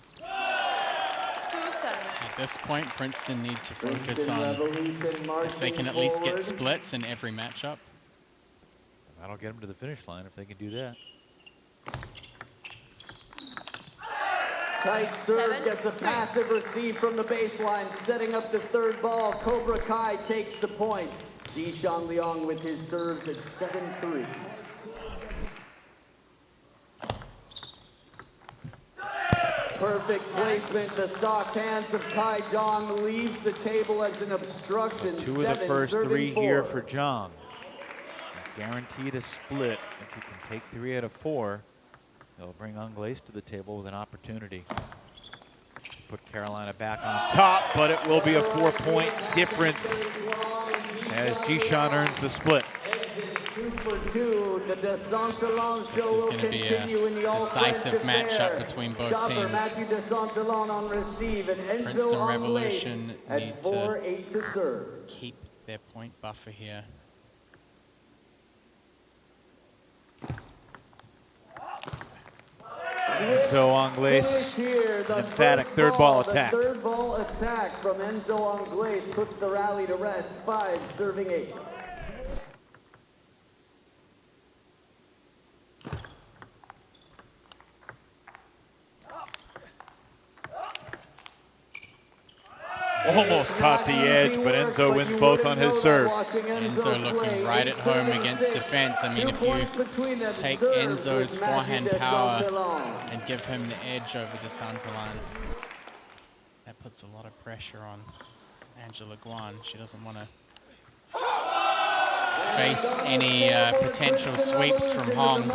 At this point, Princeton need to focus on if they can at least get splits in every matchup. That'll get them to the finish line if they can do that. Tight serve gets a passive receive from the baseline, setting up the 3rd ball. Cobra Kai takes the point. Jinxin Wang with his serves at 7-3. Perfect placement. The soft hands of Jang leaves the table as an obstruction. 2 of the first 3 here for Jang. He's guaranteed a split. If he can take 3 out of 4, they'll bring Anglaise to the table with an opportunity to put Carolina back on top, but it will be a 4-point difference as Jinxin earns the split. 2 for 2. The Santan This show is will going to be a continue in the decisive all-French matchup affair. between both Stopper teams. Matthew de Santan on receive and Enzo Princeton on Revolution lace at need 4-8 to serve. keep their point buffer here. Enzo Anglaise, an emphatic third ball attack. The third ball attack from Enzo Anglaise puts the rally to rest. 5 serving 8. Almost caught the edge, but Enzo wins both on his serve. Enzo looking right at home against defense. I mean, if you take Enzo's forehand power and give him the edge over the Santan, that puts a lot of pressure on Angela Guan. She doesn't want to face any potential sweeps from Hong.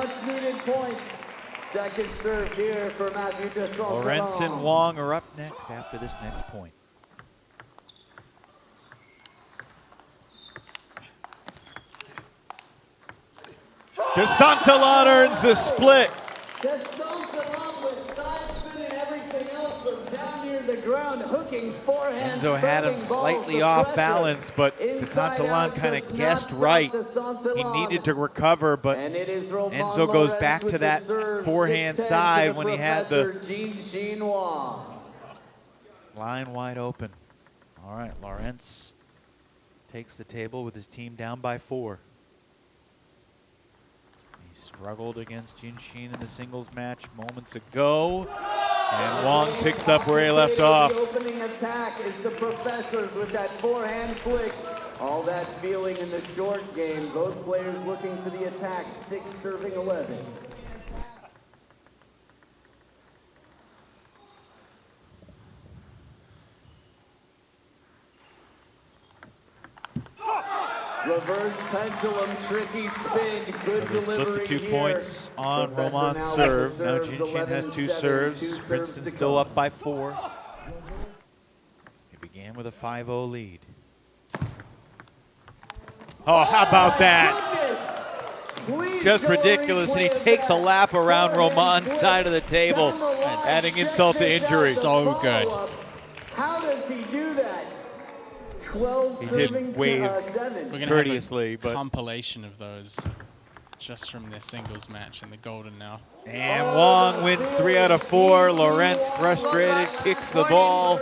Second serve here for Matthew de Santan. Lorence and Wong are up next after this next point. De Santan earns the split. De Santan with side spin and everything else from down near the ground, hooking forehand. Enzo had him slightly off balance, but De Santan kind of guessed right. He needed to recover, but Enzo goes back to that forehand side when he had the Jinxin Wang. line wide open. All right, Lorence takes the table with his team down by 4. He struggled against Jinxin in the singles match moments ago. And Wong picks up where he left off. The opening attack is the professors with that forehand flick. All that feeling in the short game. Both players looking for the attack. 6 serving 11. Reverse pendulum, tricky spin, good So delivery split the 2 here. points on Professor Roman's now serve. with Now the serves, Jinxin has 2 11-7, serves. 2 serves Princeton to still go. up by 4. He began with a 5-0 lead. Oh, how about that? Just ridiculous, and he takes a lap around Roman's side of the table, adding insult to injury. So good. How does he do that? 12 He serving did wave 7. We're gonna courteously, have a but compilation of those just from their singles match in the Golden now. and Wong wins 3 out of 4. Lorence, frustrated, kicks the ball.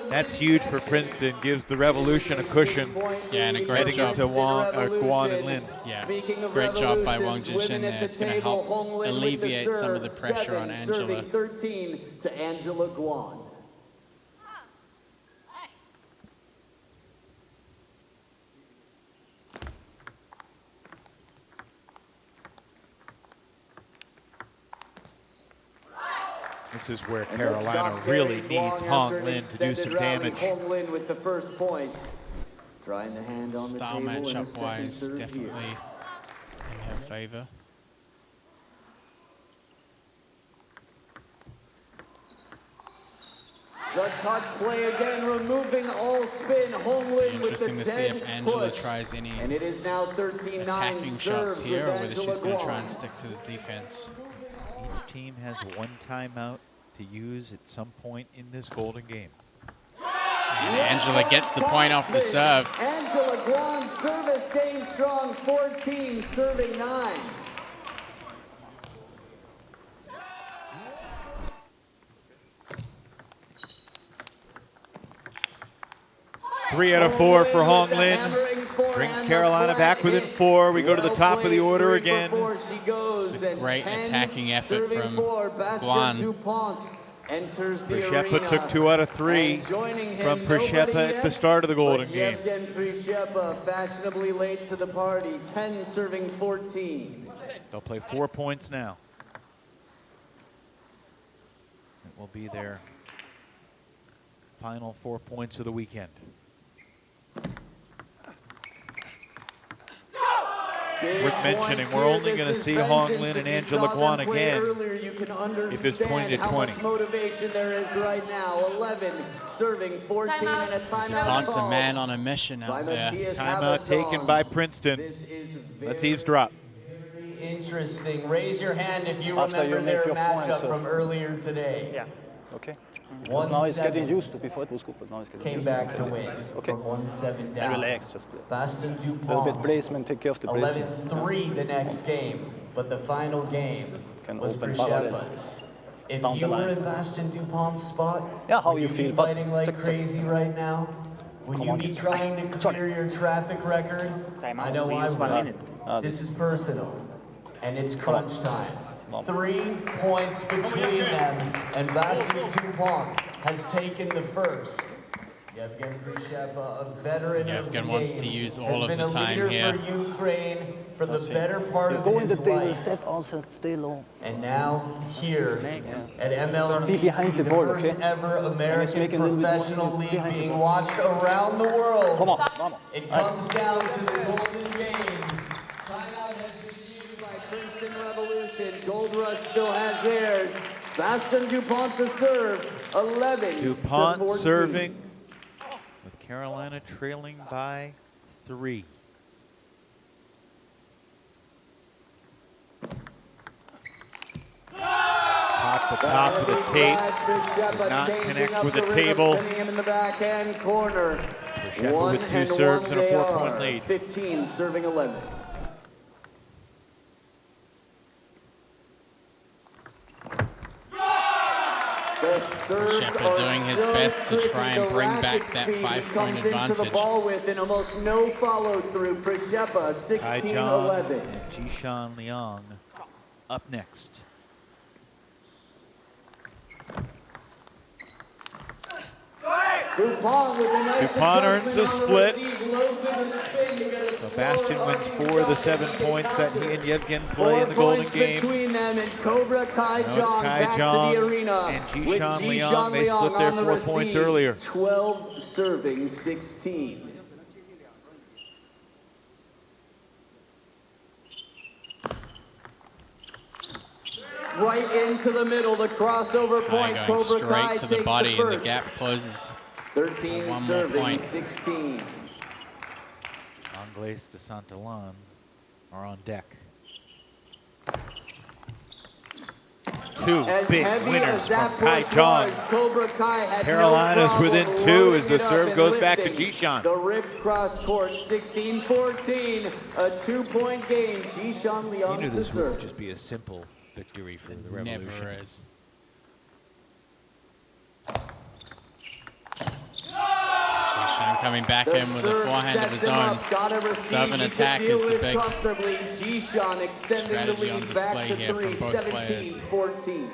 That's huge for Princeton. Gives the Revolution a cushion. Yeah, and a great heading job. into Guan and Lin. Yeah, great job by Wong Jinxin there. It's going to help alleviate some of the pressure on Angela. Serving 13 to Angela Guan. This is where Carolina really needs Hong Lin to do some damage. Hong Lin with the first point. Trying the hand on the Style table and a matchup second wise, serve definitely here. in her favor. The touch play again, removing all spin. Hong Lin with the Interesting to see if 10 Angela push. tries any And it is now 13-9 attacking shots serves here, with or whether she's Angela going to try Guan. and stick to the defense. Each team has 1 timeout to use at some point in this Golden game. And Angela gets the point off the serve. Angela Guan service staying strong, 14 serving 9. Three out of 4 for Hong Lin. Brings Carolina back within 4. We go to the top of the order again. It's a great attacking effort from Guan. Dupont enters the Pppa arena. took 2 out of 3 from Pppa at the start of the Golden game. Yevgen Pppa fashionably late to the party, 10 serving 14. They'll play 4 points now. It will be their final 4 points of the weekend. Worth mentioning, we're only going to see Hong Lin and Angela Guan again if it's 20-20. Motivation there is right now. 11 serving, 14 and a timeout. Dupont's a man on a mission out there. Timeout taken by Princeton. Let's eavesdrop. Interesting. Raise your hand if you After remember you their make your matchup point, from earlier today. Yeah. Okay. Because now it's getting used to. Before it was good, but now it's getting Came used back to. to win. Okay. 1-7 down. And relax, just play. Baston A little Dupont. bit placement, take care of the placement. 11-3 the next game, but the final game Can was for open parallel. Pppa's. If Down the you were line. in Baston Dupont's spot, Yeah, how would you be feel, but fighting like check. crazy right now? Would Come you on, be get- trying to clear your traffic record? I know I would. This is personal, and it's crunch time. 3 points between them, and Baston Dupont has taken the first. Yevgen Pppa, a veteran of the Yevgen wants game, to use has all of been the a time leader here. for Ukraine for the better part of Go in the his table, life. step outside, stay low. And now here at MLTC, Be behind the the ball, first okay? ever And it's American making a little bit more professional league behind the being ball. watched around the world. Come on, come on. It comes down to the golden game. Timeout has been used by Princeton Revolution. Gold Rush still has theirs. Baston Dupont to serve. 11 Dupont to 14. serving with Carolina trailing by 3. Top to top of the tape. Did not connect with the table. Him in the backhand corner. Pppa with 2 serves and a 4-point lead. 15 serving 11. Pppa doing his best to try and bring back that 5-point advantage. The ball with and almost no follow through. Pppa 16-11. and Jinxin Wang up next. Dupont earns a split. So Bastion wins 4 of the 7 points that he and Yevgen play in the Golden Game. Between them and Cobra Kai Now it's Jang Kai back Jang to the arena and with Jinxin Jinxin Wang. They split their on the 4 points receive. earlier. 12 serving 16. Right into the middle, the crossover point. Going Cobra Kai straight to the takes body, and the first. gap closes. 13 One more serving point. 16. Anglaise to Santan are on deck. 2 As big heavy winners as from that Kai push Jang. was, Cobra Kai had Carolina's no problem within 2 as loading the it up serve and goes back to lifting. Jinxin. The rip cross court, 16-14, a 2-point game. Jinxin You Wang knew to this would serve. just be a simple victory for the Revolution. Never is. Jinxin coming back in with a forehand of his own. Serve and attack is the big strategy on display here from both players. 14.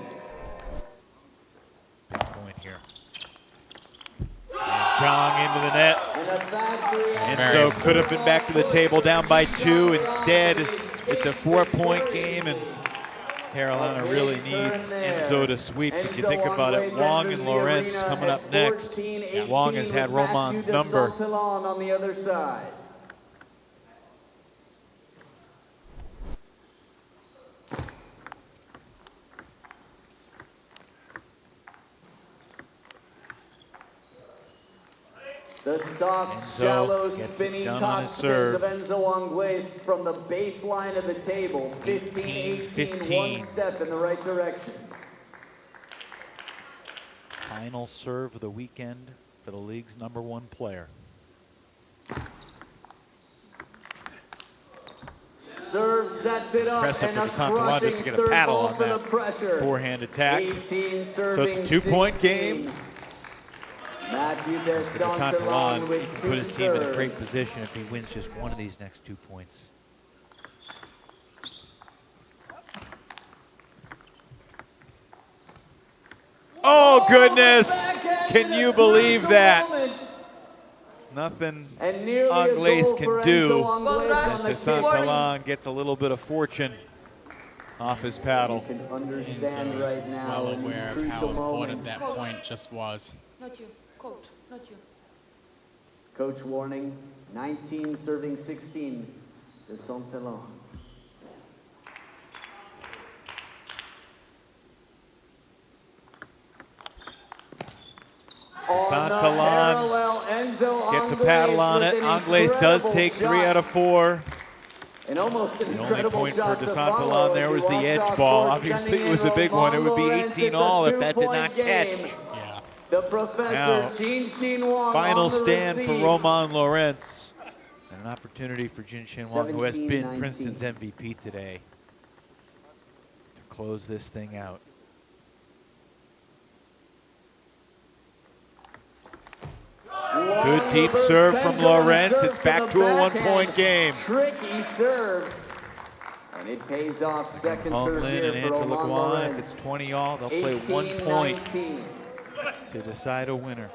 Big point here. And Jang into the net. Enzo could have been back to the table down by 2. Instead, it's a 4-point game, and Carolina really needs Enzo to sweep. If you think about it, Wong and Lorence coming up next. Wong has had Roman's number. On the other side. The soft, Enzo shallow, gets it spinning done on his top serve. spins of Enzo Anglaise from the baseline of the table. 15-18, 1 step in the right direction. Final serve of the weekend for the league's #1 player. Serve sets it up. Impressive and for Santan just to get a paddle on that forehand attack. So it's a 2-point game. Matthew For Santan, he with can 2 put his team in a serves. great position if he wins just one of these next 2 points. Oh, goodness! Can you believe that? Nothing Anglaise can do. As Santan gets a little bit of fortune off his paddle. Understand right now. Well aware of how important that point just was. Not you, coach, not you. Coach warning, 19 serving 16. de Santan. Santan gets a paddle on it. Angles does take 3 out of 4. An almost The only point for Santan there was the edge ball. Obviously, it was a big one. It would be 18 all if that did not catch. Yeah. The professor, Now, Jinxin Wang, final on the stand for receive. Roman Lorence. And an opportunity for Jinxin Wang, who has been 17-19. Princeton's MVP today, to close this thing out. Good deep serve from Lorence. It's back to a 1-point game. Tricky serve. And it pays off. Second serve Lin here and for Angela Roman Guan, Lorence. if it's 20 all, they'll play 1 point 18-19. to decide a winner.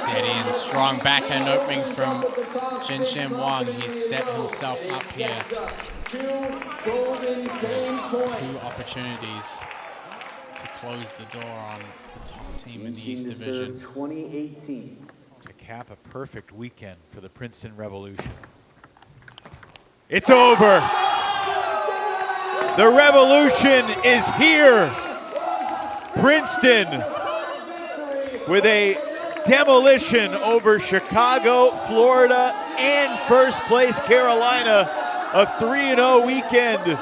Steady and strong backhand opening from Jinxin Wang. He's set himself up here. 2 opportunities to close the door on the top team in the East Division. 2018. To cap a perfect weekend for the Princeton Revolution. It's over. The Revolution is here. Princeton with a demolition over Chicago, Florida, and first place Carolina. A 3-0 weekend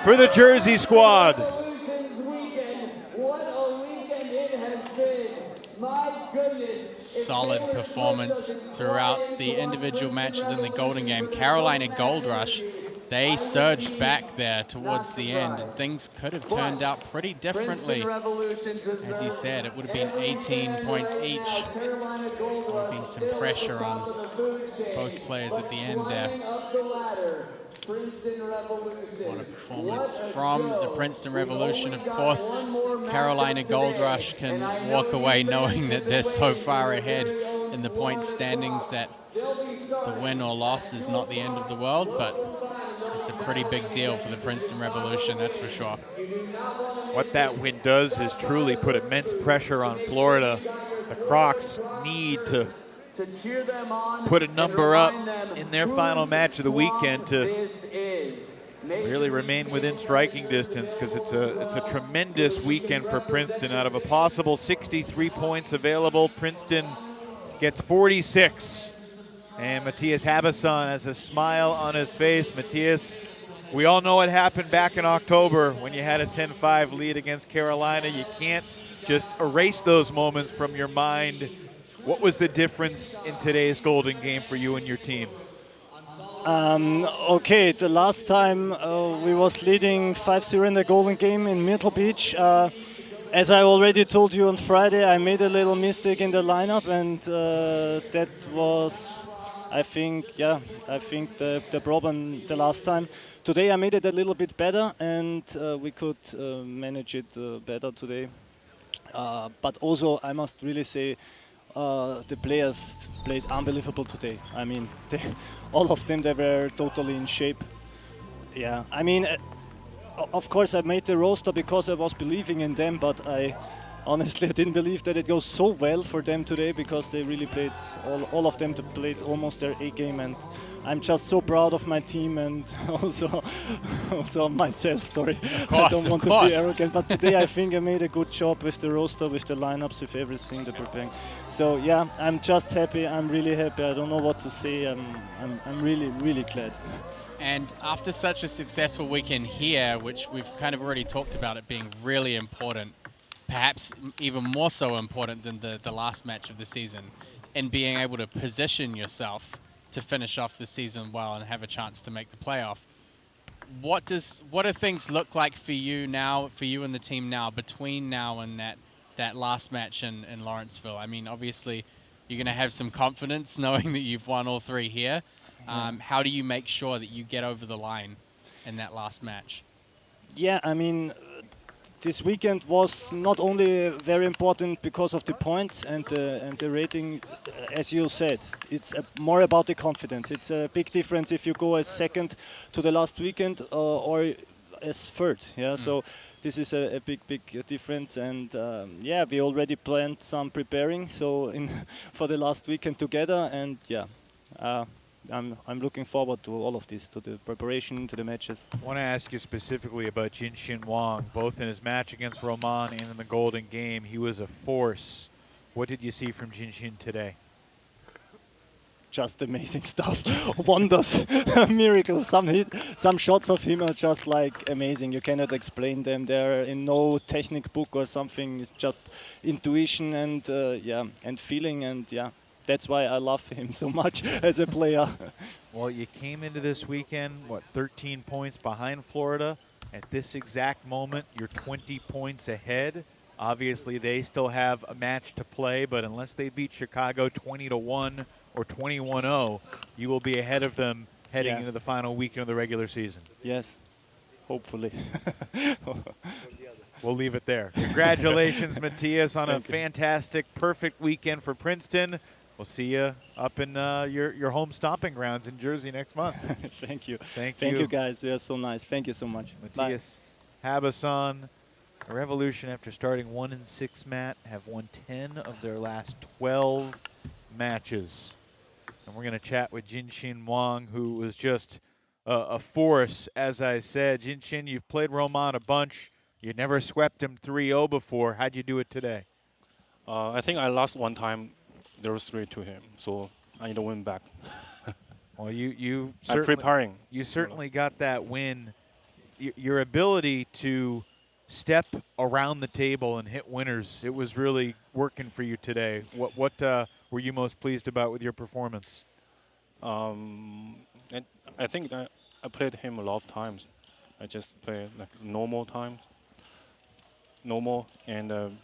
for the Jersey squad. Solid performance throughout the individual matches in the Golden Game. Carolina Gold Rush, they surged back there towards the end, and things could have turned out pretty differently. As you said, it would have been 18 points each. There would have been some pressure on both players at the end there. What a performance from the Princeton Revolution. Of course, Carolina Gold Rush can walk away knowing that they're so far ahead in the point standings that the win or loss is not the end of the world, but it's a pretty big deal for the Princeton Revolution, that's for sure. What that win does is truly put immense pressure on Florida. The Crocs need to put a number up in their final match of the weekend to really remain within striking distance, because it's a tremendous weekend for Princeton. Out of a possible 63 points available, Princeton gets 46. And Matthias Habasson has a smile on his face. Matthias, we all know what happened back in October when you had a 10-5 lead against Carolina. You can't just erase those moments from your mind. What was the difference in today's Golden Game for you and your team? Okay, the last time we was leading 5-0 in the Golden Game in Myrtle Beach. As I already told you on Friday, I made a little mistake in the lineup, and that was, I think the problem the last time. Today I made it a little bit better, and we could manage it better today. But also, I must really say, the players played unbelievable today. I mean, all of them, they were totally in shape. Yeah, I mean, of course I made the roster because I was believing in them, but I honestly didn't believe that it goes so well for them today, because they really played, all of them played almost their A game, and I'm just so proud of my team, and also myself, sorry. I don't want to be arrogant, but today I think I made a good job with the roster, with the lineups, with everything, the preparing. So yeah, I'm just happy, I'm really happy, I don't know what to say, I'm really, really glad. And after such a successful weekend here, which we've kind of already talked about it being really important, perhaps even more so important than the last match of the season, and being able to position yourself to finish off the season well and have a chance to make the playoff. What do things look like for you now, for you and the team now, between now and that last match in Lawrenceville? I mean, obviously, you're going to have some confidence knowing that you've won all 3 here. How do you make sure that you get over the line in that last match? Yeah, I mean, this weekend was not only very important because of the points and the rating, as you said. It's more about the confidence. It's a big difference if you go as second to the last weekend, or as third. Yeah, so this is a big difference. And yeah, we already planned some preparing for the last weekend together. And yeah, I'm looking forward to all of this, to the preparation, to the matches. I want to ask you specifically about Jinxin Wang, both in his match against Roman and in the Golden Game. He was a force. What did you see from Jinxin today? Just amazing stuff. Wonders, miracles. Some shots of him are just like amazing. You cannot explain them. They're in no technique book or something. It's just intuition and yeah, and feeling, and yeah. That's why I love him so much as a player. Well, you came into this weekend, what, 13 points behind Florida. At this exact moment, you're 20 points ahead. Obviously, they still have a match to play, but unless they beat Chicago 20-1 or 21-0, you will be ahead of them heading into the final weekend of the regular season. Yes, hopefully. We'll leave it there. Congratulations, Matthias, on a fantastic, perfect weekend for Princeton. We'll see you up in your home stomping grounds in Jersey next month. Thank you. Thank you, guys. You're so nice. Thank you so much. Matthias Hazin, Revolution, after starting 1-6, Matt, have won 10 of their last 12 matches. And we're going to chat with Jinxin Wang, who was just a force, as I said. Jinxin, you've played Roman a bunch. You never swept him 3-0 before. How'd you do it today? I think I lost one time 0-3 to him, so I need to win back. Well, you I'm preparing. You certainly got that win. Your ability to step around the table and hit winners, it was really working for you today. What were you most pleased about with your performance? I think that I played him a lot of times. I just played like normal times, and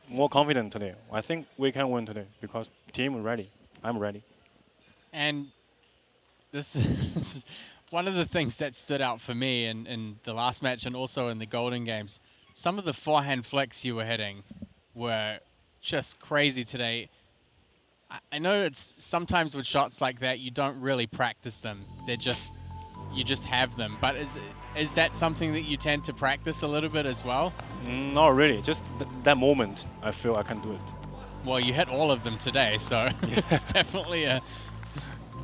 more confident today. I think we can win today because team ready. I'm ready. And this is one of the things that stood out for me in the last match and also in the Golden Games. Some of the forehand flicks you were hitting were just crazy today. I know it's sometimes with shots like that you don't really practice them. You just have them. But is that something that you tend to practice a little bit as well? Not really. Just that moment, I feel I can do it. Well, you hit all of them today, so it's definitely a...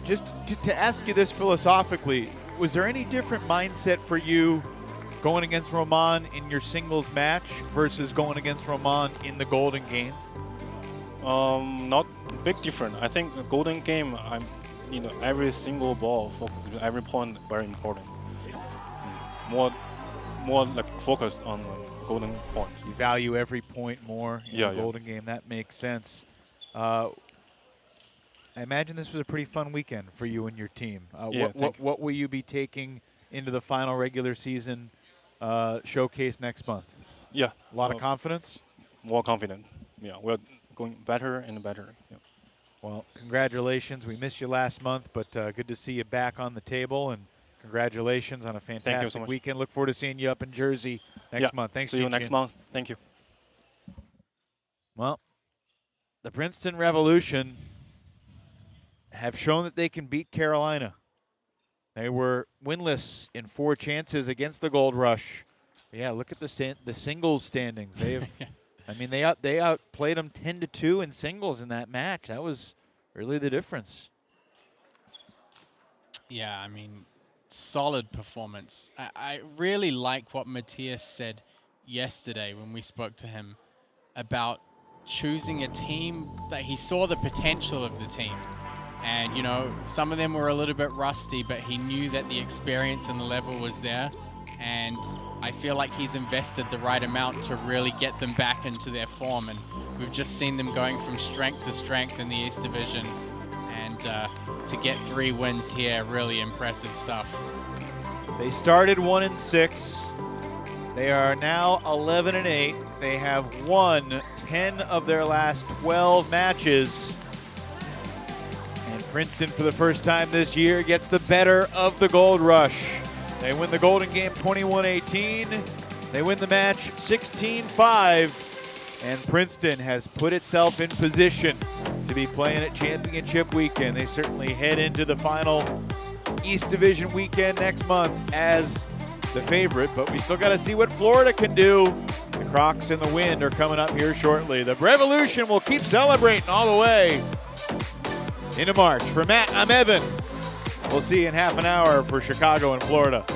Just to ask you this philosophically, was there any different mindset for you going against Roman in your singles match versus going against Roman in the Golden Game? Not big different. I think the Golden Game, every single ball, every point very important. More like focused on golden points. You value every point more in the Golden Game. That makes sense. I imagine this was a pretty fun weekend for you and your team. What will you be taking into the final regular season showcase next month? Yeah. A lot of confidence? More confident. Yeah, we're going better and better. Yeah. Well, congratulations. We missed you last month, but good to see you back on the table, and congratulations on a fantastic weekend. Look forward to seeing you up in Jersey next month. Thanks, See you next month. Thank you. Well, the Princeton Revolution have shown that they can beat Carolina. They were winless in 4 chances against the Gold Rush. But yeah, look at the singles standings. They have, I mean, they outplayed them 10-2 in singles in that match. That was really the difference. Yeah, I mean, solid performance. I really like what Matthias said yesterday when we spoke to him about choosing a team that he saw the potential of the team. And, you know, some of them were a little bit rusty, but he knew that the experience and the level was there. And I feel like he's invested the right amount to really get them back into their form. And we've just seen them going from strength to strength in the East Division. And to get 3 wins here, really impressive stuff. They started 1-6. They are now 11-8. They have won 10 of their last 12 matches. And Princeton, for the first time this year, gets the better of the Gold Rush. They win the Golden Game 21-18. They win the match 16-5. And Princeton has put itself in position to be playing at championship weekend. They certainly head into the final East Division weekend next month as the favorite, but we still got to see what Florida can do. The Crocs and the Wind are coming up here shortly. The Revolution will keep celebrating all the way into March. For Matt, I'm Evan. We'll see you in half an hour for Chicago and Florida.